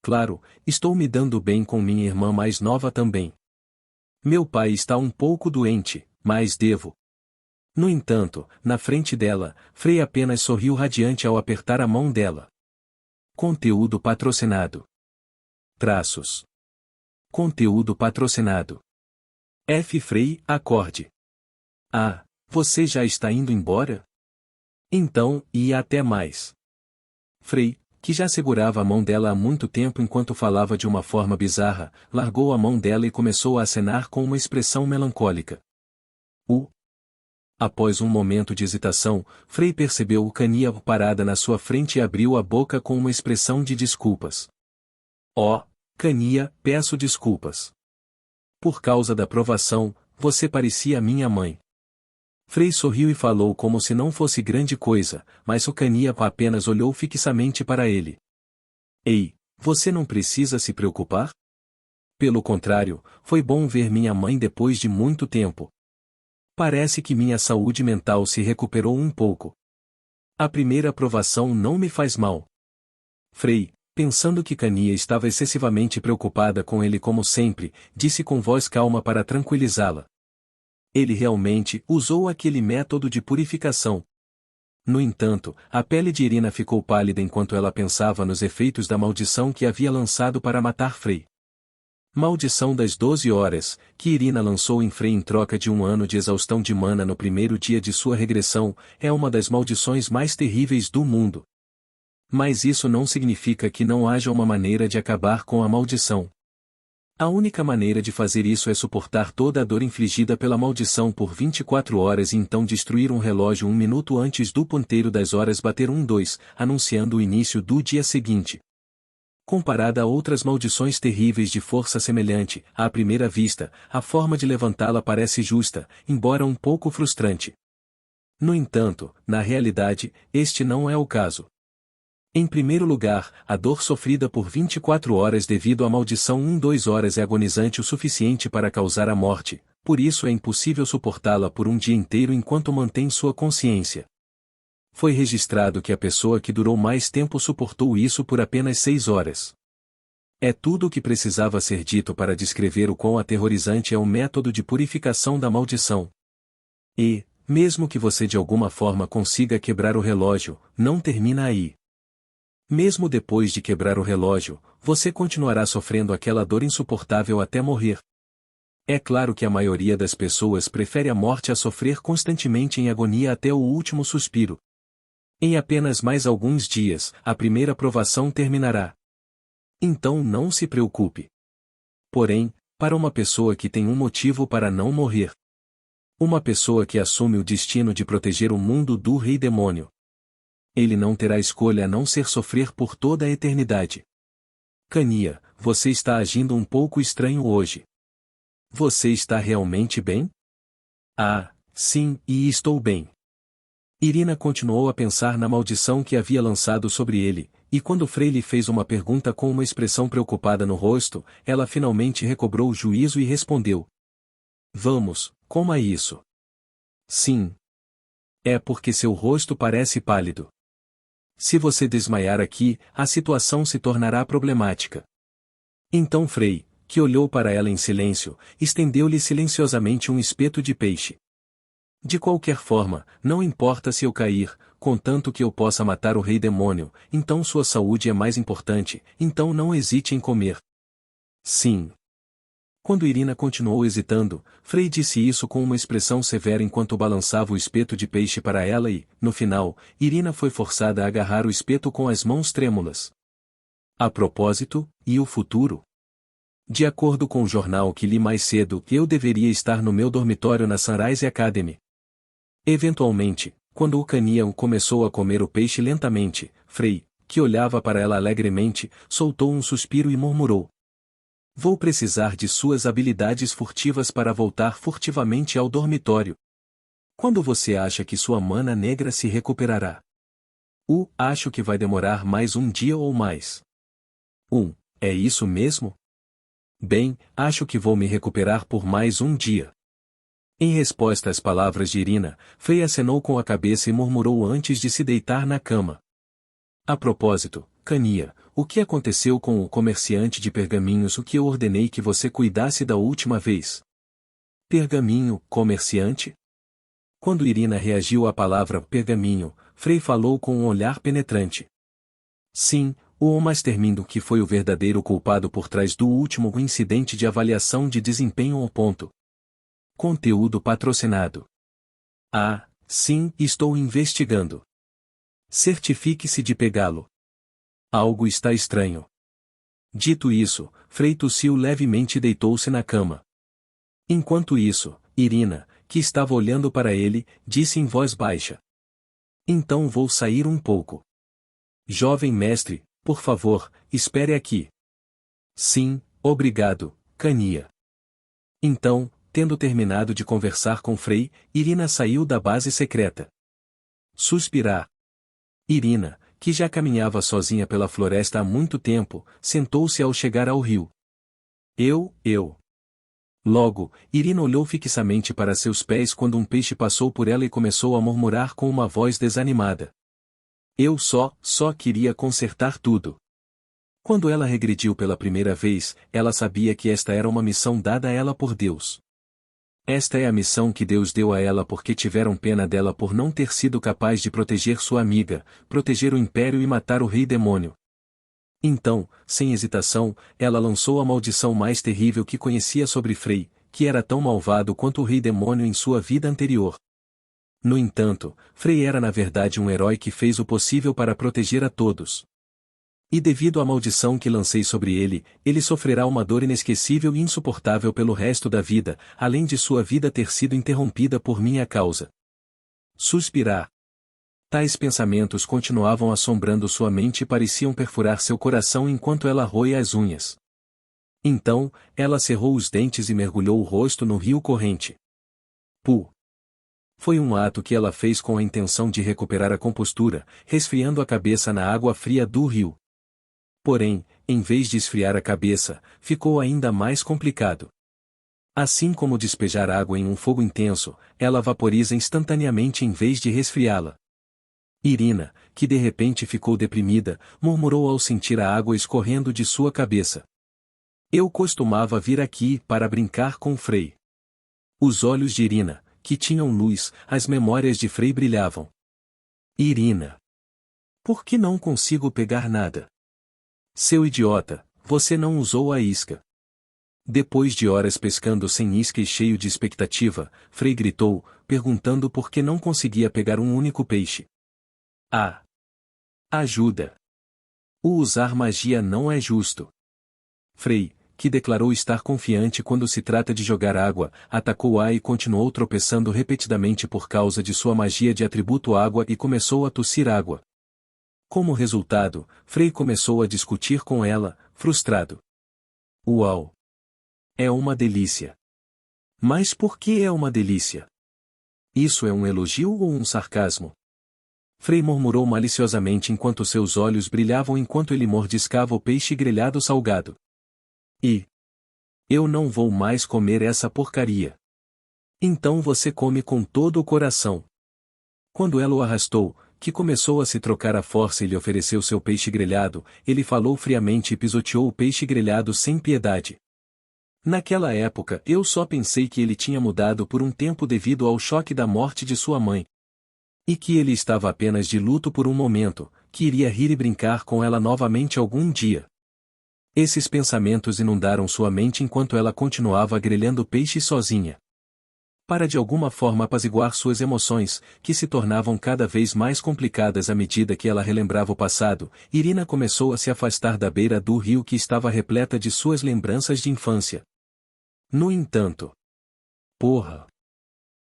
Claro, estou me dando bem com minha irmã mais nova também. Meu pai está um pouco doente, mas devo. No entanto, na frente dela, Frei apenas sorriu radiante ao apertar a mão dela. Conteúdo patrocinado. Traços. Conteúdo patrocinado. Frei, acorde. Ah, você já está indo embora? Então, e até mais. Frei, que já segurava a mão dela há muito tempo enquanto falava de uma forma bizarra, largou a mão dela e começou a acenar com uma expressão melancólica. Após um momento de hesitação, Frei percebeu Kania parada na sua frente e abriu a boca com uma expressão de desculpas. Kania, peço desculpas. Por causa da provação, você parecia minha mãe. Frei sorriu e falou como se não fosse grande coisa, mas Kania apenas olhou fixamente para ele. Ei, você não precisa se preocupar? Pelo contrário, foi bom ver minha mãe depois de muito tempo. Parece que minha saúde mental se recuperou um pouco. A primeira provação não me faz mal. Frei, pensando que Kania estava excessivamente preocupada com ele como sempre, disse com voz calma para tranquilizá-la. Ele realmente usou aquele método de purificação. No entanto, a pele de Irina ficou pálida enquanto ela pensava nos efeitos da maldição que havia lançado para matar Frei. Maldição das 12 horas, que Irina lançou em Frei em troca de 1 ano de exaustão de mana no primeiro dia de sua regressão, é uma das maldições mais terríveis do mundo. Mas isso não significa que não haja uma maneira de acabar com a maldição. A única maneira de fazer isso é suportar toda a dor infligida pela maldição por 24 horas e então destruir um relógio 1 minuto antes do ponteiro das horas bater 1-2, anunciando o início do dia seguinte. Comparada a outras maldições terríveis de força semelhante, à primeira vista, a forma de levantá-la parece justa, embora um pouco frustrante. No entanto, na realidade, este não é o caso. Em primeiro lugar, a dor sofrida por 24 horas devido à maldição 1-2 horas é agonizante o suficiente para causar a morte, por isso é impossível suportá-la por um dia inteiro enquanto mantém sua consciência. Foi registrado que a pessoa que durou mais tempo suportou isso por apenas 6 horas. É tudo o que precisava ser dito para descrever o quão aterrorizante é o método de purificação da maldição. E, mesmo que você de alguma forma consiga quebrar o relógio, não termina aí. Mesmo depois de quebrar o relógio, você continuará sofrendo aquela dor insuportável até morrer. É claro que a maioria das pessoas prefere a morte a sofrer constantemente em agonia até o último suspiro. Em apenas mais alguns dias, a primeira provação terminará. Então não se preocupe. Porém, para uma pessoa que tem um motivo para não morrer. Uma pessoa que assume o destino de proteger o mundo do rei demônio. Ele não terá escolha a não ser sofrer por toda a eternidade. Kania, você está agindo um pouco estranho hoje. Você está realmente bem? Ah, sim, e estou bem. Irina continuou a pensar na maldição que havia lançado sobre ele, e quando Frei lhe fez uma pergunta com uma expressão preocupada no rosto, ela finalmente recobrou o juízo e respondeu. Vamos, coma isso. Sim. É porque seu rosto parece pálido. Se você desmaiar aqui, a situação se tornará problemática. Então Frei, que olhou para ela em silêncio, estendeu-lhe silenciosamente um espeto de peixe. De qualquer forma, não importa se eu cair, contanto que eu possa matar o rei demônio, então sua saúde é mais importante, então não hesite em comer. Sim. Quando Irina continuou hesitando, Frei disse isso com uma expressão severa enquanto balançava o espeto de peixe para ela e, no final, Irina foi forçada a agarrar o espeto com as mãos trêmulas. A propósito, e o futuro? De acordo com o jornal que li mais cedo, eu deveria estar no meu dormitório na Sunrise Academy. Eventualmente, quando o Canian começou a comer o peixe lentamente, Frei, que olhava para ela alegremente, soltou um suspiro e murmurou: "Vou precisar de suas habilidades furtivas para voltar furtivamente ao dormitório. Quando você acha que sua mana negra se recuperará?" Acho que vai demorar mais um dia ou mais." É isso mesmo? Bem, acho que vou me recuperar por mais um dia." Em resposta às palavras de Irina, Frei acenou com a cabeça e murmurou antes de se deitar na cama: "A propósito, Cania, o que aconteceu com o comerciante de pergaminhos o que eu ordenei que você cuidasse da última vez?" "Pergaminho, comerciante?" Quando Irina reagiu à palavra pergaminho, Frei falou com um olhar penetrante. "Sim, o Mastermind que foi o verdadeiro culpado por trás do último incidente de avaliação de desempenho ao ponto. Conteúdo patrocinado. Ah, sim, estou investigando. Certifique-se de pegá-lo. Algo está estranho." Dito isso, Frei tossiu levemente e deitou-se na cama. Enquanto isso, Irina, que estava olhando para ele, disse em voz baixa: "Então vou sair um pouco." "Jovem mestre, por favor, espere aqui." "Sim, obrigado, Cania." Então, tendo terminado de conversar com Frei, Irina saiu da base secreta. Suspirar. Irina, que já caminhava sozinha pela floresta há muito tempo, sentou-se ao chegar ao rio. Eu. Logo, Irina olhou fixamente para seus pés quando um peixe passou por ela e começou a murmurar com uma voz desanimada: "Eu só queria consertar tudo." Quando ela regrediu pela primeira vez, ela sabia que esta era uma missão dada a ela por Deus. Esta é a missão que Deus deu a ela porque tiveram pena dela por não ter sido capaz de proteger sua amiga, proteger o império e matar o rei demônio. Então, sem hesitação, ela lançou a maldição mais terrível que conhecia sobre Frei, que era tão malvado quanto o rei demônio em sua vida anterior. No entanto, Frei era na verdade um herói que fez o possível para proteger a todos. E devido à maldição que lancei sobre ele, ele sofrerá uma dor inesquecível e insuportável pelo resto da vida, além de sua vida ter sido interrompida por minha causa. Suspirar. Tais pensamentos continuavam assombrando sua mente e pareciam perfurar seu coração enquanto ela roía as unhas. Então, ela cerrou os dentes e mergulhou o rosto no rio corrente. Foi um ato que ela fez com a intenção de recuperar a compostura, resfriando a cabeça na água fria do rio. Porém, em vez de esfriar a cabeça, ficou ainda mais complicado. Assim como despejar água em um fogo intenso, ela vaporiza instantaneamente em vez de resfriá-la. Irina, que de repente ficou deprimida, murmurou ao sentir a água escorrendo de sua cabeça: "Eu costumava vir aqui para brincar com Frei." Os olhos de Irina, que tinham luz, as memórias de Frei brilhavam. "Irina. Por que não consigo pegar nada?" "Seu idiota, você não usou a isca." Depois de horas pescando sem isca e cheio de expectativa, Frei gritou, perguntando por que não conseguia pegar um único peixe. Ajuda. Usar magia não é justo." Frei, que declarou estar confiante quando se trata de jogar água, atacou-a e continuou tropeçando repetidamente por causa de sua magia de atributo água e começou a tossir água. Como resultado, Frei começou a discutir com ela, frustrado. "Uau! É uma delícia." "Mas por que é uma delícia? Isso é um elogio ou um sarcasmo?" Frei murmurou maliciosamente enquanto seus olhos brilhavam enquanto ele mordiscava o peixe grelhado salgado. Eu não vou mais comer essa porcaria." "Então você come com todo o coração." Quando ela o arrastou, que começou a se trocar à força e lhe ofereceu seu peixe grelhado, ele falou friamente e pisoteou o peixe grelhado sem piedade. Naquela época eu só pensei que ele tinha mudado por um tempo devido ao choque da morte de sua mãe. E que ele estava apenas de luto por um momento, que iria rir e brincar com ela novamente algum dia. Esses pensamentos inundaram sua mente enquanto ela continuava grelhando peixe sozinha. Para de alguma forma apaziguar suas emoções, que se tornavam cada vez mais complicadas à medida que ela relembrava o passado, Irina começou a se afastar da beira do rio que estava repleta de suas lembranças de infância. No entanto, porra!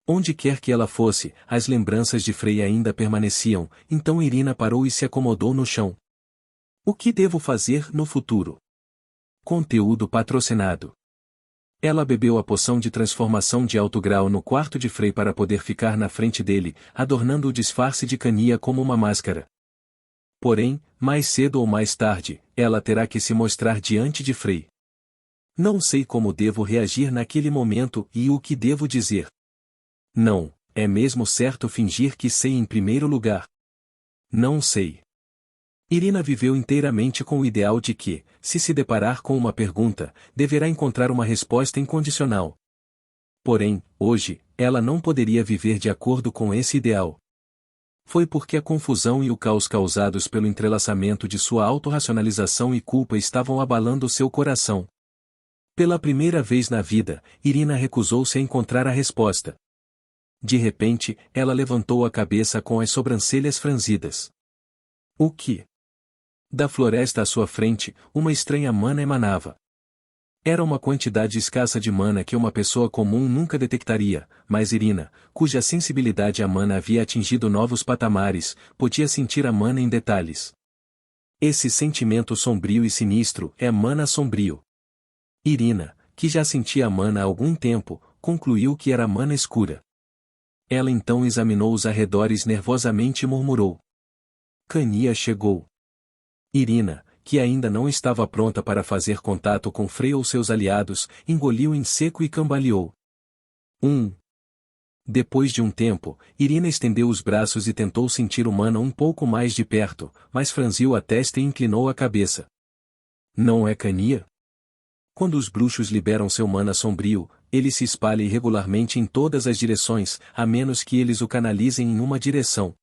Onde quer que ela fosse, as lembranças de Frei ainda permaneciam, então Irina parou e se acomodou no chão. O que devo fazer no futuro? Conteúdo patrocinado. Ela bebeu a poção de transformação de alto grau no quarto de Frei para poder ficar na frente dele, adornando o disfarce de Cania como uma máscara. Porém, mais cedo ou mais tarde, ela terá que se mostrar diante de Frei. Não sei como devo reagir naquele momento e o que devo dizer. Não, é mesmo certo fingir que sei em primeiro lugar. Não sei. Irina viveu inteiramente com o ideal de que, se deparar com uma pergunta, deverá encontrar uma resposta incondicional. Porém, hoje, ela não poderia viver de acordo com esse ideal. Foi porque a confusão e o caos causados pelo entrelaçamento de sua autorracionalização e culpa estavam abalando seu coração. Pela primeira vez na vida, Irina recusou-se a encontrar a resposta. De repente, ela levantou a cabeça com as sobrancelhas franzidas. O que? Da floresta à sua frente, uma estranha mana emanava. Era uma quantidade escassa de mana que uma pessoa comum nunca detectaria, mas Irina, cuja sensibilidade à mana havia atingido novos patamares, podia sentir a mana em detalhes. Esse sentimento sombrio e sinistro é mana sombrio. Irina, que já sentia a mana há algum tempo, concluiu que era mana escura. Ela então examinou os arredores nervosamente e murmurou. Cania chegou. Irina, que ainda não estava pronta para fazer contato com Frei ou seus aliados, engoliu em seco e cambaleou. Depois de um tempo, Irina estendeu os braços e tentou sentir o mana um pouco mais de perto, mas franziu a testa e inclinou a cabeça. Não é Cania? Quando os bruxos liberam seu mana sombrio, ele se espalha irregularmente em todas as direções, a menos que eles o canalizem em uma direção.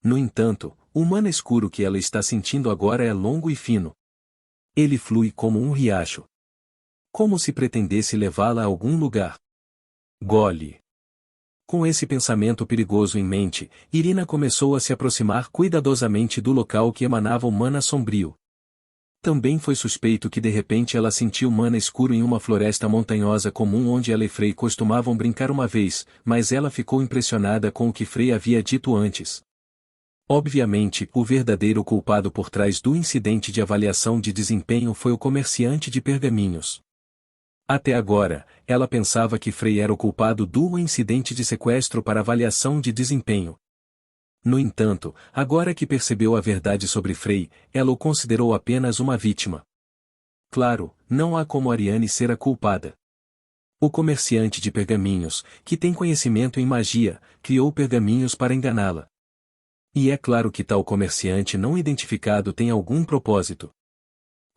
No entanto, o mana escuro que ela está sentindo agora é longo e fino. Ele flui como um riacho. Como se pretendesse levá-la a algum lugar. Gole. Com esse pensamento perigoso em mente, Irina começou a se aproximar cuidadosamente do local que emanava o mana sombrio. Também foi suspeito que de repente ela sentiu mana escuro em uma floresta montanhosa comum onde ela e Frei costumavam brincar uma vez, mas ela ficou impressionada com o que Frei havia dito antes. Obviamente, o verdadeiro culpado por trás do incidente de avaliação de desempenho foi o comerciante de pergaminhos. Até agora, ela pensava que Frei era o culpado do incidente de sequestro para avaliação de desempenho. No entanto, agora que percebeu a verdade sobre Frei, ela o considerou apenas uma vítima. Claro, não há como Ariane ser a culpada. O comerciante de pergaminhos, que tem conhecimento em magia, criou pergaminhos para enganá-la. E é claro que tal comerciante não identificado tem algum propósito.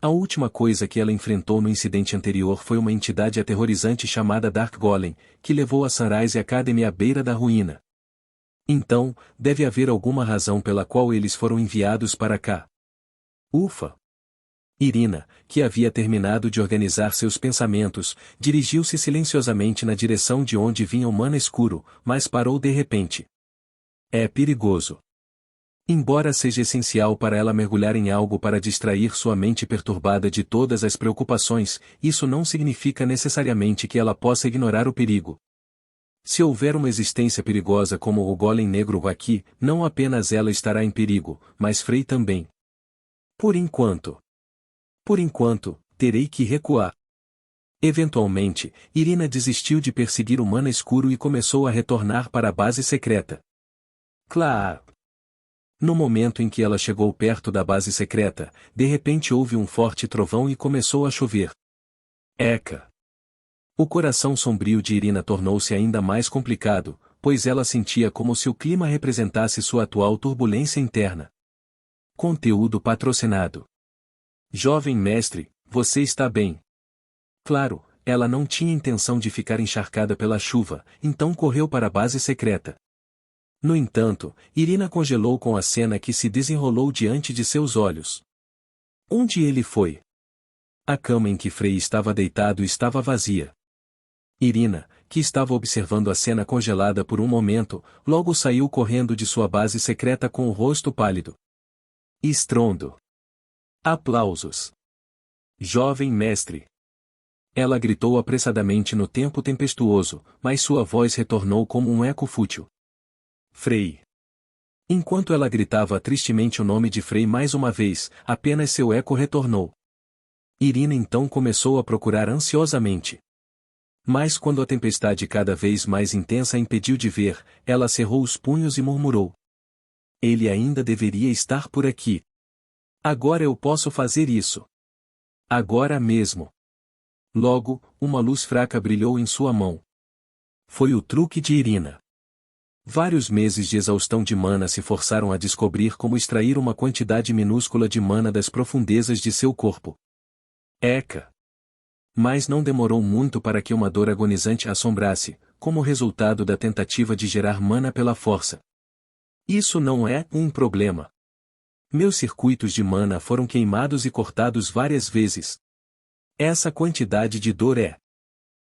A última coisa que ela enfrentou no incidente anterior foi uma entidade aterrorizante chamada Dark Golem, que levou a Sunrise Academy à beira da ruína. Então, deve haver alguma razão pela qual eles foram enviados para cá. Ufa! Irina, que havia terminado de organizar seus pensamentos, dirigiu-se silenciosamente na direção de onde vinha o mana escuro, mas parou de repente. É perigoso. Embora seja essencial para ela mergulhar em algo para distrair sua mente perturbada de todas as preocupações, isso não significa necessariamente que ela possa ignorar o perigo. Se houver uma existência perigosa como o Golem Negro aqui, não apenas ela estará em perigo, mas Frei também. Por enquanto, terei que recuar. Eventualmente, Irina desistiu de perseguir o mana escuro e começou a retornar para a base secreta. Claro! No momento em que ela chegou perto da base secreta, de repente houve um forte trovão e começou a chover. Eca! O coração sombrio de Irina tornou-se ainda mais complicado, pois ela sentia como se o clima representasse sua atual turbulência interna. Conteúdo patrocinado. Jovem mestre, você está bem? Claro, ela não tinha intenção de ficar encharcada pela chuva, então correu para a base secreta. No entanto, Irina congelou com a cena que se desenrolou diante de seus olhos. Onde ele foi? A cama em que Frei estava deitado estava vazia. Irina, que estava observando a cena congelada por um momento, logo saiu correndo de sua base secreta com o rosto pálido. Estrondo. Aplausos. Jovem mestre. Ela gritou apressadamente no tempo tempestuoso, mas sua voz retornou como um eco fútil. Frei. Enquanto ela gritava tristemente o nome de Frei mais uma vez, apenas seu eco retornou. Irina então começou a procurar ansiosamente. Mas quando a tempestade cada vez mais intensa impediu de ver, ela cerrou os punhos e murmurou. Ele ainda deveria estar por aqui. Agora eu posso fazer isso. Agora mesmo. Logo, uma luz fraca brilhou em sua mão. Foi o truque de Irina. Vários meses de exaustão de mana se forçaram a descobrir como extrair uma quantidade minúscula de mana das profundezas de seu corpo. Eca! Mas não demorou muito para que uma dor agonizante a assombrasse, como resultado da tentativa de gerar mana pela força. Isso não é um problema. Meus circuitos de mana foram queimados e cortados várias vezes. Essa quantidade de dor é.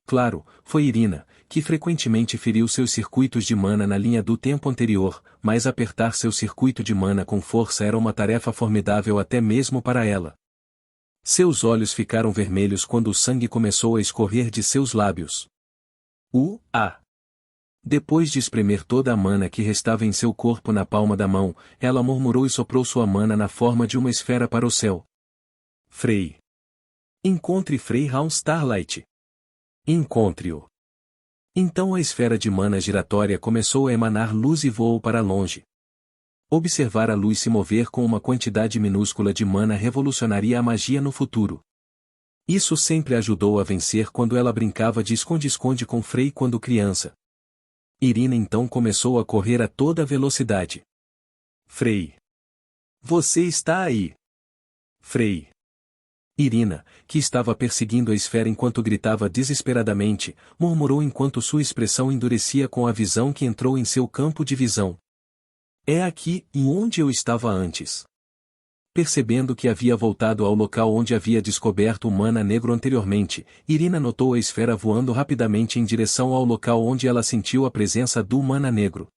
Claro, foi Irina, que frequentemente feriu seus circuitos de mana na linha do tempo anterior, mas apertar seu circuito de mana com força era uma tarefa formidável até mesmo para ela. Seus olhos ficaram vermelhos quando o sangue começou a escorrer de seus lábios. Depois de espremer toda a mana que restava em seu corpo na palma da mão, ela murmurou e soprou sua mana na forma de uma esfera para o céu. Frei. Encontre Frei Raun Starlight. Encontre-o. Então a esfera de mana giratória começou a emanar luz e voou para longe. Observar a luz se mover com uma quantidade minúscula de mana revolucionaria a magia no futuro. Isso sempre ajudou a vencer quando ela brincava de esconde-esconde com Frei quando criança. Irina então começou a correr a toda velocidade. Frei. Você está aí. Frei. Irina, que estava perseguindo a esfera enquanto gritava desesperadamente, murmurou enquanto sua expressão endurecia com a visão que entrou em seu campo de visão. É aqui, onde eu estava antes. Percebendo que havia voltado ao local onde havia descoberto o mana negro anteriormente, Irina notou a esfera voando rapidamente em direção ao local onde ela sentiu a presença do mana negro.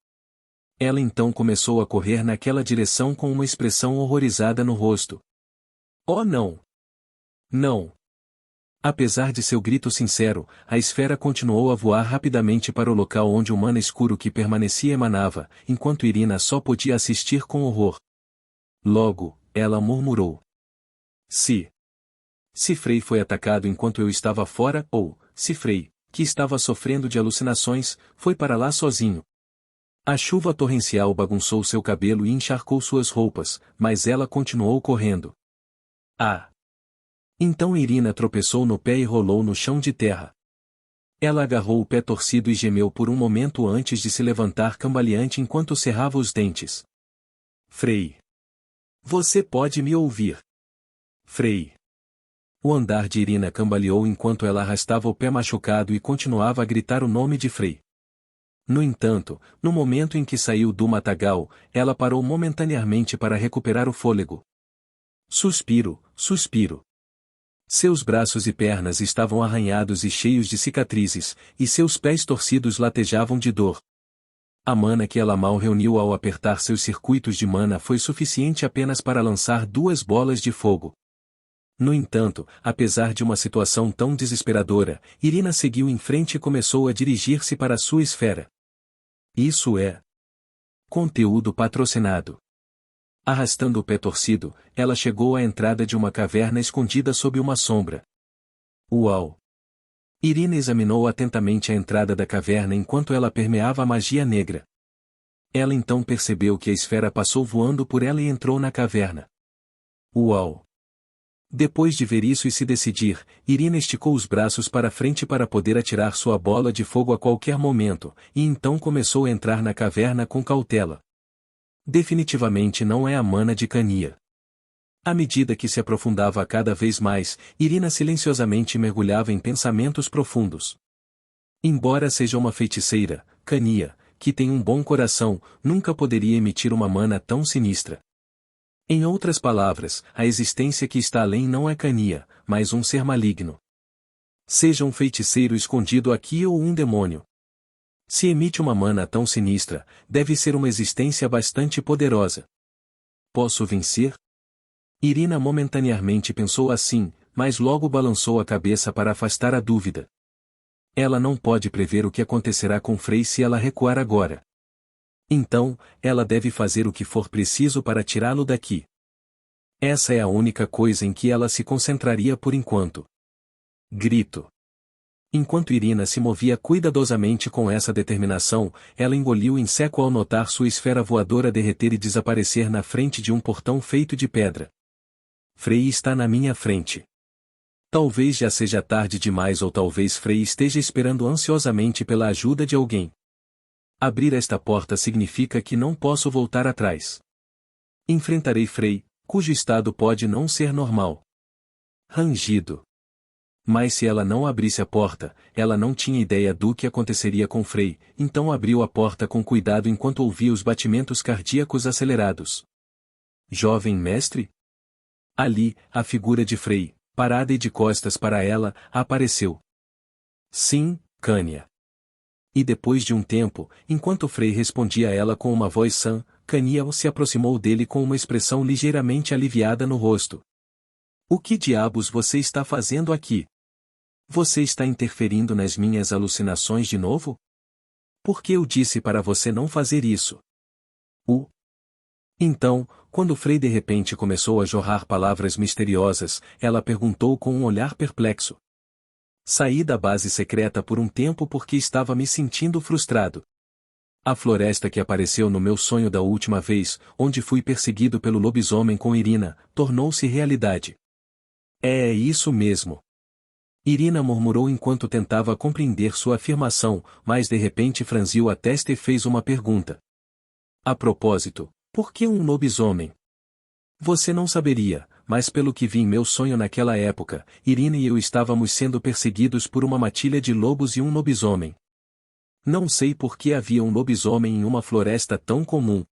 Ela então começou a correr naquela direção com uma expressão horrorizada no rosto. Oh não! Não! Apesar de seu grito sincero, a esfera continuou a voar rapidamente para o local onde o mana escuro que permanecia emanava, enquanto Irina só podia assistir com horror. Logo, ela murmurou. Se Frei foi atacado enquanto eu estava fora, ou, se Frei, que estava sofrendo de alucinações, foi para lá sozinho. A chuva torrencial bagunçou seu cabelo e encharcou suas roupas, mas ela continuou correndo. Então Irina tropeçou no pé e rolou no chão de terra. Ela agarrou o pé torcido e gemeu por um momento antes de se levantar cambaleante enquanto cerrava os dentes. Frei. Você pode me ouvir? Frei. O andar de Irina cambaleou enquanto ela arrastava o pé machucado e continuava a gritar o nome de Frei. No entanto, no momento em que saiu do matagal, ela parou momentaneamente para recuperar o fôlego. Suspiro, suspiro. Seus braços e pernas estavam arranhados e cheios de cicatrizes, e seus pés torcidos latejavam de dor. A mana que ela mal reuniu ao apertar seus circuitos de mana foi suficiente apenas para lançar 2 bolas de fogo. No entanto, apesar de uma situação tão desesperadora, Irina seguiu em frente e começou a dirigir-se para sua esfera. Isso é conteúdo patrocinado. Arrastando o pé torcido, ela chegou à entrada de uma caverna escondida sob uma sombra. Uau! Irina examinou atentamente a entrada da caverna enquanto ela permeava a magia negra. Ela então percebeu que a esfera passou voando por ela e entrou na caverna. Uau! Depois de ver isso e se decidir, Irina esticou os braços para frente para poder atirar sua bola de fogo a qualquer momento, e então começou a entrar na caverna com cautela. Definitivamente não é a mana de Cania. À medida que se aprofundava cada vez mais, Irina silenciosamente mergulhava em pensamentos profundos. Embora seja uma feiticeira, Cania, que tem um bom coração, nunca poderia emitir uma mana tão sinistra. Em outras palavras, a existência que está além não é Cania, mas um ser maligno. Seja um feiticeiro escondido aqui ou um demônio. Se emite uma mana tão sinistra, deve ser uma existência bastante poderosa. Posso vencer? Irina momentaneamente pensou assim, mas logo balançou a cabeça para afastar a dúvida. Ela não pode prever o que acontecerá com Frei se ela recuar agora. Então, ela deve fazer o que for preciso para tirá-lo daqui. Essa é a única coisa em que ela se concentraria por enquanto. Grito. Enquanto Irina se movia cuidadosamente com essa determinação, ela engoliu em seco ao notar sua esfera voadora derreter e desaparecer na frente de um portão feito de pedra. Frei está na minha frente. Talvez já seja tarde demais ou talvez Frei esteja esperando ansiosamente pela ajuda de alguém. Abrir esta porta significa que não posso voltar atrás. Enfrentarei Frei, cujo estado pode não ser normal. Rangido. Mas se ela não abrisse a porta, ela não tinha ideia do que aconteceria com Frei, então abriu a porta com cuidado enquanto ouvia os batimentos cardíacos acelerados. Jovem mestre? Ali, a figura de Frei, parada e de costas para ela, apareceu. Sim, Cania. E depois de um tempo, enquanto Frei respondia a ela com uma voz sã, Cania se aproximou dele com uma expressão ligeiramente aliviada no rosto. O que diabos você está fazendo aqui? Você está interferindo nas minhas alucinações de novo? Por que eu disse para você não fazer isso? Então, quando Frei de repente começou a jorrar palavras misteriosas, ela perguntou com um olhar perplexo. Saí da base secreta por um tempo porque estava me sentindo frustrado. A floresta que apareceu no meu sonho da última vez, onde fui perseguido pelo lobisomem com Irina, tornou-se realidade. É isso mesmo. Irina murmurou enquanto tentava compreender sua afirmação, mas de repente franziu a testa e fez uma pergunta. A propósito, por que um lobisomem? Você não saberia, mas pelo que vi em meu sonho naquela época, Irina e eu estávamos sendo perseguidos por uma matilha de lobos e um lobisomem. Não sei por que havia um lobisomem em uma floresta tão comum.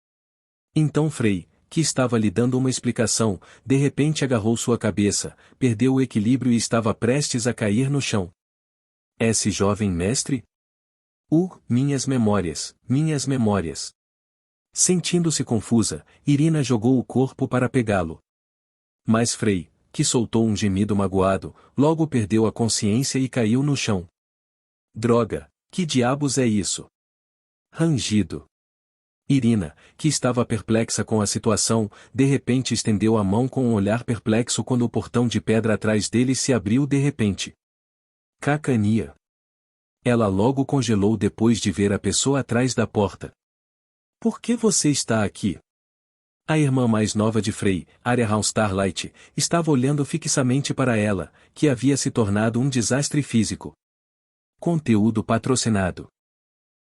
Então Frei, que estava lhe dando uma explicação, de repente agarrou sua cabeça, perdeu o equilíbrio e estava prestes a cair no chão. Esse jovem mestre? Minhas memórias, minhas memórias. Sentindo-se confusa, Irina jogou o corpo para pegá-lo. Mas Frei, que soltou um gemido magoado, logo perdeu a consciência e caiu no chão. Droga, que diabos é isso? Rangido. Irina, que estava perplexa com a situação, de repente estendeu a mão com um olhar perplexo quando o portão de pedra atrás dele se abriu de repente. Cacania. Ela logo congelou depois de ver a pessoa atrás da porta. Por que você está aqui? A irmã mais nova de Frei, Arya Starlight, estava olhando fixamente para ela, que havia se tornado um desastre físico. Conteúdo patrocinado.